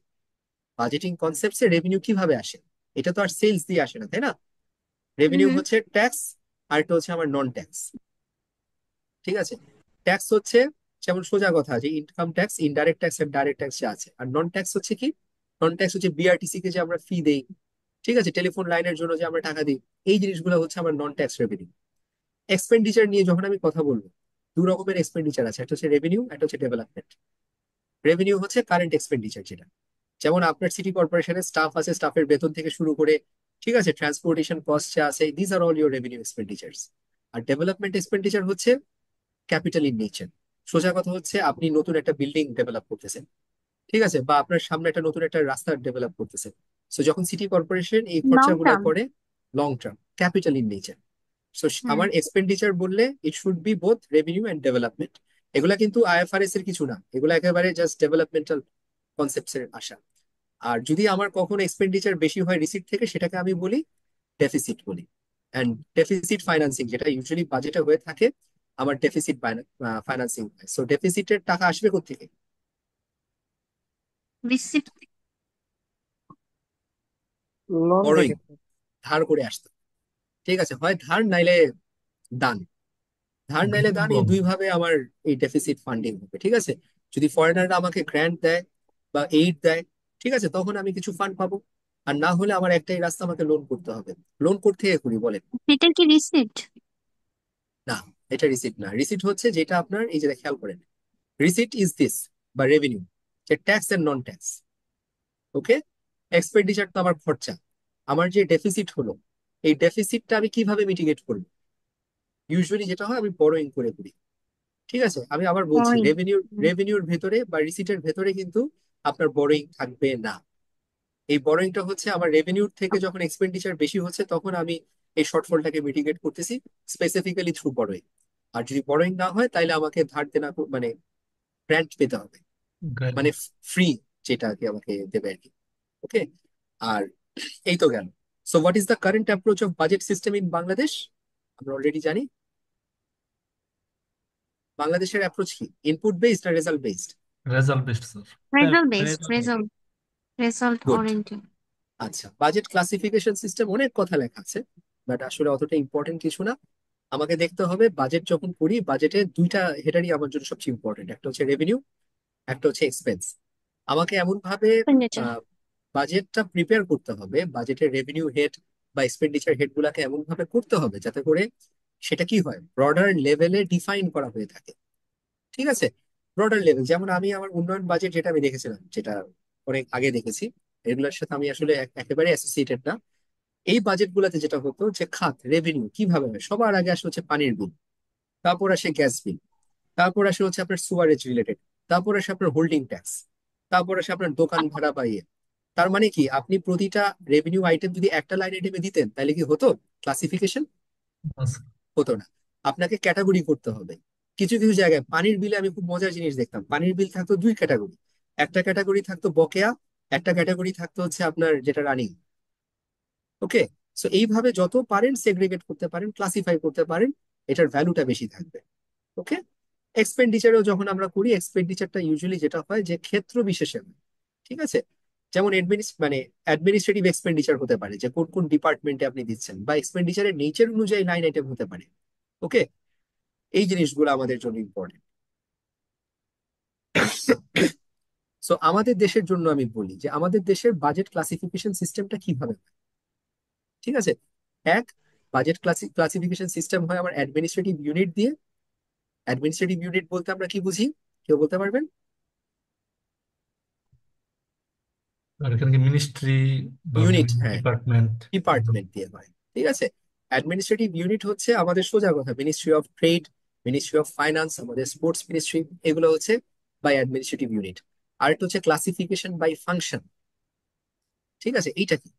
বাজেটিং কনসেপ্টসে রেভিনিউ কিভাবে আসে, এটা তো আর সেলস দিয়ে আসে না, তাই না? রেভিনিউ হুম। হচ্ছে ট্যাক্স, আর এটা হচ্ছে আমার নন ট্যাক্স। ঠিক আছে। ট্যাক্স হচ্ছে, যেমন সোজা কথা, যে ইনকাম ট্যাক্স, ইনডাইরেক্ট ট্যাক্স আর ডাইরেক্ট ট্যাক্স যে আছে। আর নন ট্যাক্স হচ্ছে কি? নন ট্যাক্স হচ্ছে বিআরটিসি কে যে আমরা ফি দেই, ঠিক আছে, টেলিফোন লাইনের জন্য যে আমরা টাকা দিই, এই জিনিসগুলো হচ্ছে আমার নন ট্যাক্স রেভিনিউ। এক্সপেন্ডিচার নিয়ে যখন আমি কথা বলবো, দু রকমের এক্সপেন্ডিচার আছে, একটা হচ্ছে রেভিনিউ, একটা হচ্ছে ডেভেলপমেন্ট। রেভিনিউ হচ্ছে কারেন্ট এক্সপেন্ডিচার, যেটা যেমন আপনার সিটি কর্পোরেশনের স্টাফ আছে, স্টাফের বেতন থেকে শুরু করে, ঠিক আছে, ট্রান্সপোর্টেশন কস্ট যা আছে, these are all your revenue expenditures. আর ডেভেলপমেন্ট এক্সপেন্ডিচার হচ্ছে ক্যাপিটাল ইন নেচার। সোজা কথা হচ্ছে আপনি নতুন একটা বিল্ডিং ডেভেলপ করতেছেন, ঠিক আছে, বা আপনার সামনে একটা নতুন একটা রাস্তা ডেভেলপ করতেছেন। সো যখন সিটি কর্পোরেশন এই লং খরচাগুলো টার্ম। করে, long term capital in nature. So hmm. আমার এক্সপেন্ডিচার বললে it should be both revenue and development. এগুলা কিন্তু আইএফআরএস এর কিছু না, এগুলো একেবারে জাস্ট ডেভেলপমেন্টাল কনসেপ্টস এর আশা। আর যদি আমার কখনো এক্সপেন্ডিচার বেশি হয় রিসিট থেকে, সেটাকে আমি বলি ডেফিসিট বলি। অ্যান্ড ডেফিসিট ফাইন্যান্সিং, যেটা ইউজুয়ালি বাজেটে হয়ে থাকে, আমার ডেফিসিট ফাইন্যান্সিং হয়। সো ডেফিসিটের টাকা আসবে কোত্থেকে? BC লোন বড়োইং, থেকে। ধার করে আসতে। ঠিক আছে, হয় ধার নাইলে দান। ধার নাইলে দান, এই বিনিয়োগ। দুই ভাবে আমার এই ডেফিসিট ফান্ডিং হবে। ঠিক আছে। যদি ফরেনাররা আমাকে গ্র্যান্ট দেয় বা এইড দেয়, ঠিক আছে, তখন আমি কিছু ফান্ড পাবো। আর না হলে আমার একটাই রাস্তা, আমাকে লোন করতে হবে। লোন করতে করি বলেন? এটা কি রিসিট? না, এটা রিসিট না। রিসিট হচ্ছে যেটা আপনার, এই যে খেয়াল করেন, রিসিট ইজ দিস, বা রেভিনিউ, যে tax and non tax. Okay. Expenditure তো আমার খরচা। আমার যে ডেফিসিট হলো, এই ডেফিসিটটা আমি কিভাবে মিটিগেট করবো? ইউজুয়ালি যেটা হয়, আমি বড়োইং করে করি। ঠিক আছে। আমি আবার বলছি, ওই। রেভিনিউর ভেতরে বা রিসিটের ভেতরে কিন্তু আপনার বড়োইং থাকবে না। এই বড়োইংটা হচ্ছে আমার রেভিনিউর থেকে যখন এক্সপেন্ডিচার বেশি হচ্ছে, তখন আমি এই শর্টফলটাকে মিটিগেট করতেছি স্পেসিফিক্যালি থ্রু বড়োইং। আর যদি বড়োইং না হয়, তাহলে আমাকে ধার দেনা মানে গ্র্যান্ট পেতে হবে, মানে ফ্রি, যেটা আর কি আমাকে দেবে আর কি। ওকে। আর এই তো গেল। So what is the current approach of budget system in Bangladesh? আমরা অলরেডি জানি বাংলাদেশের অ্যাপ্রোচ কি, ইনপুট বেসড না result based? Result based sir. Result based. Result good. Oriented. আচ্ছা, বাজেট ক্লাসিফিকেশন সিস্টেম অনেক কথা লেখা আছে, বাট আসলে অতটা ইম্পর্টেন্ট কিছু না। আমাকে দেখতে হবে বাজেট যখন করি, বাজেটে দুইটা হেডারই আমার জন্য সবচেয়ে ইম্পর্টেন্ট, একটা হচ্ছে রেভিনিউ, একটা হচ্ছে এক্সপেন্স। আমাকে এমন ভাবে এক্সপেন্ডিচার। বাজেটটা প্রিপেয়ার করতে হবে, বাজেটের রেভিনিউ হেড বা এক্সপেন্ডিচার হেড গুলাকে এমন ভাবে করতে হবে যাতে করে সেটা কি হয়, ব্রডার লেভেলে ডিফাইন করা হয়ে থাকে। ঠিক আছে, ব্রডার লেভেল, যেমন আমি আমার উন্নয়ন বাজেট যেটা আমি দেখেছিলাম, যেটা অনেক আগে দেখেছি, এগুলোর সাথে আমি আসলে একেবারে অ্যাসোসিয়েটেড না। এই বাজেট গুলাতে যেটা হতো যে খাত রেভিনিউ কিভাবে হয়, সবার আগে আসে হচ্ছে পানির বিল, তারপর আসে গ্যাস বিল, তারপর আসে হচ্ছে আপনার সুয়ারেজ রিলেটেড, তারপর আসে আপনার হোল্ডিং ট্যাক্স, তারপর আসে আপনার দোকান ভাড়া বা ইয়ে। তার মানে কি, আপনি প্রতিটা রেভিনিউ আইটেম যদি একটা লাইন আইটেমে দিতেন তাহলে কি হতো, ক্লাসিফিকেশন আচ্ছা। হতো না, আপনাকে ক্যাটাগরি করতে হবে। কিছু কিছু জায়গায় পানির বিলে আমি খুব মজার জিনিস দেখতাম, পানির বিল থাকতো দুই ক্যাটাগরি, একটা ক্যাটাগরি থাকতো বকেয়া, একটা ক্যাটাগরি থাকতো হচ্ছে আপনার যেটা রানিং। ওকে, সো এইভাবে যত পারেন সেগ্রিগেট করতে পারেন, ক্লাসিফাই করতে পারেন, এটার ভ্যালুটা বেশি থাকবে। ওকে, এক্সপেন্ডিচারেও যখন আমরা করি, এক্সপেন্ডিচারটা ইউজুয়ালি যেটা হয় যে ক্ষেত্র বিশেষে হয়। ঠিক আছে, যেমন মানে অ্যাডমিনিস্ট্রেটিভ এক্সপেন্ডিচার হতে পারে যে কোন কোন ডিপার্টমেন্টে আপনি দিচ্ছেন, বা এক্সপেন্ডিচারের নেচার অনুযায়ী লাইন আইটেম হতে পারে। ওকে, এই জিনিসগুলো আমাদের জন্য ইম্পর্টেন্ট। সো আমাদের দেশের জন্য আমি বলি যে আমাদের দেশের বাজেট ক্লাসিফিকেশন সিস্টেমটা কিভাবে হয়। ঠিক আছে, এক, বাজেট ক্লাসিফিকেশন সিস্টেম হয় আমার অ্যাডমিনিস্ট্রেটিভ ইউনিট দিয়ে। অ্যাডমিনিস্ট্রেটিভ ইউনিট বলতে আমরা কি বুঝি, কেউ বলতে পারবেন? আর এখানে কি মিনিস্ট্রি বা ইউনিট, বিভিন্ন হ্যাঁ, ডিপার্টমেন্ট? ডিপার্টমেন্ট দিয়ে হয়। ঠিক আছে, অ্যাডমিনিস্ট্রেটিভ ইউনিট হচ্ছে আমাদের সোজা কথা ministry of trade, ministry of finance, আমাদের স্পোর্টস মিনিস্ট্রি, এগুলো হচ্ছে বাই অ্যাডমিনিস্ট্রেটিভ ইউনিট। আর একটা হচ্ছে ক্লাসিফিকেশন বাই ফাংশন। ঠিক আছে, এইটা কি?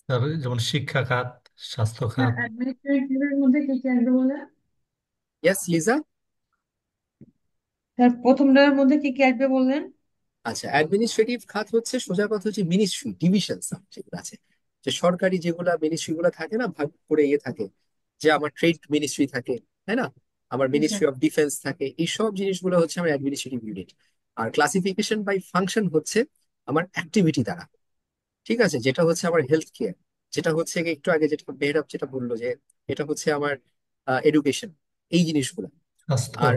স্যার যেমন শিক্ষা খাত, স্বাস্থ্য স্যার খাত। অ্যাডমিনিস্ট্রেটিভের মধ্যে কি কি আসবে বলে? ইয়েস লিজা। স্যার প্রথমটার মধ্যে কি কি আসবে বললেন? আচ্ছা, অ্যাডমিনিস্ট্রেটিভ খাত হচ্ছে সোজা কথা হচ্ছে মিনিস্ট্রি ডিভিশন যেগুলো আছে, যে সরকারি যেগুলা মিনিস্ট্রি গুলো থাকে না, ভাগ করে ইয়ে থাকে, যে আমার ট্রেড মিনিস্ট্রি থাকে, তাই না, আমার জি স্যার। মিনিস্ট্রি অফ ডিফেন্স থাকে, এই সব জিনিসগুলো হচ্ছে আমার অ্যাডমিনিস্ট্রেটিভ ইউনিট। আর ক্লাসিফিকেশন বাই ফাংশন হচ্ছে আমার অ্যাক্টিভিটি দ্বারা। ঠিক আছে, যেটা হচ্ছে আমার হেলথ কেয়ার, যেটা হচ্ছে গিয়ে একটু আগে যেটা মেহরাব যেটা বললো যে এটা হচ্ছে আমার এডুকেশন, এই জিনিসগুলো। স্বাস্থ্য। আর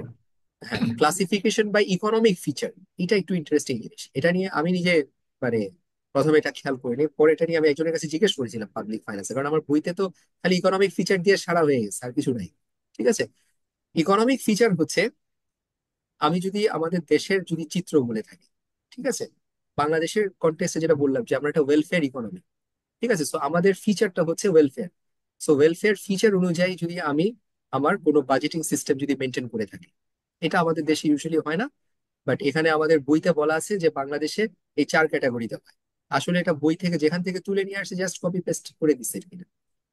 হ্যাঁ, ক্লাসিফিকেশন বাই ইকোনমিক ফিচার, এটা একটু ইন্টারেস্টিং জিনিস। এটা নিয়ে আমি নিজে মানে প্রথমে এটা খেয়াল করিনি, পরে এটা নিয়ে আমি একজনের কাছে জিজ্ঞেস করেছিলাম পাবলিক ফাইন্যান্সে, কারণ আমার বইতে তো খালি ইকোনমিক ফিচার দিয়ে সারা হয়ে গেছে, আর কিছু নাই। ঠিক আছে, ইকোনমিক ফিচার হচ্ছে আমি যদি আমাদের দেশের যদি চিত্র বলে থাকি, ঠিক আছে, বাংলাদেশের কন্টেক্সটে যেটা বললাম যে আমরা একটা ওয়েলফেয়ার ইকোনমি। ঠিক আছে, সো আমাদের ফিচারটা হচ্ছে ওয়েলফেয়ার। সো ওয়েলফেয়ার ফিচার অনুযায়ী যদি আমি আমার কোনো বাজেটিং সিস্টেম যদি মেনটেন করে থাকি, এটা আমাদের দেশে ইউজুয়ালি হয় না। বাট এখানে আমাদের বইতে বলা আছে যে বাংলাদেশে এই চার ক্যাটাগরিতে হয়। আসলে এটা বই থেকে যেখান থেকে তুলে নিয়ে আসে জাস্ট কপি পেস্ট করে দিচ্ছে কিনা।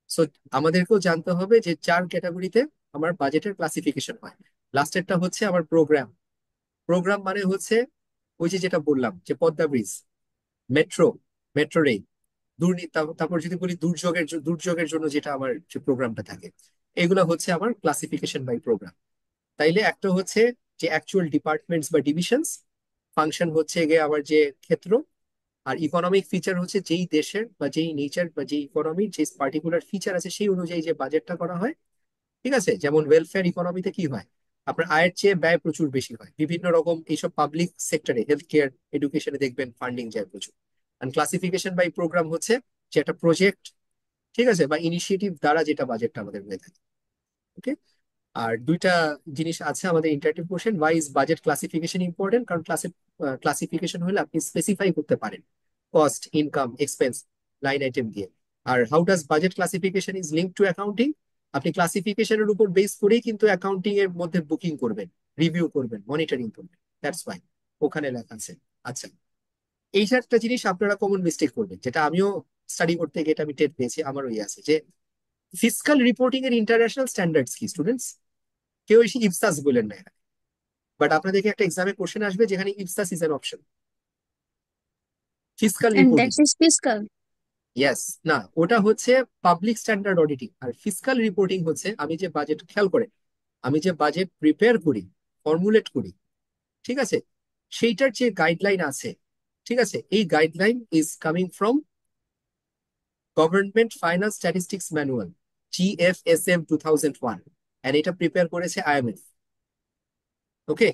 সো আমাদেরকেও জানতে হবে যে চার ক্যাটাগরিতে আমার বাজেটের ক্লাসিফিকেশন হয়। লাস্টেরটা হচ্ছে আমার প্রোগ্রাম। প্রোগ্রাম মানে হচ্ছে ওই যে যেটা বললাম যে Padma bridge, metro, metro rail, দুর্নীতি, তারপর যদি বলি দুর্যোগের জন্য যেটা আমার যে প্রোগ্রামটা থাকে, এগুলো হচ্ছে আমার ক্লাসিফিকেশন বাই প্রোগ্রাম। তাইলে একটা হচ্ছে যে অ্যাকচুয়াল ডিপার্টমেন্টস বা ডিভিশনস, ফাংশন হচ্ছে গিয়ে আমার যে ক্ষেত্র, আর ইকোনমিক ফিচার হচ্ছে যেই দেশের বা যেই নেচার বা যেই ইকোনমির যে পার্টিকুলার ফিচার আছে সেই অনুযায়ী যে বাজেটটা করা হয়। ঠিক আছে, যেমন ওয়েলফেয়ার ইকোনমিতে কি হয়, আপনার আয়ের চেয়ে ব্যয় প্রচুর বেশি হয়, বিভিন্ন রকম এইসব পাবলিক সেক্টরে হেলথ কেয়ার এডুকেশনে দেখবেন ফান্ডিং যায় প্রচুর। আর ক্লাসিফিকেশন বাই প্রোগ্রাম হচ্ছে যে একটা প্রজেক্ট, ঠিক আছে, বা ইনিশিয়েটিভ দ্বারা যেটা বাজেটটা আমাদের হয়ে থাকে। ওকে, আর দুইটা জিনিস আছে আমাদের interactive question, why is budget classification important, কারণ ক্লাসিফিকেশন হলে আপনি স্পেসিফাই করতে পারেন cost, income, expense line item দিয়ে। আর how does budget classification is link to accounting, আপনি ক্লাসিফিকেশনের উপর বেস করেই কিন্তু অ্যাকাউন্টিং এর মধ্যে বুকিং করবেন, রিভিউ করবেন, মনিটরিং করবেন, দ্যাটস ওয়াই ওখানে লেখা আছে। আচ্ছা, এই একটা জিনিস আপনারা কমন মিস্টেক করবেন, যেটা আমিও স্টাডি করতে গিয়ে এটা আমি টের পেয়েছি, আমারও ইয়ে আছে যে ফিসকাল রিপোর্টিং এর ইন্টারন্যাশনাল স্ট্যান্ডার্ডস কি স্টুডেন্টস, কেউ এসে ইপসাস বলেন না এখানে। বাট আপনাদেরকে একটা এক্সামে কোশ্চেন আসবে যেখানে IPSAS is an option, fiscal and reporting. That is fiscal. Yes, না ওটা হচ্ছে পাবলিক স্ট্যান্ডার্ড অডিটিং, আর ফিসকাল রিপোর্টিং হচ্ছে আমি যে বাজেট, খেয়াল করে, আমি যে বাজেট প্রিপেয়ার করি, ফর্মুলেট করি, ঠিক আছে, সেইটার যে গাইডলাইন আছে, ঠিক আছে, এই guideline is coming from government finance statistics manual, GFSM 2001, and এটা প্রিপেয়ার করেছে IMF। ওকে,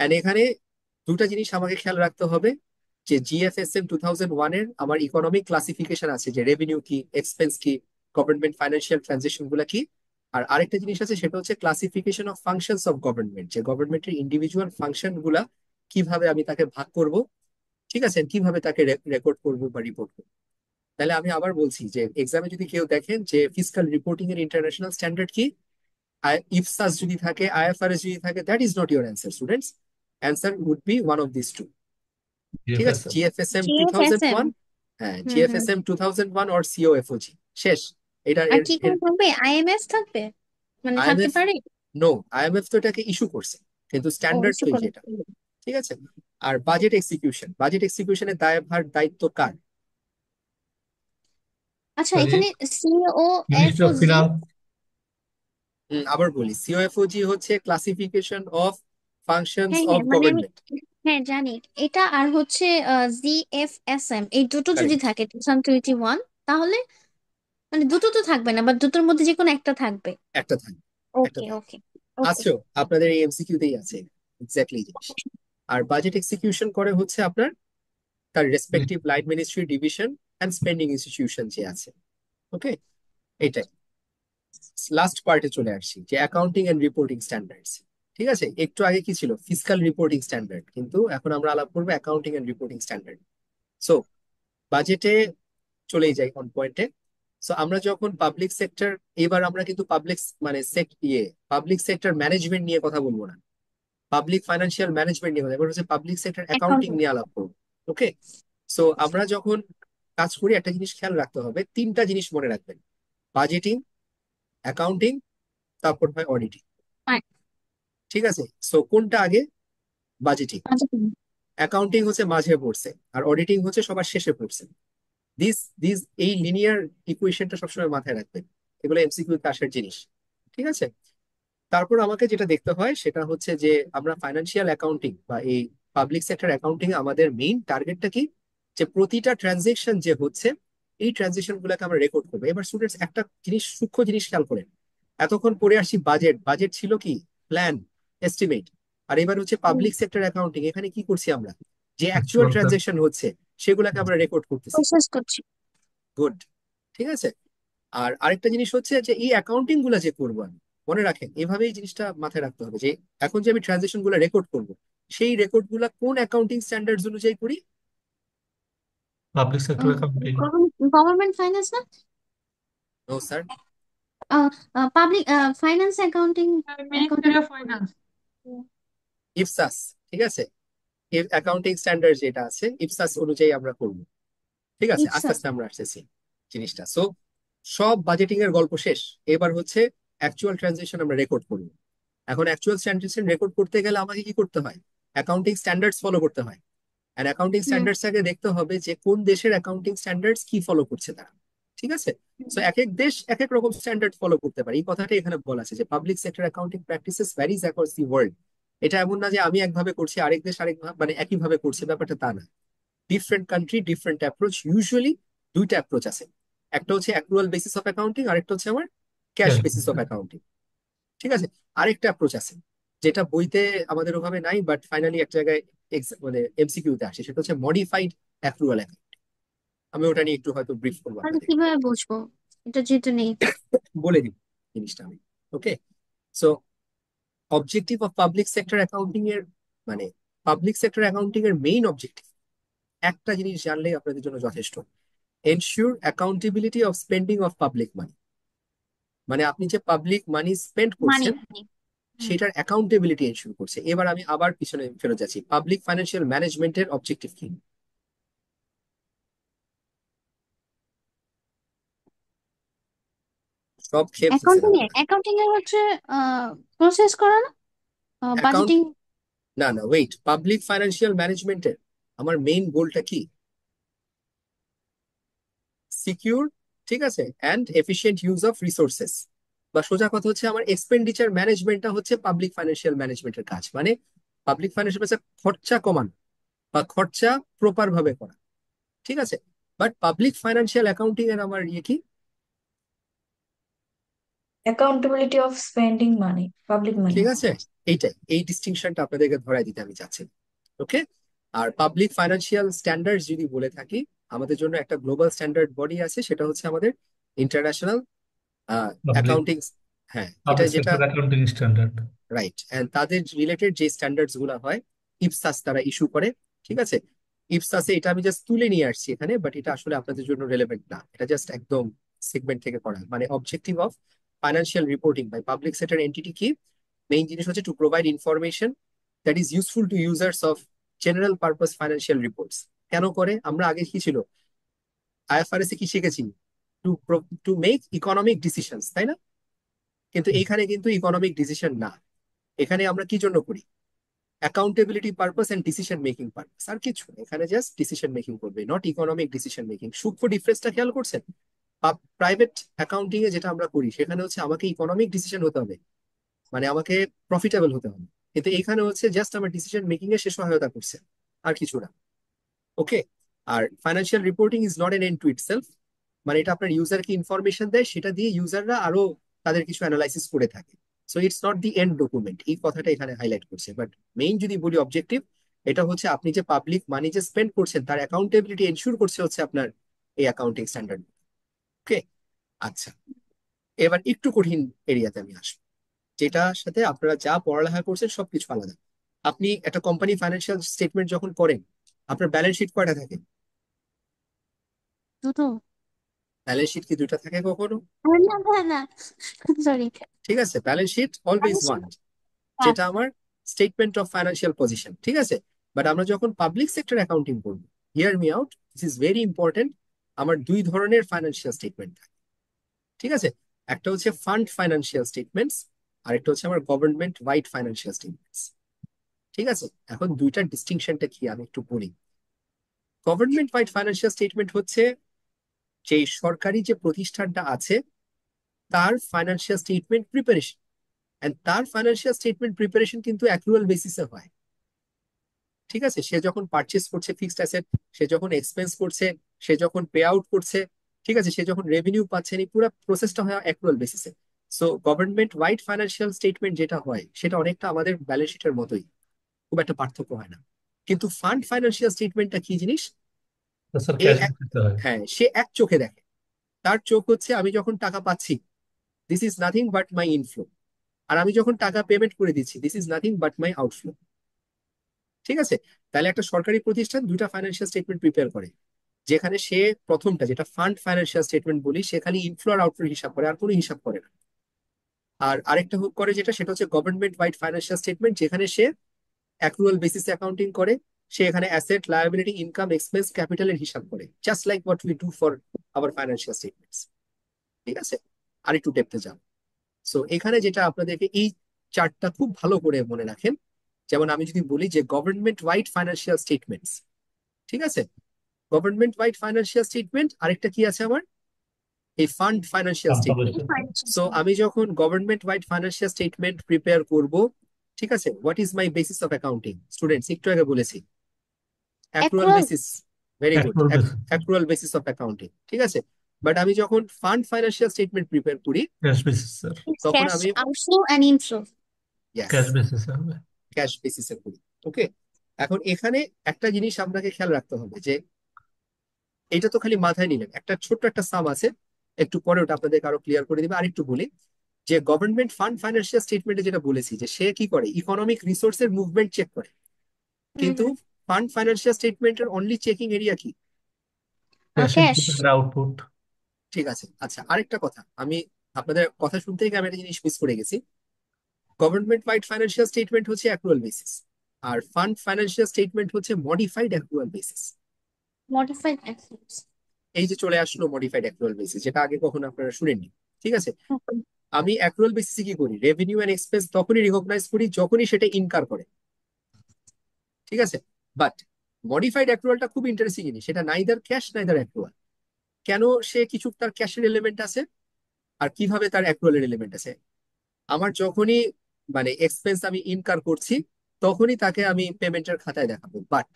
এন্ড এখানে দুটা জিনিস আমাকে খেয়াল রাখতে হবে, যে জিএফএসএম 2001 এর আমার ইকোনমিক ক্লাসিফিকেশন আছে, যে রেভিনিউ কি, এক্সপেন্স কি, গভর্নমেন্ট ফাইন্যান্সিয়াল ট্রানজেকশন গুলা কি। আর আরেকটা জিনিস আছে, সেটা হচ্ছে classification of functions of government, যে গভর্নমেন্টের ইন্ডিভিজুয়াল ফাংশন গুলা কিভাবে আমি তাকে ভাগ করব, ঠিক আছে, কিভাবে তাকে রেকর্ড করব বা রিপোর্ট করব। তাহলে আমি আবার বলছি যে এক্সামে যদি কেউ দেখেন যে ফিসকাল রিপোর্টিং এর ইন্টারন্যাশনাল স্ট্যান্ডার্ড কি, ইফসাস যদি থাকে, আইএফআরএস যদি থাকে, that is not your answer students. Answer would be one of this two. ঠিক আছে, GFSM. GFSM two thousand GFSM. One হ্যাঁ, হুম হুম। জিএফএসএম 2001 অর সিওএফওজি, শেষ। এটা আর এর কি এর করে থাকবে? আইএমএস থাকবে, মানে থাকতে আইএমএফ, পারে। নো, আইএমএফ তো এটাকে ইস্যু করছে, কিন্তু ও, স্ট্যান্ডার্ড ইস্যু তো এই করে। যেটা, ঠিক আছে। আর বাজেট এক্সিকিউশন, বাজেট এক্সিকিউশনের দায়ভার দায়িত্ব কার? আচ্ছা, সরি, এখানে সিও এফ মিনিস্ট্রি ও অফ জি। ফিনান্স। আবার বলি, সিওএফওজি হচ্ছে ক্লাসিফিকেশন অফ ফাংশনস হ্যাঁ অফ হ্যাঁ, মানে আমি, গভর্নমেন্ট। হ্যাঁ জানি এটা। আর হচ্ছে জিএফএসএম, এই দুটো যদি কারেক্ট, থাকে 2021, তাহলে মানে দুটো তো থাকবে না, বাট দুটোর মধ্যে যে কোনো একটা থাকবে। একটা থাকবে, একটা ওকে থাকবে। ওকে ওকে। আছেও আপনাদের এই এমসিকিউ তেই আছে এক্স্যাক্টলি জিনিস। আর বাজেট এক্সিকিউশন করে হচ্ছে আপনার তার respective line ministry, division and spending institution যে আছে। ওকে, এটাই। লাস্ট পার্টে চলে আসছি, যে অ্যাকাউন্টিং এন্ড রিপোর্টিং স্ট্যান্ডার্ডস। ঠিক আছে, একটু আগে কি ছিল? ফিসকাল রিপোর্টিং স্ট্যান্ডার্ড, কিন্তু এখন আমরা আলাপ করবো accounting and reporting standard. So বাজেটে চলেই যাই অন পয়েন্টে। সো আমরা যখন পাবলিক সেক্টর, এবার আমরা কিন্তু পাবলিক মানে পাবলিক সেক্টর ম্যানেজমেন্ট নিয়ে কথা বলবো না, পাবলিক ফাইন্যান্সিয়াল ম্যানেজমেন্ট নিয়ে কথা, এবার হচ্ছে পাবলিক সেক্টর অ্যাকাউন্টিং অ্যাকাউন্টিং। নিয়ে আলাপ করবো। ওকে, সো আমরা যখন কাজ করি একটা জিনিস খেয়াল রাখতে হবে, তিনটা জিনিস মনে রাখবেন: বাজেটিং, অ্যাকাউন্টিং, তারপর হয় অডিটিং। ঠিক আছে, সো কোনটা আগে? বাজেটিং। অ্যাকাউন্টিং হচ্ছে মাঝে পড়ছে, আর অডিটিং হচ্ছে সবার শেষে পড়ছে। দিস দিস এই লিনিয়ার ইকুয়েশনটা সবসময় মাথায় রাখবেন, এগুলো এমসিকিউ তে আসার জিনিস। ঠিক আছে, তারপর আমাকে যেটা দেখতে হয় সেটা হচ্ছে যে আমরা ফাইন্যান্সিয়াল অ্যাকাউন্টিং বা এই পাবলিক সেক্টর অ্যাকাউন্টিং আমাদের মেইন টার্গেটটা কি, যে প্রতিটা ট্রানজেকশন যে হচ্ছে এই ট্রানজেকশন গুলোকে আমরা রেকর্ড করবো। এবার স্টুডেন্টস একটা জিনিস, সূক্ষ্ম জিনিস খেয়াল করেন, এতক্ষণ পড়ে আসছি বাজেট, বাজেট ছিল কি? Plan, estimate. আর এবার হচ্ছে পাবলিক সেক্টর অ্যাকাউন্টিং, এখানে কি করছি আমরা? যে অ্যাকচুয়াল অ্যাকচুয়াল ট্রানজেকশন হচ্ছে সেগুলোকে আমরা রেকর্ড করতেছি। প্রসেস করছি। গুড, ঠিক আছে। আর আরেকটা জিনিস হচ্ছে যে এই অ্যাকাউন্টিং গুলা যে করবো আমি, মনে রাখেন এভাবে এই জিনিসটা মাথায় রাখতে হবে, যে এখন যে আমি ট্রানজেকশন গুলো রেকর্ড করবো, সেই রেকর্ড গুলা কোন অ্যাকাউন্টিং স্ট্যান্ডার্ডস অনুযায়ী করি? Public sector accounting. Government finance না? No sir, public finance accounting. Ministry of finance. IPSAS. ঠিক আছে, অ্যাকাউন্টিং স্ট্যান্ডার্ড যেটা আছে ইফসাস অনুযায়ী আমরা করবো। ঠিক আছে, আস্তে ইপসাস। আস্তে আমরা আসতেছি জিনিসটা। সো সব বাজেটিং এর গল্প শেষ, এবার হচ্ছে অ্যাকচুয়াল ট্রানজেকশন আমরা রেকর্ড করবো। এখন অ্যাকচুয়াল ট্রানজেকশন রেকর্ড করতে গেলে আমাকে কি করতে হয়? অ্যাকাউন্টিং স্ট্যান্ডার্ডস ফলো করতে হয়। আর অ্যাকাউন্টিং স্ট্যান্ডার্ডস আগে দেখতে হবে যে কোন দেশের অ্যাকাউন্টিং স্ট্যান্ডার্ডস কি ফলো করছে তারা। ঠিক আছে, সো এক এক দেশ এক এক রকম স্ট্যান্ডার্ড ফলো করতে পারে, এই কথাটা এখানে বলা আছে যে public sector accounting practices varies across the world. এটা এমন না যে আমি একভাবে করছি আরেক দেশ আরেক মানে একইভাবে করছে, ব্যাপারটা তা না। Different country different approach, usually দুইটা অ্যাপ্রোচ আছে, একটা হচ্ছে অ্যাক্রুয়াল বেসিস অফ অ্যাকাউন্টিং, আরেকটা হচ্ছে আমার ক্যাশ বেসিস অফ অ্যাকাউন্টিং। ঠিক আছে, আরেকটা অ্যাপ্রোচ আছে যেটা বইতে আমাদের ওভাবে নাই, বাট ফাইনালি এক জায়গায় মানে এমসিকিউ তে আসে, সেটা হচ্ছে মডিফাইড অ্যাক্রুয়াল অ্যাকাউন্ট। আমি ওটা নিয়ে একটু হয়তো ব্রিফ করবো তাহলে আপনাদের, কিভাবে বুঝবো এটা যেহেতু নেই? বলে দিব জিনিসটা আমি। Okay, so objective of public sector accounting এর, মানে পাবলিক সেক্টর অ্যাকাউন্টিং এর মেইন অবজেক্টিভ একটা জিনিস জানলেই আপনাদের জন্য যথেষ্ট: ensure accountability of spending of public money. মানে আপনি যে পাবলিক মানি স্পেন্ড মানি। করছেন সেটার অ্যাকাউন্টেবিলিটি এনশিওর করছে। এবার আমি আবার পিছনে ফেরত যাচ্ছি, পাবলিক ফাইন্যান্সিয়াল ম্যানেজমেন্টের অবজেক্টিভ কি? সব খেয়ে ফেলছেন অ্যাকাউন্টিং এ, আপনারা। অ্যাকাউন্টিং এ হচ্ছে প্রসেস করা না? Account, budgeting. না না ওয়েট, পাবলিক ফাইন্যান্সিয়াল ম্যানেজমেন্টের আমার মেইন গোলটা কি? সিকিউর, ঠিক আছে, and efficient use of resources. বা সোজা কথা হচ্ছে আমার এক্সপেন্ডিচার ম্যানেজমেন্টটা হচ্ছে পাবলিক ফাইন্যান্সিয়াল ম্যানেজমেন্টের কাজ। মানে পাবলিক ফাইন্যান্সিয়াল খরচা কমানো বা খরচা প্রপার ভাবে করা। ঠিক আছে, বাট পাবলিক ফাইন্যান্সিয়াল অ্যাকাউন্টিং এর আমার ইয়ে কি? Accountability of spending money, public মানি। ঠিক আছে, এইটাই, এই ডিস্টিংশনটা আপনাদেরকে ধরাই দিতে আমি চাচ্ছি। ওকে, আর পাবলিক ফাইন্যান্সিয়াল স্ট্যান্ডার্ডস যদি বলে থাকি, আমাদের জন্য একটা গ্লোবাল স্ট্যান্ডার্ড বডি আছে, সেটা হচ্ছে আমাদের ইন্টারন্যাশনাল পাবলিক অ্যাকাউন্টিং। হ্যাঁ, এটা পাবলিক যেটা sector accounting standard. Right, and তাদের রিলেটেড যে স্ট্যান্ডার্ডস গুলো হয় ইপসাস তারা ইস্যু করে। ঠিক আছে, ইপসাসে এটা আমি জাস্ট তুলে নিয়ে আসছি এখানে, বাট এটা আসলে আপনাদের জন্য রেলেভেন্ট না, এটা জাস্ট একদম সেগমেন্ট থেকে পড়া। মানে objective of financial reporting by public sector entity কি, মেইন জিনিস হচ্ছে to provide information that is useful to users of general purpose financial reports. কেন করে? আমরা আগে কি ছিল, আইএফআরএস এ কি শিখেছি? To to make economic decisions, তাই না? কিন্তু এইখানে কিন্তু ইকোনমিক ডিসিশন না, এখানে আমরা কি জন্য করি? Accountability purpose and decision making purpose, আর কিছু না। এখানে জাস্ট ডিসিশন মেকিং করবে, নট ইকোনমিক ডিসিশন মেকিং। সূক্ষ্ম ডিফারেন্সটা খেয়াল করছেন? প্রাইভেট অ্যাকাউন্টিং এ যেটা আমরা করি সেখানে হচ্ছে আমাকে ইকোনমিক ডিসিশন হতে হবে, মানে আমাকে প্রফিটেবল হতে হবে, কিন্তু এখানে হচ্ছে জাস্ট আমার ডিসিশন মেকিং এ সে সহায়তা করছে, আর কিছু না। ওকে, আর financial reporting is not an end to itself, মানে এটা আপনার ইউজারকে ইনফরমেশন দেয়, সেটা দিয়ে ইউজাররা আরো তাদের কিছু অ্যানালাইসিস করে থাকে। So it's not the end document, এই কথাটা এখানে হাইলাইট করছে। বাট মেইন যদি বলি অবজেক্টিভ, এটা হচ্ছে আপনি যে পাবলিক মানি যে স্পেন্ড করছেন তার অ্যাকাউন্টেবিলিটি এনশিওর করছে হচ্ছে আপনার এই অ্যাকাউন্টিং স্ট্যান্ডার্ড। ওকে, আচ্ছা, এবার একটু কঠিন এরিয়াতে আমি আসবো, যেটার সাথে আপনারা যা পড়ালেখা করছেন সবকিছু আলাদা। আপনি একটা কোম্পানি ফাইন্যান্সিয়াল স্টেটমেন্ট যখন করেন, আপনার ব্যালেন্স শিট কয়টা থাকে? দুটো। ব্যালেন্স শিট কি দুইটা থাকে কখনো? না না না, সরি। ঠিক আছে, ব্যালেন্স শিট অলওয়েজ ওয়ান, যেটা আমার স্টেটমেন্ট অফ ফাইন্যান্সিয়াল পজিশন। ঠিক আছে, বাট আমরা যখন পাবলিক সেক্টর অ্যাকাউন্টিং করবো, hear me out, this is very important, আমার দুই ধরনের ফাইন্যান্সিয়াল স্টেটমেন্ট থাকে। ঠিক আছে, একটা হচ্ছে ফান্ড ফাইন্যান্সিয়াল স্টেটমেন্টস, আর একটা হচ্ছে আমার গভর্নমেন্ট ওয়াইড ফাইন্যান্সিয়াল স্টেটমেন্টস। ঠিক আছে, এখন দুইটার ডিস্টিংশনটা কি আমি একটু বলি। গভর্নমেন্ট ওয়াইড ফাইন্যান্সিয়াল স্টেটমেন্ট হচ্ছে যে সরকারি যে প্রতিষ্ঠানটা আছে তার ফাইন্যান্সিয়াল স্টেটমেন্ট প্রিপারেশন, এন্ড তার ফাইন্যান্সিয়াল স্টেটমেন্ট প্রিপারেশন কিন্তু অ্যাক্রুয়াল বেসিসে হয়। ঠিক আছে, সে যখন পারচেস করছে ফিক্সড অ্যাসেট, সে যখন এক্সপেন্স করছে, সে যখন পে আউট করছে, ঠিক আছে, সে যখন রেভিনিউ পাচ্ছে, এই পুরো প্রসেসটা হয় অ্যাক্রুয়াল বেসিসে। So government wide financial statement যেটা হয় সেটা অনেকটা আমাদের ব্যালেন্স শিটের মতোই, খুব একটা পার্থক্য হয় না। কিন্তু ফান্ড ফাইন্যান্সিয়াল স্টেটমেন্টটা কি জিনিস? স্যার এ ক্যাশ এক- দিতে হয়। হ্যাঁ, সে এক চোখে দেখে, তার চোখ হচ্ছে আমি যখন টাকা পাচ্ছি this is nothing but my inflow, আর আমি যখন টাকা পেমেন্ট করে দিচ্ছি this is nothing but my outflow. ঠিক আছে, তাহলে একটা সরকারি প্রতিষ্ঠান দুইটা ফাইন্যান্সিয়াল স্টেটমেন্ট প্রিপেয়ার করে, যেখানে সে প্রথমটা যেটা ফান্ড ফাইন্যান্সিয়াল স্টেটমেন্ট বলি, সে খালি ইনফ্লো আর আউটফ্লো হিসাব করে, আর কোনো হিসাব করে না। আর আরেকটা করে যেটা, সেটা হচ্ছে গভর্নমেন্ট ওয়াইড ফাইন্যান্সিয়াল স্টেটমেন্ট, যেখানে সে অ্যাক্রুয়াল বেসিস অ্যাকাউন্টিং করে, সে এখানে অ্যাসেট লায়াবিলিটি ইনকাম এক্সপেন্স ক্যাপিটালের হিসাব করে, just like what we do for our financial statements. ঠিক আছে, আর একটু ডেপথে যাও। সো এখানে যেটা আপনাদেরকে এই চার্টটা খুব ভালো করে মনে রাখেন, যেমন আমি যদি বলি যে গভর্নমেন্ট ওয়াইড ফাইন্যান্সিয়াল স্টেটমেন্টস, ঠিক আছে, গভর্নমেন্ট ওয়াইড ফাইন্যান্সিয়াল স্টেটমেন্ট, আরেকটা কি আছে আমার, এই ফান্ড ফাইন্যান্সিয়াল স্টেটমেন্ট। সো আমি যখন government wide financial statement prepare করব, ঠিক আছে, what is my basis of accounting? Students একটু আগে বলেছি accrual Accrual. Basis, very good, accrual basis, accrual basis of accounting. ঠিক আছে, বাট আমি যখন ফান্ড ফাইন্যান্সিয়াল স্টেটমেন্ট প্রিপেয়ার করি ক্যাশ বেসিস স্যার, তখন Cash আমি outflow and inflow. Yes cash basis হবে। ক্যাশ বেসিসে করি। ওকে, এখন এখানে একটা জিনিস আপনাকে খেয়াল রাখতে হবে যে এটা তো খালি মাথায় নিলেন, একটা ছোট্ট একটা সাম আছে, একটু পরে ওটা আপনাদেরকে আরো ক্লিয়ার করে দিবে। আর একটু বলি যে গভর্নমেন্ট ফান্ড ফাইন্যান্সিয়াল স্টেটমেন্টে যেটা বলেছি যে সে কি করে, ইকোনমিক রিসোর্সের মুভমেন্ট চেক করে, কিন্তু ফান্ড ফাইন্যান্সিয়াল স্টেটমেন্টের অনলি চেকিং এরিয়া কি? Cash Cash. ইনপুট আর আউটপুট। ঠিক আছে, আচ্ছা, আরেকটা কথা, আমি আপনাদের কথা শুনতে গিয়ে আমি একটা জিনিস মিস করে গেছি। গভর্নমেন্ট ওয়াইড ফাইন্যান্সিয়াল স্টেটমেন্ট হচ্ছে অ্যাক্রুয়াল বেসিস, আর ফান্ড ফাইন্যান্সিয়াল স্টেটমেন্ট হচ্ছে modified accrual basis. Modified accruals. এই যে চলে আসলো মডিফাইড অ্যাক্রুয়াল বেসিস, যেটা আগে কখনো আপনারা শুনেননি। ঠিক আছে, আমি অ্যাক্রুয়াল বেসিসে কি করি, রেভিনিউ এন্ড এক্সপেন্স তখনই রিকগনাইজ করি যখনই সেটা ইনকার করে। ঠিক আছে, বাট মডিফাইড অ্যাক্রুয়ালটা খুব ইন্টারেস্টিং জিনিস, সেটা নাইদার ক্যাশ নাইদার অ্যাক্রুয়াল। কেন? সে কিছু তার ক্যাশের এলিমেন্ট আছে, আর কিভাবে তার অ্যাক্রুয়ালের এলিমেন্ট আছে। আমার যখনই মানে এক্সপেন্স আমি ইনকার করছি তখনই তাকে আমি পেমেন্টের খাতায় দেখাবো, বাট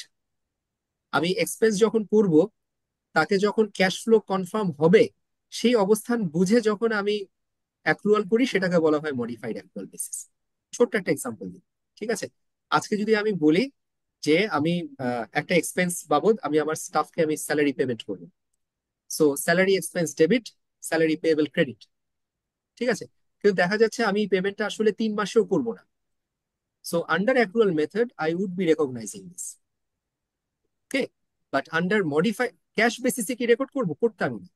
আমি এক্সপেন্স যখন করব তাকে যখন ক্যাশ ফ্লো কনফার্ম হবে সেই অবস্থান বুঝে যখন আমি অ্যাক্রুয়াল করি সেটাকে বলা হয় মডিফাইড অ্যাক্রুয়াল বেসিস। ছোট্ট একটা এক্সাম্পল দিই। ঠিক আছে, আজকে যদি আমি বলি যে আমি একটা এক্সপেন্স বাবদ আমি আমার স্টাফকে আমি স্যালারি পেমেন্ট করবো। So salary expense debit, salary payable credit. ঠিক আছে, কিন্তু দেখা যাচ্ছে আমি পেমেন্টটা আসলে 3 মাসেও করবো না। So under accrual method I would be recognizing this. Okay, but under modified cash বেসিসে কি রেকর্ড করবো? করতাম না।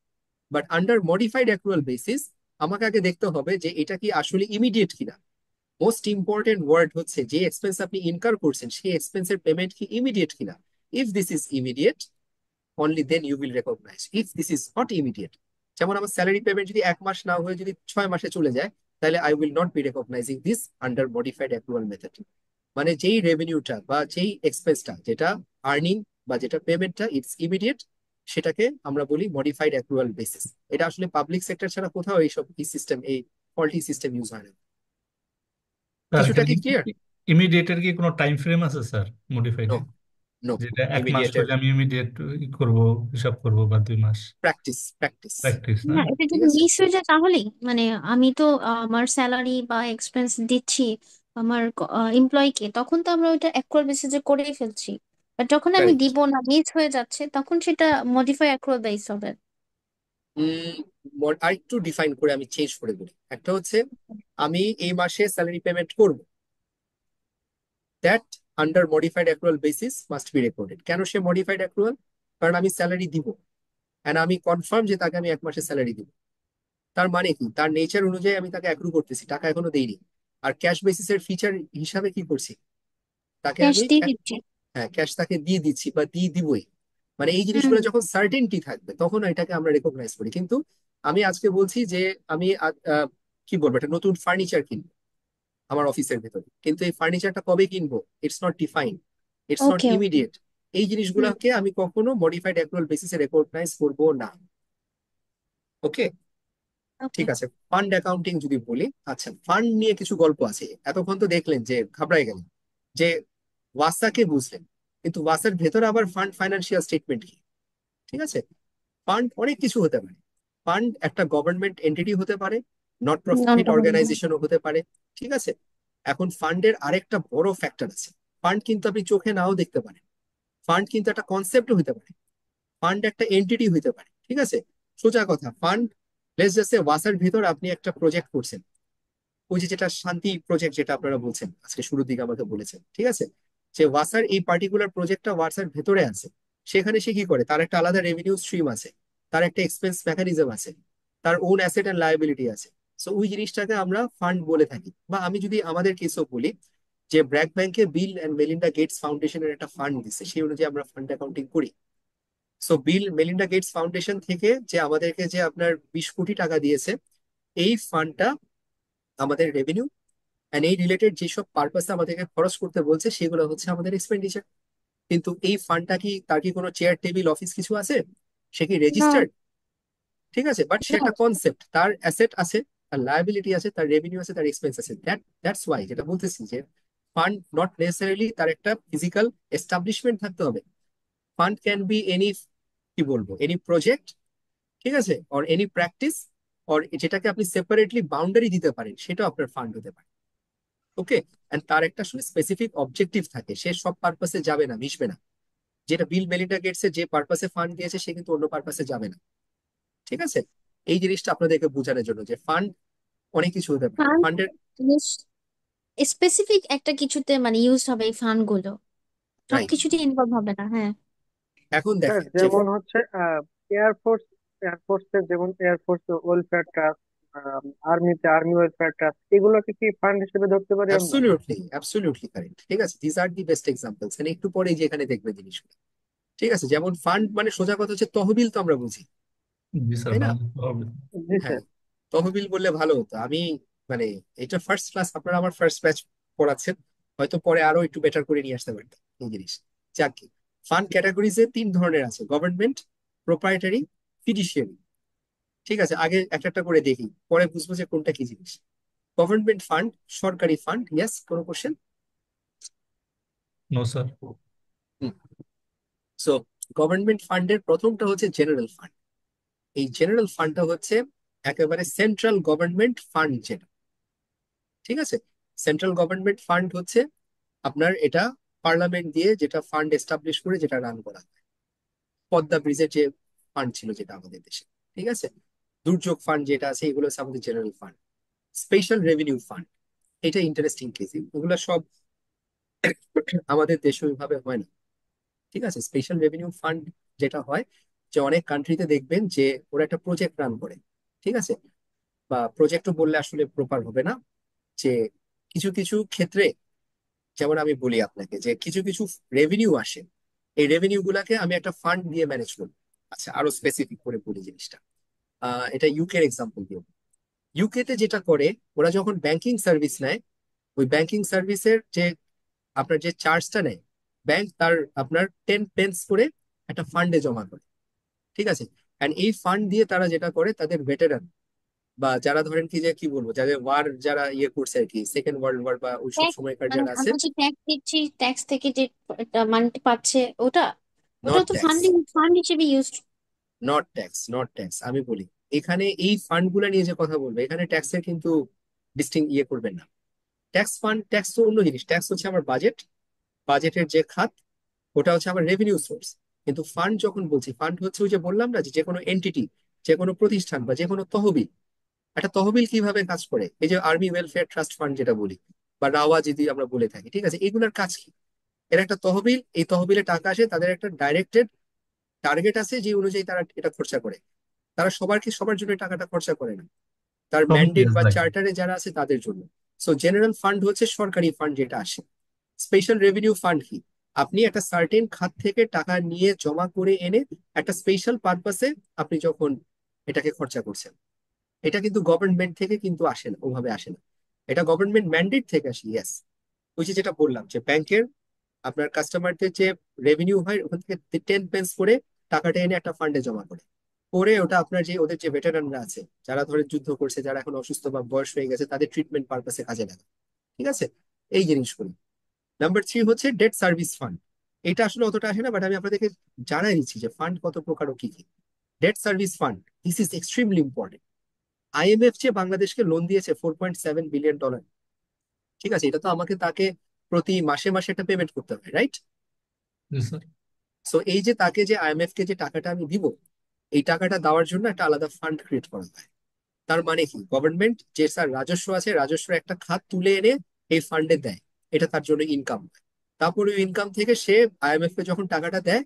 But under modified accrual basis আমাকে আগে দেখতে হবে যে এটা কি আসলে ইমিডিয়েট কিনা। মোস্ট ইম্পর্টেন্ট ওয়ার্ড হচ্ছে যে এক্সপেন্স আপনি ইনকার করছেন সেই এক্সপেন্সের পেমেন্ট কি ইমিডিয়েট কিনা। If this is immediate only then you will recognize. If this is not immediate, যেমন আমার স্যালারি পেমেন্ট যদি 1 মাস না হয়ে যদি 6 মাসে চলে যায়, তাহলে I will not be recognizing this under modified accrual method. মানে যেই রেভিনিউটা বা যেই এক্সপেন্সটা যেটা আর্নিং বা যেটা পেমেন্টটা ইটস ইমিডিয়েট, সেটাকে আমরা বলি মডিফাইড অ্যাক্রুয়াল বেসিস। এটা আসলে পাবলিক সেক্টর ছাড়া কোথাও এইসব এই সিস্টেম, এই ফল্টি সিস্টেম ইউজ হয় না। স্যার কিছুটা এখানে কি কি ক্লিয়ার? ইমিডিয়েটের কি কোনো টাইম ফ্রেম আছে স্যার মডিফাইডে? No, no. যেটা 1 মাস ইমিডিয়েটের হলে আমি ইমিডিয়েট করবো, হিসাব করবো, বা 2 মাস? Practice, practice. প্র্যাকটিস না? না, এটা ঠিক যদি আছে, মিস হয়ে যায় তাহলেই মানে আমি তো আমার স্যালারি বা এক্সপেন্স দিচ্ছি আমার এমপ্লয়কে, তখন তো আমরা ওইটা অ্যাক্রুয়াল বেসিসে করেই ফেলছি। বাট যখন আমি কারেক্ট। দিব না, মিস হয়ে যাচ্ছে, তখন সেটা মডিফাই অ্যাক্রুয়াল বেস হবে। আর একটু ডিফাইন করে আমি চেঞ্জ করে বলি। একটা হচ্ছে আমি এই মাসে স্যালারি পেমেন্ট করব, that under modified accrual basis must be recorded. কেন সে মডিফাইড অ্যাক্রুয়াল? কারণ আমি স্যালারি দিব এন্ড আমি কনফার্ম যে তাকে আমি 1 মাসে স্যালারি দিব। তার মানে কি, তার নেচার অনুযায়ী আমি তাকে অ্যাক্রু করতেছি, টাকা এখনো দেইনি। আর ক্যাশ বেসিসের ফিচার হিসাবে কি করছি, তাকে ক্যাশ আমি দিয়ে দিচ্ছি। হ্যাঁ ক্যাশ তাকে দিয়ে দিচ্ছি বা দিয়ে দিবই। মানে এই হুম। জিনিসগুলো যখন সার্টেনটি থাকবে তখন এটাকে আমরা রেকগনাইজ করি। কিন্তু আমি আজকে বলছি যে আমি কি বলবো, একটা নতুন ফার্নিচার কিনবো আমার অফিসের ভেতরে, কিন্তু এই ফার্নিচারটা কবে কিনবো it's not define, it's not okay, okay. Immediate. এই হুম। জিনিসগুলোকে আমি কখনো মডিফাইড অ্যাক্রুয়াল বেসিসে রেকগনাইজ করবো না। ওকে, ওকে। ঠিক আছে। ফান্ড অ্যাকাউন্টিং যদি বলি, আচ্ছা ফান্ড নিয়ে কিছু গল্প আছে। এতক্ষণ তো দেখলেন যে ঘাবড়াই গেলেন যে ওয়াসাকে বুঝলেন, কিন্তু ওয়াসার ভেতরে আবার ফান্ড ফাইন্যান্সিয়াল স্টেটমেন্ট কি? ঠিক আছে, ফান্ড অনেক কিছু হতে পারে। ফান্ড একটা গভর্নমেন্ট এন্টিটি হতে পারে, নট নন প্রফিট গভর্নমেন্ট। অর্গানাইজেশনও হতে পারে। ঠিক আছে, এখন ফান্ডের আরেকটা বড় ফ্যাক্টর আছে। ফান্ড কিন্তু আপনি চোখে নাও দেখতে পারেন, ফান্ড কিন্তু একটা কনসেপ্টও হতে পারে, ফান্ড একটা এন্টিটি হতে পারে। ঠিক আছে, সোজা কথা, ফান্ড লেটস জাস্ট সে ওয়াসার ভিতর আপনি একটা প্রজেক্ট করছেন, ওই যে যেটা শান্তি প্রজেক্ট যেটা আপনারা বলছেন আজকে শুরুর দিকে আমাকে বলেছেন। ঠিক আছে, যে ওয়াসার এই পার্টিকুলার প্রজেক্টটা ওয়াসার ভেতরে আছে, সেখানে সে কি করে, তার একটা আলাদা রেভিনিউ স্ট্রিম আছে, তার একটা এক্সপেন্স মেকানিজম আছে, তার ওন অ্যাসেট এন্ড লায়াবিলিটি আছে। সো ওই জিনিসটাকে আমরা ফান্ড বলে থাকি। বা আমি যদি আমাদের কেসও বলি, যে ব্র্যাক ব্যাংকে বিল অ্যান্ড মেলিন্ডা গেটস ফাউন্ডেশনের একটা ফান্ড দিছে, সেই অনুযায়ী আমরা ফান্ড অ্যাকাউন্টিং করি। সো বিল মেলিন্ডা গেটস ফাউন্ডেশন থেকে যে আমাদেরকে যে আপনার 20 কোটি টাকা দিয়েছে, এই ফান্ডটা আমাদের রেভিনিউ এন্ড এই রিলেটেড যেসব পারপাসে আমাদেরকে খরচ করতে বলছে সেগুলো হচ্ছে আমাদের এক্সপেন্ডিচার। কিন্তু এই ফান্ডটা কি, তার কি কোনো চেয়ার টেবিল অফিস কিছু আছে? সে কি না, রেজিস্টার্ড? ঠিক আছে, বাট সে না। একটা কনসেপ্ট, তার অ্যাসেট আছে, তার লায়াবিলিটি আছে, তার রেভিনিউ আছে, তার এক্সপেন্স আছে। দ্যাটস ওয়াই যেটা বলতেছি যে ফান্ড নট নেসেসারিলি তার একটা ফিজিক্যাল এস্টাবলিশমেন্ট থাকতে হবে। ফান্ড ক্যান বি এনি, কি বলবো, এনি প্রজেক্ট, ঠিক আছে, অর এনি প্র্যাকটিস, অর যেটাকে আপনি সেপারেটলি বাউন্ডারি দিতে পারেন, সেটাও আপনার ফান্ড হতে পারে। ওকে, এন্ড তার একটা আসলে স্পেসিফিক অবজেক্টিভ থাকে, সে সব পারপাসে যাবে না, মিশবে না। যেটা বিল মেলিন্ডা গেটসে যে পারপাসে ফান্ড দিয়েছে সে কিন্তু অন্য পারপাসে যাবে না। ঠিক আছে, এই জিনিসটা আপনাদেরকে বোঝানোর জন্য যে ফান্ড অনেক কিছু হতে পারে ফান্ড ফান্ডের। স্পেসিফিক একটা কিছুতে মানে ইউজ হবে এই ফান্ড গুলো, রাইট, সবকিছুতে ইনভলভ হবে না। হ্যাঁ। এখন স্যার দেখেন যে যেমন হচ্ছে এয়ারফোর্স, এয়ারফোর্সের যেমন এয়ারফোর্স ওয়েলফেয়ার ট্রাস্ট, আর্মিতে আর্মি ওয়েলফেয়ার ট্রাস্ট, এগুলোকে কি ফান্ড হিসেবে ধরতে পারি আমরা? Absolutely, absolutely correct. ঠিক আছে, this are the best examples. মানে একটু পরে যে এখানে দেখবে জিনিসগুলো। ঠিক আছে, যেমন ফান্ড মানে সোজা কথা হচ্ছে তহবিল, তো আমরা বুঝি, জি স্যার, তাই না? বাংলা হবে। জি হ্যাঁ, স্যার। তহবিল বললে ভালো হতো। আমি মানে এটা ফার্স্ট ক্লাস, আপনারা আমার ফার্স্ট ব্যাচ পড়াচ্ছেন, হয়তো পরে আরো একটু বেটার করে নিয়ে আসতে পারতাম এই জিনিস। যাক, ফান্ড ক্যাটাগরিজে 3 ধরনের আছে: গভর্নমেন্ট, প্রোপ্রাইটারি, ফিডুশিয়ারি। ঠিক আছে, আগে একটা একটা করে দেখি, পরে বুঝবো যে কোনটা কি জিনিস। গভর্নমেন্ট ফান্ড, সরকারি ফান্ড। ইয়েস, কোনো question? No sir. So government ফান্ডের প্রথমটা হচ্ছে জেনারেল ফান্ড। এই জেনারেল ফান্ডটা হচ্ছে একেবারে সেন্ট্রাল গভর্নমেন্ট ফান্ড যেটা। ঠিক আছে, সেন্ট্রাল গভর্নমেন্ট ফান্ড হচ্ছে আপনার এটা পার্লামেন্ট দিয়ে যেটা ফান্ড এস্টাবলিশ করে যেটা রান করা হয়। পদ্মা ব্রিজের যে ফান্ড ছিল যেটা আমাদের দেশে, ঠিক আছে, দুর্যোগ ফান্ড যেটা আছে এগুলো হচ্ছে আমাদের general fund. Special revenue fund, এটা ইন্টারেস্টিং কেস, এগুলো সব আমাদের দেশে ওইভাবে হয় না। ঠিক আছে, স্পেশাল রেভিনিউ ফান্ড যেটা হয় যে অনেক কান্ট্রিতে দেখবেন যে ওরা একটা প্রজেক্ট রান করে, ঠিক আছে, বা প্রজেক্টও বললে আসলে প্রপার হবে না, যে কিছু কিছু ক্ষেত্রে, যেমন আমি বলি আপনাকে যে কিছু কিছু রেভিনিউ আসে, এই রেভিনিউ গুলাকে আমি একটা ফান্ড দিয়ে ম্যানেজ করি। আচ্ছা, আরো স্পেসিফিক করে বলি জিনিসটা, এটা ইউকের এক্সাম্পল দিয়ে। ইউকে তে যেটা করে, ওরা যখন ব্যাংকিং সার্ভিস নেয়, ওই ব্যাংকিং সার্ভিসের যে আপনার যে চার্জটা নেয়, ব্যাংক তার আপনার 10 পেন্স করে একটা ফান্ডে জমা করে, ঠিক আছে। এন্ড এই ফান্ড দিয়ে তারা যেটা করে, তাদের ভেটেরান বা যারা ধরেন কি যে কি বলবো, যাদের ওয়ার যারা ইয়ে করছে আর কি, সেকেন্ড ওয়ার্ল্ড ওয়ার বা ওই সব ট্যাক্স, সময়কার মানে যারা আছে। আমরা যে ট্যাক্স দিচ্ছি, ট্যাক্স থেকে যে মানিটা পাচ্ছে, ওটা ওটা নট তো ট্যাক্স, ফান্ড হিসেবে ইউজ। নট ট্যাক্স আমি বলি, এখানে এই ফান্ড গুলা নিয়ে যে কথা বলবো, এখানে ট্যাক্সের কিন্তু ডিস্টিং ইয়ে করবেন না। ট্যাক্স ফান্ড, ট্যাক্স তো অন্য জিনিস, ট্যাক্স হচ্ছে আমার বাজেট, বাজেটের যে খাত, ওটা হচ্ছে আমার রেভিনিউ সোর্স। কিন্তু ফান্ড যখন বলছি, ফান্ড হচ্ছে ওই যে বললাম না, যে কোনো এন্টিটি, যে কোনো প্রতিষ্ঠান বা যে কোনো তহবিল, একটা তহবিল কিভাবে কাজ করে, এই যে আর্মি ওয়েলফেয়ার ট্রাস্ট ফান্ড যেটা বলি, বা রাওয়া যদি আমরা বলে থাকি, ঠিক আছে, এগুলোর কাজ কি? এর একটা তহবিল, এই তহবিলে টাকা আসে, তাদের একটা ডাইরেক্টেড টার্গেট আছে যে অনুযায়ী তারা এটা খরচা করে। তারা সবার জন্য এই টাকাটা খরচা করে না, তার ম্যান্ডেট প্রমিস বা লাগে। চার্টারে যারা আছে তাদের জন্য। সো জেনারেল ফান্ড হচ্ছে সরকারি ফান্ড যেটা আসে। স্পেশাল রেভিনিউ ফান্ড কি? আপনি একটা সার্টেন খাত থেকে টাকা নিয়ে জমা করে এনে একটা স্পেশাল পারপাসে আপনি যখন এটাকে খরচা করছেন, এটা কিন্তু গভর্নমেন্ট থেকে কিন্তু আসে না, ওভাবে আসে না, এটা গভর্নমেন্ট ম্যান্ডেট থেকে আসে। ইয়েস, ওই যে যেটা বললাম যে ব্যাংকের আপনার কাস্টমারদের যে রেভিনিউ হয়, ওখান থেকে 10 পেন্স করে টাকাটা এনে একটা ফান্ডে জমা করে, পরে ওটা আপনার যে ওদের যে ভেটারানরা আছে, যারা ধরে যুদ্ধ করছে, যারা এখন অসুস্থ বা বয়স হয়ে গেছে, তাদের ট্রিটমেন্ট পারপাসে কাজে লাগে, ঠিক আছে, এই জিনিসগুলো। নাম্বার 3 হচ্ছে ডেট সার্ভিস ফান্ড। এটা আসলে অতটা আসে না, বাট আমি আপনাদেরকে জানাই দিচ্ছি যে ফান্ড কত প্রকার ও কি কি। Debt service fund, this is extremely important. IMF যে বাংলাদেশকে লোন দিয়েছে $4.7 বিলিয়ন, ঠিক আছে, এটা তো আমাকে তাকে প্রতি মাসে মাসে একটা পেমেন্ট করতে হবে, রাইট? জি স্যার। সো এই যে তাকে যে আইএমএফ কে যে টাকাটা আমি দিব, এই টাকাটা দেওয়ার জন্য একটা আলাদা ফান্ড ক্রিয়েট করা হয়। তার মানে কি, গভর্নমেন্ট যে স্যার রাজস্ব আছে, রাজস্বের একটা খাত তুলে এনে এই ফান্ডে দেয়, এটা তার জন্য ইনকাম। তারপরে ওই ইনকাম থেকে সে আইএমএফ কে যখন টাকাটা দেয়,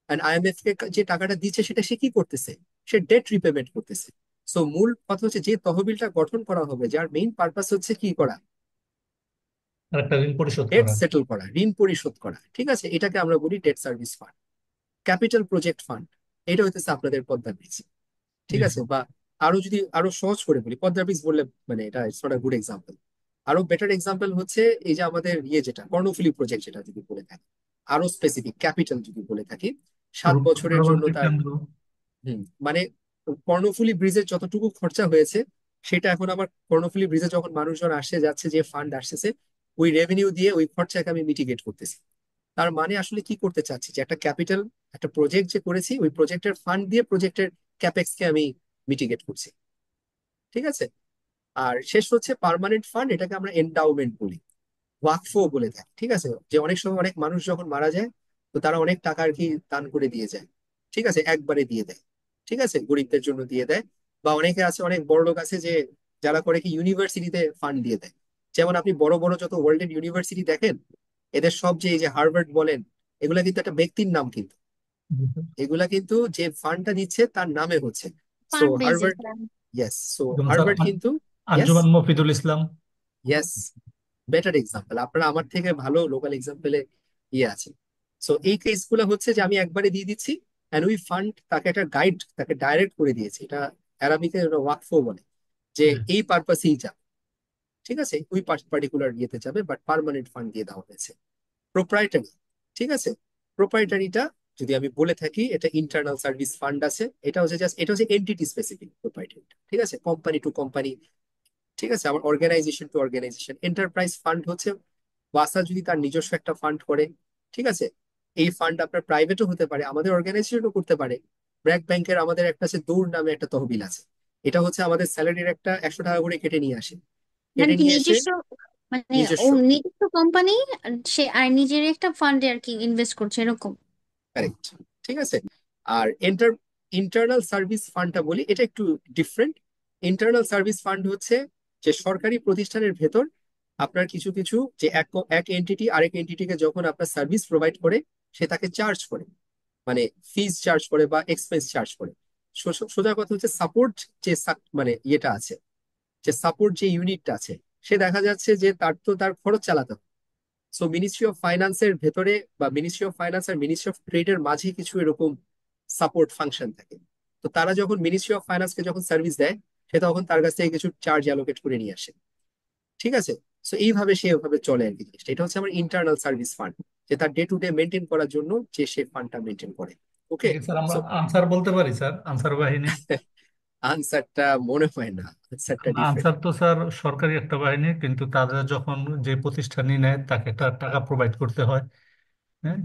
এন্ড আইএমএফ কে যে টাকাটা দিচ্ছে, সেটা সে কি করতেছে, সে ডেট রিপেমেন্ট করতেছে। সো মূল কথা হচ্ছে যে তহবিলটা গঠন করা হবে, যার মেইন পারপাস হচ্ছে কি করা, আর একটা ঋণ পরিশোধ ডেট করা। সেটেল করা, ঋণ পরিশোধ করা, ঠিক আছে, এটাকে আমরা বলি debt service fund. Capital project fund, এটা হইতেছে আপনাদের পদ্মা ব্রিজ, জি ঠিক আছে, স্যার। বা আরো যদি আরো সহজ করে বলি, পদ্মা ব্রিজ বললে মানে এটা it's not a good example. আরো বেটার এক্সাম্পল হচ্ছে এই যে আমাদের ইয়ে যেটা কর্ণফুলী প্রজেক্ট, যেটা যদি বলে থাকি, আরো স্পেসিফিক ক্যাপিটাল যদি বলে থাকি, 7 বছরের জন্য রূপগঞ্জ তার, কেন্দ্র। মানে কর্ণফুলী ব্রিজের যতটুকু খরচা হয়েছে, সেটা এখন আমার কর্ণফুলী ব্রিজে যখন মানুষজন আসছে যাচ্ছে, যে ফান্ড আসতেছে, ওই রেভিনিউ দিয়ে ওই খরচাকে আমি মিটিগেট করতেছি। তার মানে আসলে কি করতে চাচ্ছি, যে একটা ক্যাপিটাল, একটা প্রজেক্ট যে করেছি, ওই প্রজেক্টের ফান্ড দিয়ে প্রজেক্টের ক্যাপেক্স কে আমি মিটিগেট করছি, ঠিক আছে। আর শেষ হচ্ছে পার্মানেন্ট ফান্ড, এটাকে আমরা এন্ডাওমেন্ট বলি, ওয়াকফও বলে থাকি, ঠিক আছে, যে অনেক সময় অনেক মানুষ যখন মারা যায়, তো তারা অনেক টাকা আর কি দান করে দিয়ে যায়, ঠিক আছে, একবারে দিয়ে দেয়, ঠিক আছে, গরিবদের জন্য দিয়ে দেয়। বা অনেকে আছে, অনেক বড় লোক আছে যে যারা করে কি ইউনিভার্সিটিতে ফান্ড দিয়ে দেয়। যেমন আপনি বড় বড় যত ওয়ার্ল্ডের ইউনিভার্সিটি দেখেন, এদের সব যে এই যে হার্ভার্ড বলেন, এগুলা কিন্তু একটা ব্যক্তির নাম কিন্তু, জি স্যার। এগুলা কিন্তু যে ফান্ডটা দিচ্ছে তার নামে হচ্ছে। সো ফান্ড বেজে। হার্ভার্ড, ইয়েস, সো যেমন স্যার হার্ভার্ড কিন্তু, ইয়েস, আঞ্জুমান মফিদুল ইসলাম। ইয়েস, বেটার এক্সাম্পল, আপনারা আমার থেকে ভালো লোকাল এক্সাম্পলে ইয়ে আছে। সো এই কেস গুলো হচ্ছে যে আমি একবারে দিয়ে দিচ্ছি, এন্ড ওই ফান্ড তাকে একটা গাইড, তাকে ডাইরেক্ট করে দিয়েছে, এটা অ্যারাবিকে ওয়াকফও বলে, যে জি। এই পারপাসেই যাবে, ঠিক আছে, ওই পার্টিকুলার ইয়েতে যাবে, বাট পার্মানেন্ট ফান্ড দিয়ে দেওয়া হয়েছে। প্রোপ্রাইটারি, ঠিক আছে, প্রোপ্রাইটারিটা যদি আমি বলে থাকি, এটা ইন্টারনাল সার্ভিস ফান্ড আছে, এটা হচ্ছে জাস্ট, এটা হচ্ছে এন্টিটি স্পেসিফিক প্রোপ্রাইটারি, ঠিক আছে, কোম্পানি টু কোম্পানি, ঠিক আছে, আমার organisation to organisation. Enterprise fund হচ্ছে ওয়াসা যদি তার নিজস্ব একটা ফান্ড করে, ঠিক আছে, এই ফান্ড আপনার প্রাইভেটও হতে পারে, আমাদের অর্গানাইজেশনও করতে পারে। ব্র্যাক ব্যাংকের আমাদের একটা আছে দৌড় নামে একটা তহবিল আছে, এটা হচ্ছে আমাদের স্যালারির একটা 100 টাকা করে কেটে নিয়ে আসে, মানে কেটে কি নিয়ে এসে, নিজস্ব, মানে ও নিজস্ব। নিজস্ব কোম্পানি, সে আর নিজের একটা ফান্ডে আর কি ইনভেস্ট করছে এরকম। কারেক্ট। ঠিক আছে। আর ইন্টারনাল সার্ভিস ফান্ডটা বলি, এটা একটু ডিফারেন্ট। ইন্টারনাল সার্ভিস ফান্ড হচ্ছে যে সরকারি প্রতিষ্ঠানের ভেতর আপনার কিছু কিছু যে এক এন্টিটি আরেক এন্টিটিকে যখন আপনার সার্ভিস প্রোভাইড করে, সে তাকে চার্জ করে, মানে ফিজ চার্জ করে বা এক্সপেন্স চার্জ করে। সোজা কথা হচ্ছে সাপোর্ট যে মানে ইয়েটা আছে, যে সাপোর্ট যে ইউনিটটা আছে, সে দেখা যাচ্ছে যে তার খরচ চালাতে হবে। সো মিনিস্ট্রি অফ ফাইন্যান্সের ভেতরে বা মিনিস্ট্রি অফ ফাইন্যান্স আর মিনিস্ট্রি অফ ট্রেডের মাঝে কিছু এরকম সাপোর্ট ফাংশন থাকে। তো তারা যখন মিনিস্ট্রি অফ ফাইন্যান্সকে যখন সার্ভিস দেয়, সে তখন তার কাছ থেকে কিছু চার্জ অ্যালোকেট করে নিয়ে আসে। ঠিক আছে। সো এইভাবে সে ওভাবে চলে আর কি জিনিসটা। এটা হচ্ছে আমার ইন্টারনাল সার্ভিস ফান্ড, যে তার ডে টু ডে মেনটেন করার জন্য যে সে ফান্ডটা মেনটেন করে। ওকে। স্যার আমরা সো আনসার বলতে পারি স্যার, আনসার বাহিনী? আনসারটা মনে হয় না, আনসারটা ডিফারেন্ট। আনসার তো স্যার সরকারি একটা বাহিনী, কিন্তু তাদের যখন যে প্রতিষ্ঠানই নেয় তাকে একটা টাকা প্রোভাইড করতে হয়। হ্যাঁ,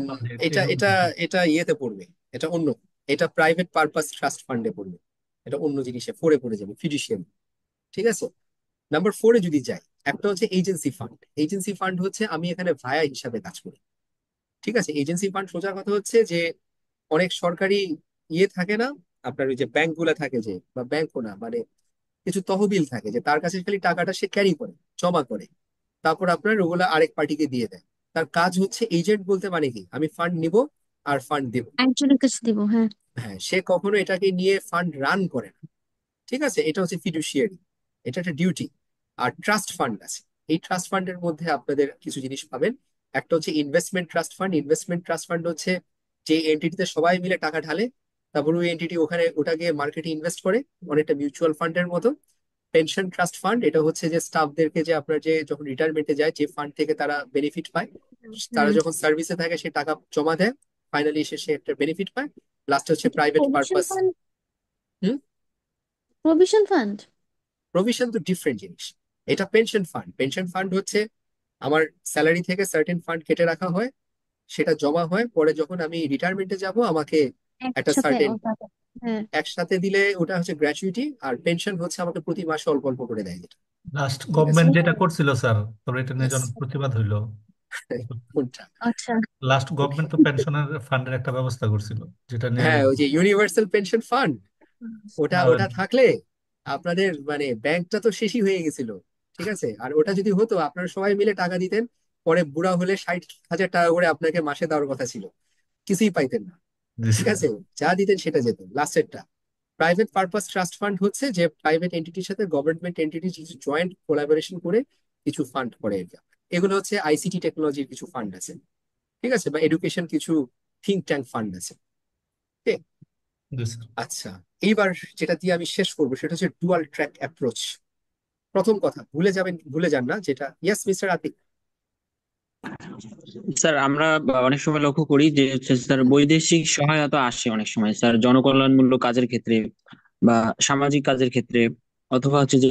বাজেট এটা এগুলো। এটা এটা ইয়েতে পড়বে, এটা অন্য, এটা প্রাইভেট পারপাস ট্রাস্ট ফান্ডে পড়বে। এটা অন্য জিনিসে ফোরে পড়ে যাবে, ফিডুশিয়ারি। ঠিক আছে। নাম্বার ফোরে যদি যাই, একটা হচ্ছে এজেন্সি ফান্ড। এজেন্সি ফান্ড হচ্ছে আমি এখানে ভায়া হিসাবে কাজ করি। ঠিক আছে। এজেন্সি ফান্ড সোজা কথা হচ্ছে যে অনেক সরকারি ইয়ে থাকে না, আপনার ওই যে ব্যাংক গুলা থাকে, যে বা ব্যাংকও না, মানে কিছু তহবিল থাকে, যে তার কাছে খালি টাকাটা সে ক্যারি করে, জমা করে, তারপর আপনার ওগুলা আরেক পার্টিকে দিয়ে দেয়। তার কাজ হচ্ছে এজেন্ট বলতে মানে কি, আমি ফান্ড নিব আর ফান্ড দেব। একজনের কাছে দিব, হ্যাঁ। হ্যাঁ, সে কখনো এটাকে নিয়ে ফান্ড রান করে না। ঠিক আছে। এটা হচ্ছে ফিডুশিয়ারি, এটা একটা ডিউটি। আর ট্রাস্ট ফান্ড আছে। এই ট্রাস্ট ফান্ডের মধ্যে আপনাদের কিছু জিনিস পাবেন। একটা হচ্ছে investment trust fund. Investment trust fund হচ্ছে যে এন্টিটিতে সবাই মিলে টাকা ঢালে, তারপর ওই এন্টিটি ওখানে ওটাকে মার্কেটে ইনভেস্ট করে, অনেকটা মিউচুয়াল ফান্ডের মতো। পেনশন ট্রাস্ট ফান্ড, এটা হচ্ছে যে স্টাফদেরকে, যে আপনার যে যখন রিটায়ারমেন্টে যায়, যে ফান্ড থেকে তারা বেনিফিট পায়, তারা হুম। যখন সার্ভিসে থাকে সে টাকা জমা দেয়, ফাইনালি এসে সে একটা বেনিফিট পায়। লাস্ট হচ্ছে private provision purpose. Fund. Hmm. Provision fund. Provision তো ডিফারেন্ট জিনিস। এটা পেনশন ফান্ড। পেনশন ফান্ড হচ্ছে আমার স্যালারি থেকে সার্টেন ফান্ড কেটে রাখা হয়, সেটা জমা হয়, পরে যখন আমি রিটায়ারমেন্টে যাব আমাকে একটা একসাথে সার্টেন ওটা। হ্যাঁ। একসাথে দিলে ওটা হচ্ছে গ্র্যাচুইটি। আর পেনশন হচ্ছে আমাকে প্রতি মাসে অল্প অল্প করে দেয় যেটা। লাস্ট ঠিক আছে। গভর্নমেন্ট যেটা করছিল স্যার, তবে এটা নিয়ে Yes. জনক প্রতিবাদ হইলো। কোনটা? আচ্ছা। লাস্ট গভর্নমেন্ট তো পেনশনের ফান্ডের একটা ব্যবস্থা করছিল, যেটা নিয়ে হ্যাঁ, ওই যে ইউনিভার্সাল পেনশন ফান্ড, ওটা আহ, ওটা থাকলে আপনাদের মানে ব্যাংকটা তো শেষই হয়ে গেছিল। ঠিক আছে। আর ওটা যদি হতো, আপনারা সবাই মিলে টাকা দিতেন, পরে বুড়া হলে 60,000 টাকা করে আপনাকে মাসে দেওয়ার কথা ছিল, কিছুই পাইতেন না। দিছে। ঠিক আছে। যা দিতেন সেটা যেত লাস্টেরটা। প্রাইভেট পারপাস ট্রাস্ট ফান্ড হচ্ছে যে প্রাইভেট এন্টিটির সাথে গভর্নমেন্ট এন্টিটি কিছু জয়েন্ট কোলাবোরেশন করে কিছু ফান্ড করে আর কি। এগুলো হচ্ছে আইসিটি টেকনোলজির কিছু ফান্ড আছে। ঠিক আছে। বা এডুকেশন কিছু থিঙ্ক ট্যাঙ্ক ফান্ড আছে। ঠিক আছে? দিছে। আচ্ছা, এইবার যেটা দিয়ে আমি শেষ করবো সেটা হচ্ছে ডুয়াল ট্র্যাক অ্যাপ্রোচ। প্রথম কথা ভুলে যান না যেটা। Yes mister Atik. স্যার আমরা অনেক সময় লক্ষ্য করি যে হচ্ছে স্যার বৈদেশিক সহায়তা আসে অনেক সময় স্যার জনকল্যাণমূলক কাজের ক্ষেত্রে বা সামাজিক কাজের ক্ষেত্রে, অথবা হচ্ছে যে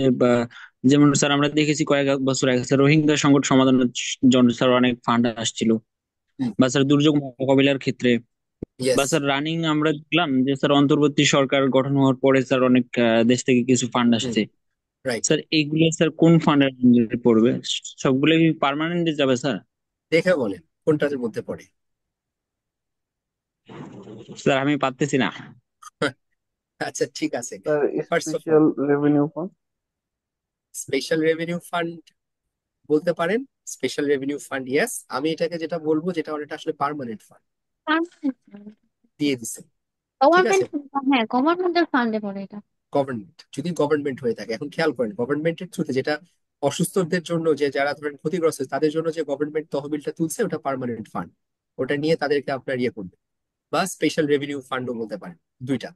যেমন স্যার আমরা দেখেছি কয়েক বছর আগে স্যার রোহিঙ্গা সংকট সমাধানের জন্য স্যার অনেক ফান্ড আসছিল, বা স্যার দুর্যোগ মোকাবিলার ক্ষেত্রে, বা ইয়েস। স্যার রানিং আমরা দেখলাম যে স্যার অন্তর্বর্তী সরকার গঠন হওয়ার পরে স্যার অনেক দেশ থেকে কিছু ফান্ড আসছে। রাইট। স্যার এইগুলো স্যার কোন ফান্ডের মধ্যে পড়বে? সবগুলো কি পার্মানেন্ট যাবে স্যার? দেখে বলেন কোনটার মধ্যে পড়ে। স্যার আমি পারতেছি না। আচ্ছা, ঠিক আছে। Sir first of all, special revenue fund. Special revenue fund বলতে পারেন। Special revenue fund, yes. আমি এটাকে যেটা বলবো, যেটা অনেকটা আসলে পার্মানেন্ট ফান্ড দিয়ে দিছে। ঠিক আছে। গভর্নমেন্ট। হ্যাঁ, গভর্নমেন্টের ফান্ডে পড়ে এটা। গভর্নমেন্ট, যদি গভর্নমেন্ট হয়ে থাকে, এখন খেয়াল করেন গভর্নমেন্টের থ্রুতে যেটা অসুস্থদের জন্য, যে যারা ধরেন ক্ষতিগ্রস্ত তাদের জন্য যে গভর্নমেন্ট তহবিলটা তুলছে, ওটা পার্মানেন্ট ফান্ড। ওটা নিয়ে তাদেরকে আপনার ইয়ে করবে। বা স্পেশাল রেভিনিউ ফান্ডও বলতে পারেন, দুইটা।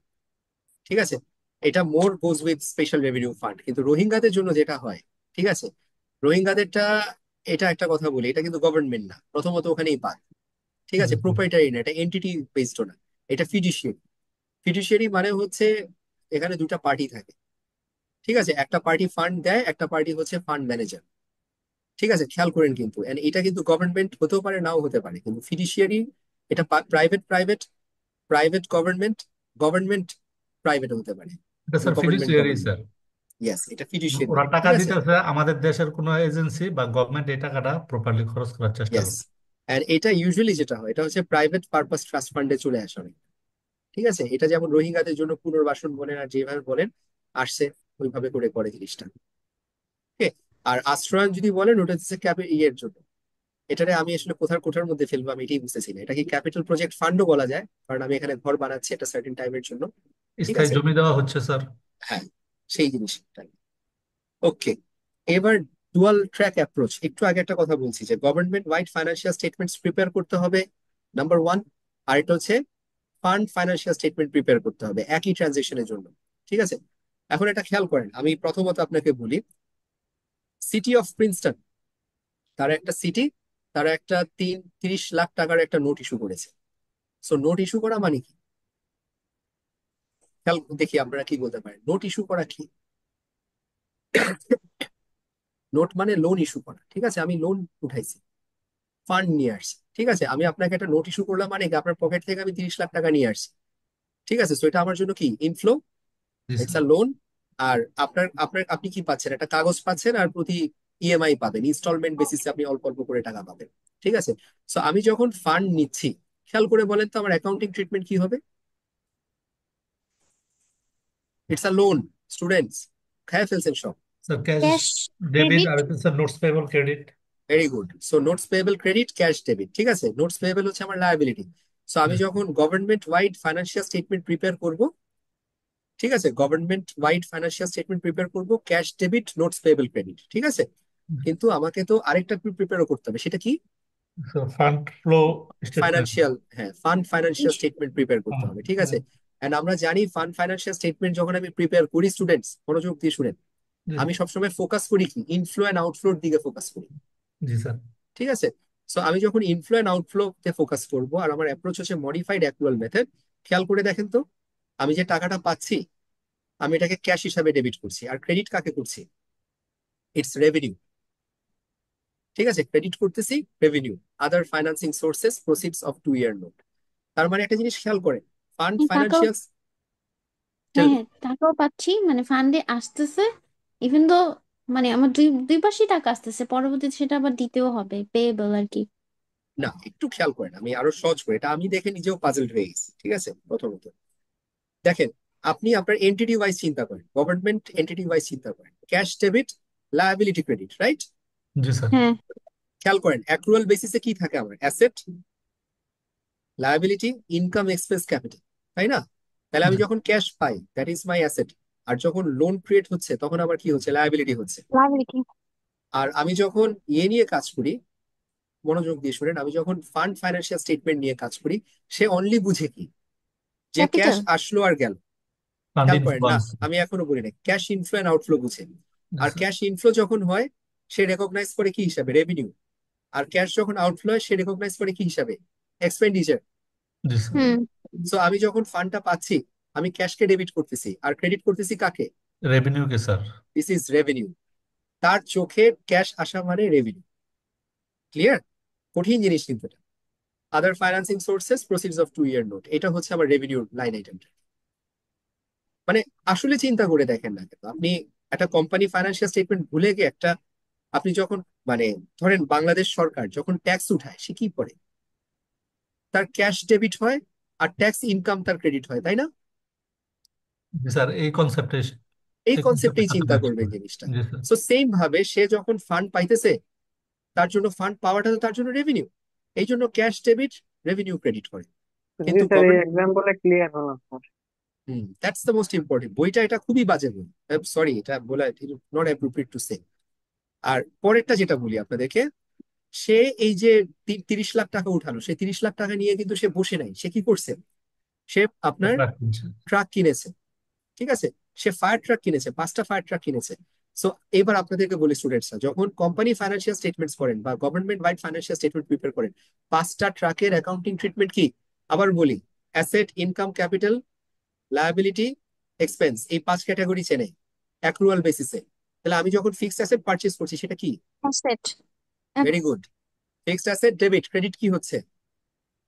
ঠিক আছে। এটা more goes with special revenue fund. কিন্তু রোহিঙ্গাদের জন্য যেটা হয়, ঠিক আছে, রোহিঙ্গাদেরটা, এটা একটা কথা বলি, এটা কিন্তু গভর্নমেন্ট না, প্রথমত ওখানেই পায়। ঠিক আছে। প্রোপ্রাইটারি না, এটা এন্টিটি বেসড না, এটা ফিডুশিয়ারি। ফিডুশিয়ারি মানে হচ্ছে এখানে দুটা পার্টি থাকে। ঠিক আছে। একটা পার্টি ফান্ড দেয়, একটা পার্টি হচ্ছে ফান্ড ম্যানেজার। ঠিক আছে। খেয়াল করেন কিন্তু, and এটা কিন্তু গভর্নমেন্ট হতেও পারে, নাও হতে পারে, কিন্তু ফিডুশিয়ারি এটা private private, private government, government private হতে পারে, এটা sir government fiduciary government. Sir. Yes, এটা ফিডুশিয়ারি ওরা মানি, টাকা ঠিক আছে। দিতেছে, আমাদের দেশের কোনো এজেন্সি বা গভর্নমেন্ট এই টাকাটা প্রপারলি খরচ করার চেষ্টা ইয়েস, করে। এন্ড এটা ইউজুয়ালি যেটা হয় এটা হচ্ছে প্রাইভেট পারপাস ট্রাস্ট ফান্ডে চলে আসে অনেক, ঠিক আছে। এটা যেমন রোহিঙ্গাদের জন্য পুনর্বাসন বলেন আর যেভাবে বলেন আসছে, ওইভাবে করে করে জিনিসটা। ওকে। আর আশ্রয়ন যদি বলেন ওটা হচ্ছে ইয়ের জন্য। এটারে আমি আসলে কোথার কোঠার মধ্যে ফেলবো আমি এটাই বুঝতেছি না। এটা কি ক্যাপিটাল প্রজেক্ট ফান্ডও বলা যায়, কারণ আমি এখানে ঘর বানাচ্ছি একটা সার্টেন টাইমের জন্য, ঠিক স্থায়ী আছে। জমি দেওয়া হচ্ছে স্যার। হ্যাঁ, সেই জিনিসটাই। ওকে। এবার ডুয়াল ট্র্যাক অ্যাপ্রোচ, একটু আগে একটা কথা বলছি যে government wide financial statements prepare করতে হবে, নাম্বার ওয়ান। আর এটা হচ্ছে ফান্ড ফাইন্যান্সিয়াল স্টেটমেন্ট প্রিপেয়ার করতে হবে একই ট্রানজেকশনের জন্য, ঠিক আছে। এখন এটা খেয়াল করেন, আমি প্রথমত আপনাকে বলি, সিটি অফ প্রিন্সটন, তারা একটা সিটি, তারা একটা 30 লাখ টাকার একটা নোট ইস্যু করেছে। সো নোট ইস্যু করা মানে কি? খেয়াল দেখি আপনারা কি বলতে পারেন, নোট ইস্যু করা কি? নোট মানে লোন ইস্যু করা, ঠিক আছে। আমি লোন উঠাইছি, ফান্ড নিয়ে আসছি, ঠিক আছে। আমি আপনাকে একটা নোট ইস্যু করলাম মানে কি, আপনার পকেট থেকে আমি 30 লাখ টাকা নিয়ে আসছি, ঠিক আছে। তো এটা আমার জন্য কি ইনফ্লো, জি ইটস স্যার। A loan. আর আপনার আপনার আপনি কি পাচ্ছেন, একটা কাগজ পাচ্ছেন আর প্রতি ইএমআই পাবেন, ইনস্টলমেন্ট বেসিসে আপনি অল্প অল্প করে টাকা পাবেন, ঠিক আছে। সো আমি যখন ফান্ড নিচ্ছি, খেয়াল করে বলেন তো আমার অ্যাকাউন্টিং ট্রিটমেন্ট কি হবে? It's a loan. স্টুডেন্টস খেয়ে ফেলছেন সব। Sir cash cash debit, debit. আর হচ্ছে sir notes payable credit. Very good. So notes payable credit, cash debit, ঠিক আছে। নোটস পেয়েবল হচ্ছে আমার লায়াবিলিটি। সো আমি যখন government wide financial statement prepare করব, ঠিক আছে, government wide financial statement prepare করব, cash debit notes payable credit, ঠিক আছে। কিন্তু আমাকে তো আরেকটা প্রিপেয়ারও করতে হবে, সেটা কি? Fund flow statement. ফাইন্যান্সিয়াল, হ্যাঁ, ফান্ড ফাইন্যান্সিয়াল স্টেটমেন্ট প্রিপেয়ার করতে হবে, ঠিক আছে। এন্ড আমরা জানি ফান্ড ফাইন্যান্সিয়াল স্টেটমেন্ট যখন আমি প্রিপেয়ার করি, স্টুডেন্টস মনোযোগ দিয়ে শুনেন, আমি সবসময় ফোকাস করি কি ইনফ্লো এন্ড আউটফ্লোর দিকে ফোকাস করি, জি স্যার। ঠিক আছে। সো আমি যখন ইনফ্লো এন্ড আউটফ্লো তে ফোকাস করব আর আমার অ্যাপ্রোচ হচ্ছে মডিফাইড অ্যাকুয়াল মেথড, খেয়াল করে দেখেন তো, আমি যে টাকাটা পাচ্ছি আমি এটাকে ক্যাশ হিসাবে ডেবিট করছি, আর ক্রেডিট কাকে করছি? ইটস রেভিনিউ, ঠিক আছে। ক্রেডিট করতেছি revenue, other financing sources proceeds of 2 year note. তার মানে একটা জিনিস খেয়াল করেন, ফান্ড টাকাও, ফাইন্যান্সিয়াল, টেল হ্যাঁ মি। হ্যাঁ, টাকাও পাচ্ছি, মানে ফান্ডে আসতেছে, ইভেন দো মানে আমার দুই দুই পাশেই টাকা আসতেছে, পরবর্তীতে সেটা আবার দিতেও হবে, পেয়েবল আর কি। না, একটু খেয়াল করেন, আমি আরো সহজ করে, এটা আমি দেখে নিজেও পাজলড হয়ে গেছি, ঠিক আছে। প্রথমত দেখেন, আপনি আপনার এন্টিটি ওয়াইজ চিন্তা করেন, গভর্নমেন্ট এন্টিটি ওয়াইজ চিন্তা করেন, cash debit, liability credit, right? জি স্যার। হ্যাঁ। খেয়াল করেন অ্যাক্রুয়াল বেসিসে কি থাকে আমার? Asset, liability, income, expense, capital, তাই না? তাহলে আমি যখন ক্যাশ পাই দ্যাট ইজ মাই অ্যাসেট, আর যখন লোন ক্রিয়েট হচ্ছে তখন আবার কি হচ্ছে? লায়াবিলিটি হচ্ছে। লাইবিলিটি। আর আমি যখন ইয়ে নিয়ে কাজ করি, মনোযোগ দিয়ে শুনেন, আমি যখন ফান্ড ফাইন্যান্সিয়াল স্টেটমেন্ট নিয়ে কাজ করি, সে অনলি বুঝে কি যে ক্যাশ ক্যাপিটাল। আসলো আর গেল। ফান্ড খেয়াল করেন না, ইনফ্লুয়েন্স। আমি এখনো বলি না, ক্যাশ ইনফ্লো এন্ড আউটফ্লো বুঝে। জি আর স্যার। ক্যাশ ইনফ্লো যখন হয় সে রেকগনাইজ করে কি হিসাবে? রেভিনিউ। আর ক্যাশ যখন আউটফ্লো হয় সে রেকগনাইজ করে কি হিসাবে? এক্সপেন্ডিচার। জি স্যার। হুম। সো আমি যখন ফান্ডটা পাচ্ছি আমি ক্যাশকে ডেবিট করতেছি আর ক্রেডিট করতেছি কাকে? Revenue K sir. This is revenue. তার চোখে ক্যাশ আসা মানে রেভিনিউ। ক্লিয়ার? কঠিন জিনিস কিন্তু এটা। Other financing sources proceeds of 2 year note, এটা হচ্ছে আমার রেভিনিউ লাইন আইটেম। মানে আসলে চিন্তা করে দেখেন না কেন আপনি, একটা কোম্পানি ফাইন্যান্সিয়াল স্টেটমেন্ট ভুলে গিয়ে একটা, আপনি যখন মানে ধরেন বাংলাদেশ সরকার যখন ট্যাক্স উঠায় সে কি করে? তার ক্যাশ ডেবিট হয় আর ট্যাক্স ইনকাম তার ক্রেডিট হয়, তাই না? জি স্যার, এই কনসেপ্টে এই এই কনসেপ্টেই কনসেপ্টের সাথে চিন্তা ম্যাচ করবেন করে। জিনিসটা। জি স্যার। সো সেম ভাবে সে যখন ফান্ড পাইতেছে তার জন্য ফান্ড পাওয়াটা তো তার জন্য রেভিনিউ, এই জন্য ক্যাশ ডেবিট রেভিনিউ ক্রেডিট করে। জি কিন্তু স্যার, এই গভর্নমেন্ট, এক্সাম্পলে ক্লিয়ার হলাম sir. That's the most important. বইটা এটা খুবই বাজে বই, সরি এটা বলা নট অ্যাপ্রোপ্রিয়েট টু সে। আর পরেরটা যেটা বলি আপনাদেরকে, সে এই যে 30 লাখ টাকা উঠালো, সে 30 লাখ টাকা নিয়ে কিন্তু সে বসে নাই, সে কি করছে? সে আপনার ট্রাক কিনেছে, ঠিক আছে। সে ফায়ার ট্রাক কিনেছে, 5টা ফায়ার ট্রাক কিনেছে। সো এবার আপনাদেরকে বলি স্টুডেন্টসরা, যখন কোম্পানি ফাইন্যান্সিয়াল স্টেটমেন্টস করেন বা government wide financial statement prepare করেন, 5টা ট্রাকের অ্যাকাউন্টিং ট্রিটমেন্ট কি? আবার বলি, asset, income, capital, liability, expense, এই 5 ক্যাটাগরি চেনে অ্যাক্রুয়াল বেসিসে। তাহলে আমি যখন ফিক্সড অ্যাসেট পারচেজ করছি সেটা কি? Asset. Very good. Fixed asset debit, credit কি হচ্ছে?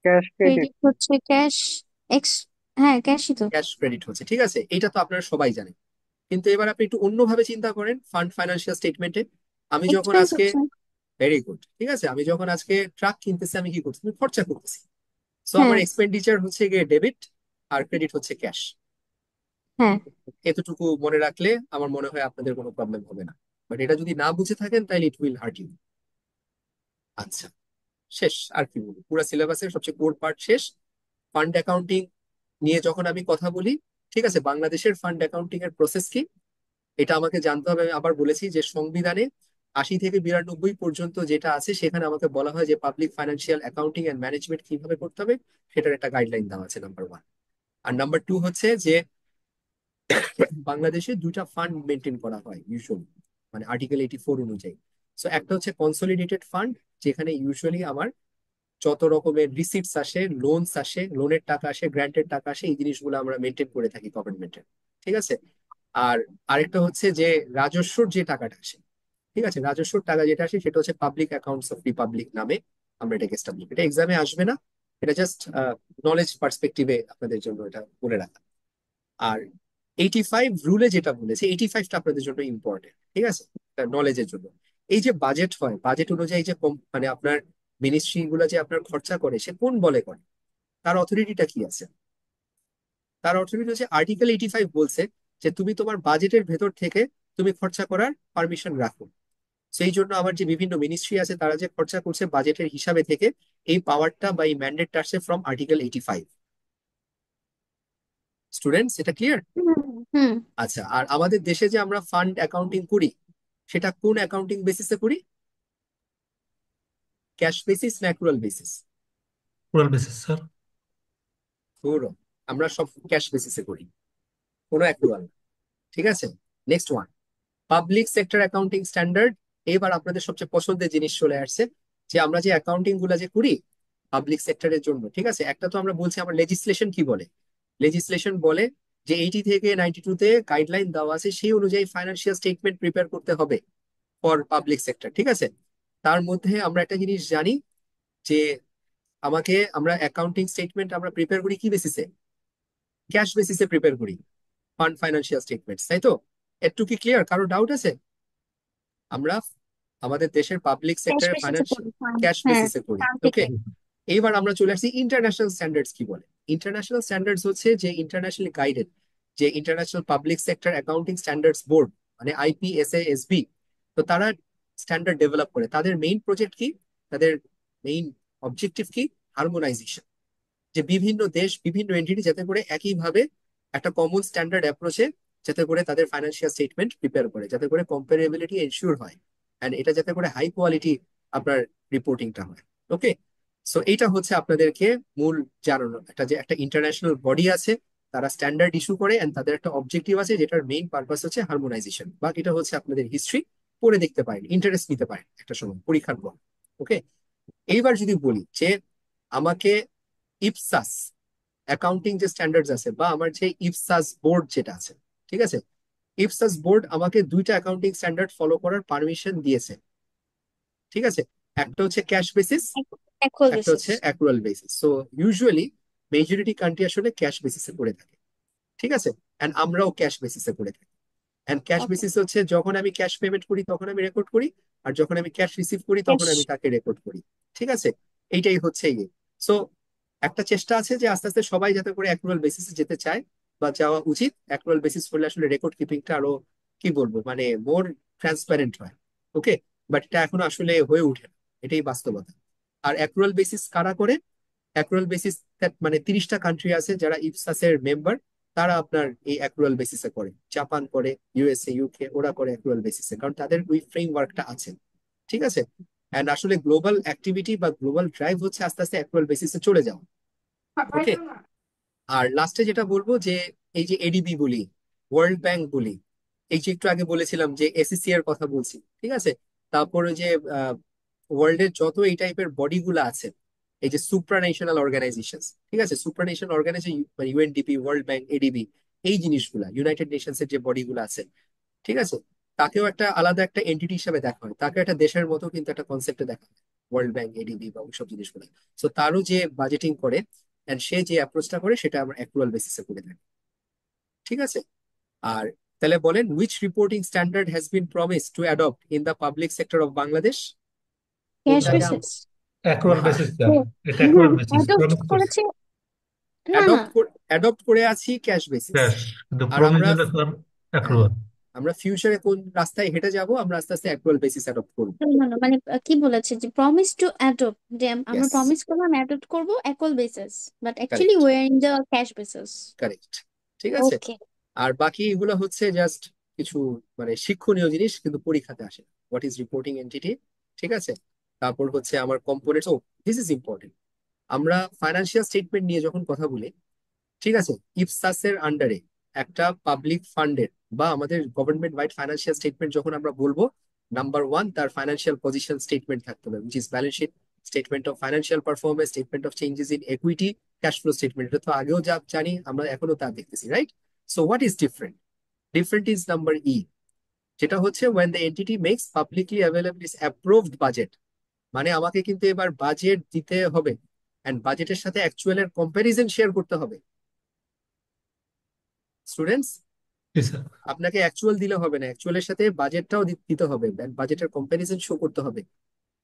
Cash credit. ক্রেডিট হচ্ছে ক্যাশ, এক্স, হ্যাঁ ক্যাশই তো। ক্যাশ ক্রেডিট হচ্ছে, ঠিক আছে। এইটা তো আপনারা সবাই জানেন। কিন্তু এবার আপনি একটু অন্যভাবে চিন্তা করেন ফান্ড ফাইন্যান্সিয়াল স্টেটমেন্টে। আমি যখন এক্সপেন্স আজকে, হচ্ছে। ভেরি গুড, ঠিক আছে, আমি যখন আজকে ট্রাক কিনতেছি আমি কি করছি, আমি খরচা করতেছি। সো আমার হ্যাঁ। এক্সপেন্ডিচার হচ্ছে গিয়ে ডেবিট আর ক্রেডিট হচ্ছে ক্যাশ। হ্যাঁ। এতটুকু মনে রাখলে আমার মনে হয় আপনাদের কোনো প্রবলেম হবে না। বাট এটা যদি না বুঝে থাকেন তাহলে ইট উইল হার্ট ইউ। আচ্ছা, শেষ। আর কি বলবো, পুরো সিলেবাসের সবচেয়ে কোর পার্ট শেষ। ফান্ড অ্যাকাউন্টিং নিয়ে যখন আমি কথা বলি, ঠিক আছে, বাংলাদেশের ফান্ড অ্যাকাউন্টিং এর প্রসেস কি এটা আমাকে জানতে হবে। আমি আবার বলেছি যে সংবিধানে 80 থেকে 92 পর্যন্ত যেটা আছে সেখানে আমাকে বলা হয় যে public financial accounting and management কিভাবে করতে হবে সেটার একটা গাইডলাইন দেওয়া আছে, নাম্বার 1। আর নাম্বার 2 হচ্ছে যে বাংলাদেশে দুইটা ফান্ড মেনটেন করা হয় ইউজুয়ালি, মানে আর্টিকেল 84 অনুযায়ী। সো একটা হচ্ছে কনসলিডেটেড ফান্ড, যেখানে ইউজুয়ালি আমার যত রকমের রিসিটস আসে, লোনস আসে, লোনের টাকা আসে, গ্রান্টের টাকা আসে, এই জিনিসগুলো আমরা মেনটেন করে থাকি গভর্নমেন্টের, ঠিক আছে। আর আরেকটা হচ্ছে যে রাজস্বর যে টাকাটা আসে, ঠিক আছে, রাজস্বর টাকা যেটা আসে সেটা হচ্ছে পাবলিক অ্যাকাউন্টস অফ রিপাবলিক নামে আমরা এটাকে এস্টাবলিশ। এটা এক্সামে আসবে না, এটা জাস্ট নলেজ পার্সপেক্টিভে আপনাদের জন্য এটা বলে রাখা। আর 85 রুলে যেটা বলেছে, 85টা আপনাদের জন্য ইম্পর্টেন্ট, ঠিক আছে, নলেজের জন্য। এই যে বাজেট হয়, বাজেট অনুযায়ী যে মানে আপনার মিনিস্ট্রি গুলো যে আপনার খরচা করে, সে কোন বলে করে, তার অথরিটিটা কি আছে? তার অথরিটি হচ্ছে আর্টিকেল 85 বলছে যে তুমি তোমার বাজেটের ভেতর থেকে তুমি খরচা করার পারমিশন রাখো। সেই জন্য আমার যে বিভিন্ন মিনিস্ট্রি আছে তারা যে খরচা করছে বাজেটের হিসাবে থেকে, এই পাওয়ারটা বা এই ম্যান্ডেটটা আসছে ফ্রম আর্টিকেল 85। স্টুডেন্টস, এটা ক্লিয়ার? হুম। হুম। আচ্ছা, আর আমাদের দেশে যে আমরা ফান্ড অ্যাকাউন্টিং করি, সেটা কোন অ্যাকাউন্টিং বেসিসে করি? ক্যাশ বেসিস না অ্যাক্রুয়াল বেসিস? পুরাল বেসিস স্যার। পুরো আমরা সব ক্যাশ বেসিসে করি, কোনো অ্যাক্রুয়াল না, ঠিক আছে। Next one, public sector accounting standard. এবার আপনাদের সবচেয়ে পছন্দের জিনিস চলে আসছে, যে আমরা যে অ্যাকাউন্টিং গুলা যে করি পাবলিক সেক্টরের জন্য, ঠিক আছে, একটা তো আমরা বলছি আমার লেজিসলেশন কি বলে। লেজিসলেশন বলে যে 80 থেকে 92-তে গাইডলাইন দেওয়া আছে, সেই অনুযায়ী ফাইন্যান্সিয়াল স্টেটমেন্ট প্রিপেয়ার করতে হবে ফর পাবলিক সেক্টর, ঠিক আছে। তার মধ্যে আমরা একটা জিনিস জানি যে আমরা অ্যাকাউন্টিং স্টেটমেন্ট আমরা প্রিপেয়ার করি কি বেসিসে? ক্যাশ বেসিসে প্রিপেয়ার করি ফান্ড ফাইন্যান্সিয়াল স্টেটমেন্ট, তাই তো? একটু কি ক্লিয়ার? কারো ডাউট আছে? আমরা আমাদের দেশের পাবলিক ক্যাশ সেক্টরের বেসিসে ফাইন্যান্স করি, ফাইন। ক্যাশ হ্যাঁ, বেসিসে করি, কারণ ওকে। থেকে। এইবার আমরা চলে আসছি ইন্টারন্যাশনাল স্ট্যান্ডার্ডস কি বলে। ইন্টারন্যাশনাল স্ট্যান্ডার্ডস হচ্ছে যে ইন্টারন্যাশনালি গাইডেড, যে international public sector accounting standards board, মানে আইপিএসএএসবি। তো তারা স্ট্যান্ডার্ড ডেভেলপ করে। তাদের মেইন প্রজেক্ট কি, তাদের মেইন অবজেক্টিভ কি? হারমোনাইজেশন, যে বিভিন্ন দেশ বিভিন্ন এন্টিটি যাতে করে একইভাবে একটা কমন স্ট্যান্ডার্ড অ্যাপ্রোচে যাতে করে তাদের ফাইন্যান্সিয়াল স্টেটমেন্ট প্রিপেয়ার করে, যাতে করে কম্পারেবিলিটি এনশিওর হয়, এন্ড এটা যাতে করে হাই কোয়ালিটি আপনার রিপোর্টিংটা হয়, ওকে। সো এইটা হচ্ছে আপনাদেরকে মূল জানানো, একটা যে একটা ইন্টারন্যাশনাল বডি আছে, তারা স্ট্যান্ডার্ড ইস্যু করে, এন্ড তাদের একটা অবজেক্টিভ আছে যেটার মেইন পারপাস হচ্ছে হারমোনাইজেশন। বাকিটা হচ্ছে আপনাদের হিস্ট্রি, পড়ে দেখতে পারেন, ইন্টারেস্ট নিতে পারেন একটা সময় পরীক্ষার পর, ওকে। এইবার যদি বলি যে আমাকে ইপসাস অ্যাকাউন্টিং যে স্ট্যান্ডার্ডস আছে, বা আমার যে ইপসাস বোর্ড যেটা আছে, ঠিক আছে, ইপসাস বোর্ড আমাকে দুইটা অ্যাকাউন্টিং স্ট্যান্ডার্ড ফলো করার পারমিশন দিয়েছে, ঠিক আছে। একটা হচ্ছে ক্যাশ বেসিস, অ্যাকুয়াল একটা বেসিস। হচ্ছে accrual basis. So usually majority country আসলে ক্যাশ বেসিসে করে থাকে, ঠিক আছে, এন্ড আমরাও ক্যাশ বেসিসে করে থাকি। And cash okay. বেসিস হচ্ছে যখন আমি ক্যাশ পেমেন্ট করি তখন আমি রেকর্ড করি, আর যখন আমি ক্যাশ রিসিভ করি ক্যাশ। তখন আমি তাকে রেকর্ড করি, ঠিক আছে। এইটাই হচ্ছে ইয়ে। সো একটা চেষ্টা আছে যে আস্তে আস্তে সবাই যাতে করে অ্যাক্রুয়াল বেসিসে যেতে চায় বা যাওয়া উচিত। অ্যাক্রুয়াল বেসিস করলে আসলে রেকর্ড কিপিংটা আরো কি বলবো, মানে মোর ট্রান্সপারেন্ট হয়, ওকে। বাট এটা এখন আসলে হয়ে ওঠে না, এটাই বাস্তবতা। আর অ্যাক্রুয়াল বেসিস কারা করে? অ্যাক্রুয়াল বেসিস মানে 30টা কান্ট্রি আছে যারা ইপসাসের মেম্বার, তারা আপনার এই অ্যাক্রুয়াল বেসিসে করে। জাপান করে, ইউএসএ, ইউকে, ওরা করে অ্যাক্রুয়াল বেসিসে, কারণ তাদের ওই ফ্রেমওয়ার্কটা আছে, ঠিক আছে। এন্ড আসলে গ্লোবাল অ্যাক্টিভিটি বা গ্লোবাল ড্রাইভ হচ্ছে আস্তে আস্তে অ্যাক্রুয়াল বেসিসে চলে যাওয়া, ওকে। আর লাস্টে যেটা বলবো যে এই যে এডিবি বলি, ওয়ার্ল্ড ব্যাংক বলি, এই যে একটু আগে বলেছিলাম যে এসিসি এর কথা বলছি, ঠিক আছে। তারপরে যে ওয়ার্ল্ডের যত এই টাইপের বডি গুলো আছে, এই যে সুপ্রান্যাশনাল অর্গানাইজেশন, ঠিক আছে, সুপ্রান্যাশনাল অর্গানাইজেশন মানে ইউএনডিপি, ওয়ার্ল্ড ব্যাংক, এডিবি, এই জিনিসগুলা, ইউনাইটেড নেশনস এর যে বডি গুলো আছে, ঠিক আছে, তাকেও একটা আলাদা একটা এন্টিটি হিসাবে দেখা হয়, তাকে একটা দেশের মতো কিন্তু একটা কনসেপ্টে দেখা হয়, ওয়ার্ল্ড ব্যাংক, এডিবি বা ওইসব জিনিসগুলো। সো তারও যে বাজেটিং করে এন্ড সে যে অ্যাপ্রোচটা করে সেটা আমরা অ্যাক্রুয়াল বেসিসে করে থাকি, ঠিক আছে। আর তাহলে বলেন, which reporting standard has been promised to adopt in the public sector of Bangladesh? Cash কোনটাকে বেসিস। অ্যাকুয়ার হ্যাঁ, বেসিস স্যার, এটা অ্যাকুয়ার বেসিস অ্যাডপ্ট প্রমিস করছে করেছে। না না, অ্যাডপ্ট করে আছি ক্যাশ বেসিস। ক্যাশ, কিন্তু আর প্রমিস আমরা হলো স্যার হ্যাঁ, অ্যাকুয়ার। আমরা ফিউচারে কোন রাস্তায় হেঁটে যাব, আমরা আস্তে আস্তে অ্যাকুয়াল বেসিস অ্যাডপ্ট করব। না না, মানে কি বলেছে যে প্রমিস টু অ্যাডপ্ট, যে আমরা ইয়েস, প্রমিস করলাম অ্যাডপ্ট করব accrual basis, but actually correct, way are in the cash basis. Correct. ঠিক আছে। ওকে। আর বাকি এগুলো হচ্ছে জাস্ট কিছু মানে শিক্ষণীয় জিনিস, কিন্তু পরীক্ষাতে আসে না। হোয়াট ইজ রিপোর্টিং এন্টিটি, ঠিক আছে। তারপর হচ্ছে আমার components, oh this is important. আমরা ফাইন্যান্সিয়াল স্টেটমেন্ট নিয়ে যখন কথা বলি, ঠিক আছে, ইপসাসের আন্ডারে একটা পাবলিক ফান্ডের বা আমাদের গভর্নমেন্ট ওয়াইড ফাইন্যান্সিয়াল স্টেটমেন্ট যখন আমরা বলবো, নাম্বার ওয়ান তার ফাইন্যান্সিয়াল পজিশন স্টেটমেন্ট থাকতে হবে, which is balance sheet, statement of financial performance, statement of changes in equity, cash flow statement. এটা তো আগেও যা জানি, আমরা এখনো তা দেখতেছি, right? So what is different? Different is number E, যেটা হচ্ছে when the entity makes publicly available is approved budget। মানে আমাকে কিন্তু এবার বাজেট দিতে হবে, এন্ড বাজেটের সাথে অ্যাকচুয়ালের কম্প্যারিজন শেয়ার করতে হবে। স্টুডেন্টস, জি স্যার। আপনাকে অ্যাকচুয়াল দিলে হবে না, অ্যাকচুয়ালের সাথে বাজেটটাও দিতে হবে, বাজেটের কম্প্যারিজন শো করতে হবে।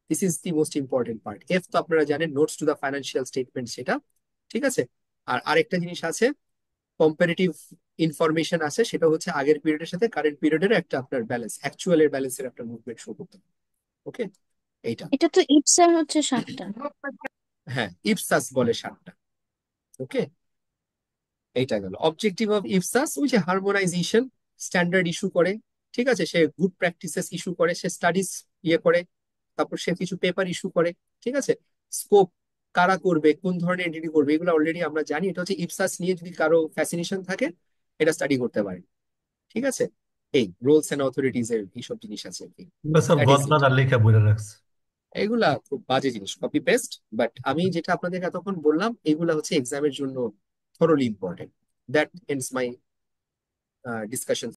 This is the most important part. F তো আপনারা জানেন, notes to the financial statement, সেটা ঠিক আছে। আর আরেকটা জিনিস আছে, কম্পারেটিভ ইনফরমেশন আছে, সেটা হচ্ছে আগের পিরিয়ডের সাথে কারেন্ট পিরিয়ডের একটা আপনার ব্যালেন্স, অ্যাকচুয়ালের ব্যালেন্সের একটা মুভমেন্ট শো করতে হবে। ওকে, এইটা। এটা তো ইপসার হচ্ছে 7টা। হ্যাঁ, ইপসাস বলে 7টা। ওকে, এইটা গেল অবজেক্টিভ অফ ইপসাস। ওই যে হারমোনাইজেশন, স্ট্যান্ডার্ড ইস্যু করে, ঠিক আছে, সে গুড প্র্যাকটিসেস ইস্যু করে, সে স্টাডিজ ইয়ে করে, তারপর সে কিছু পেপার ইস্যু করে, ঠিক আছে। স্কোপ, কারা করবে, কোন ধরনের এন্টিটি করবে, এগুলো অলরেডি আমরা জানি। এটা হচ্ছে ইপসাস নিয়ে যদি কারো ফ্যাসিনেশন থাকে, এটা স্টাডি করতে পারে, ঠিক আছে। এই রোলস এন্ড অথরিটিজ এর এইসব জিনিস আছে আর কি। Sir that is it. গদবাদ আর লেখা বলে রাখছে। এগুলা খুব বাজে জিনিস, কপি পেস্ট। বাট আমি যেটা আপনাদের এতক্ষণ বললাম, এগুলা হচ্ছে এক্সামের জন্য thoroughly important. That ends my discussion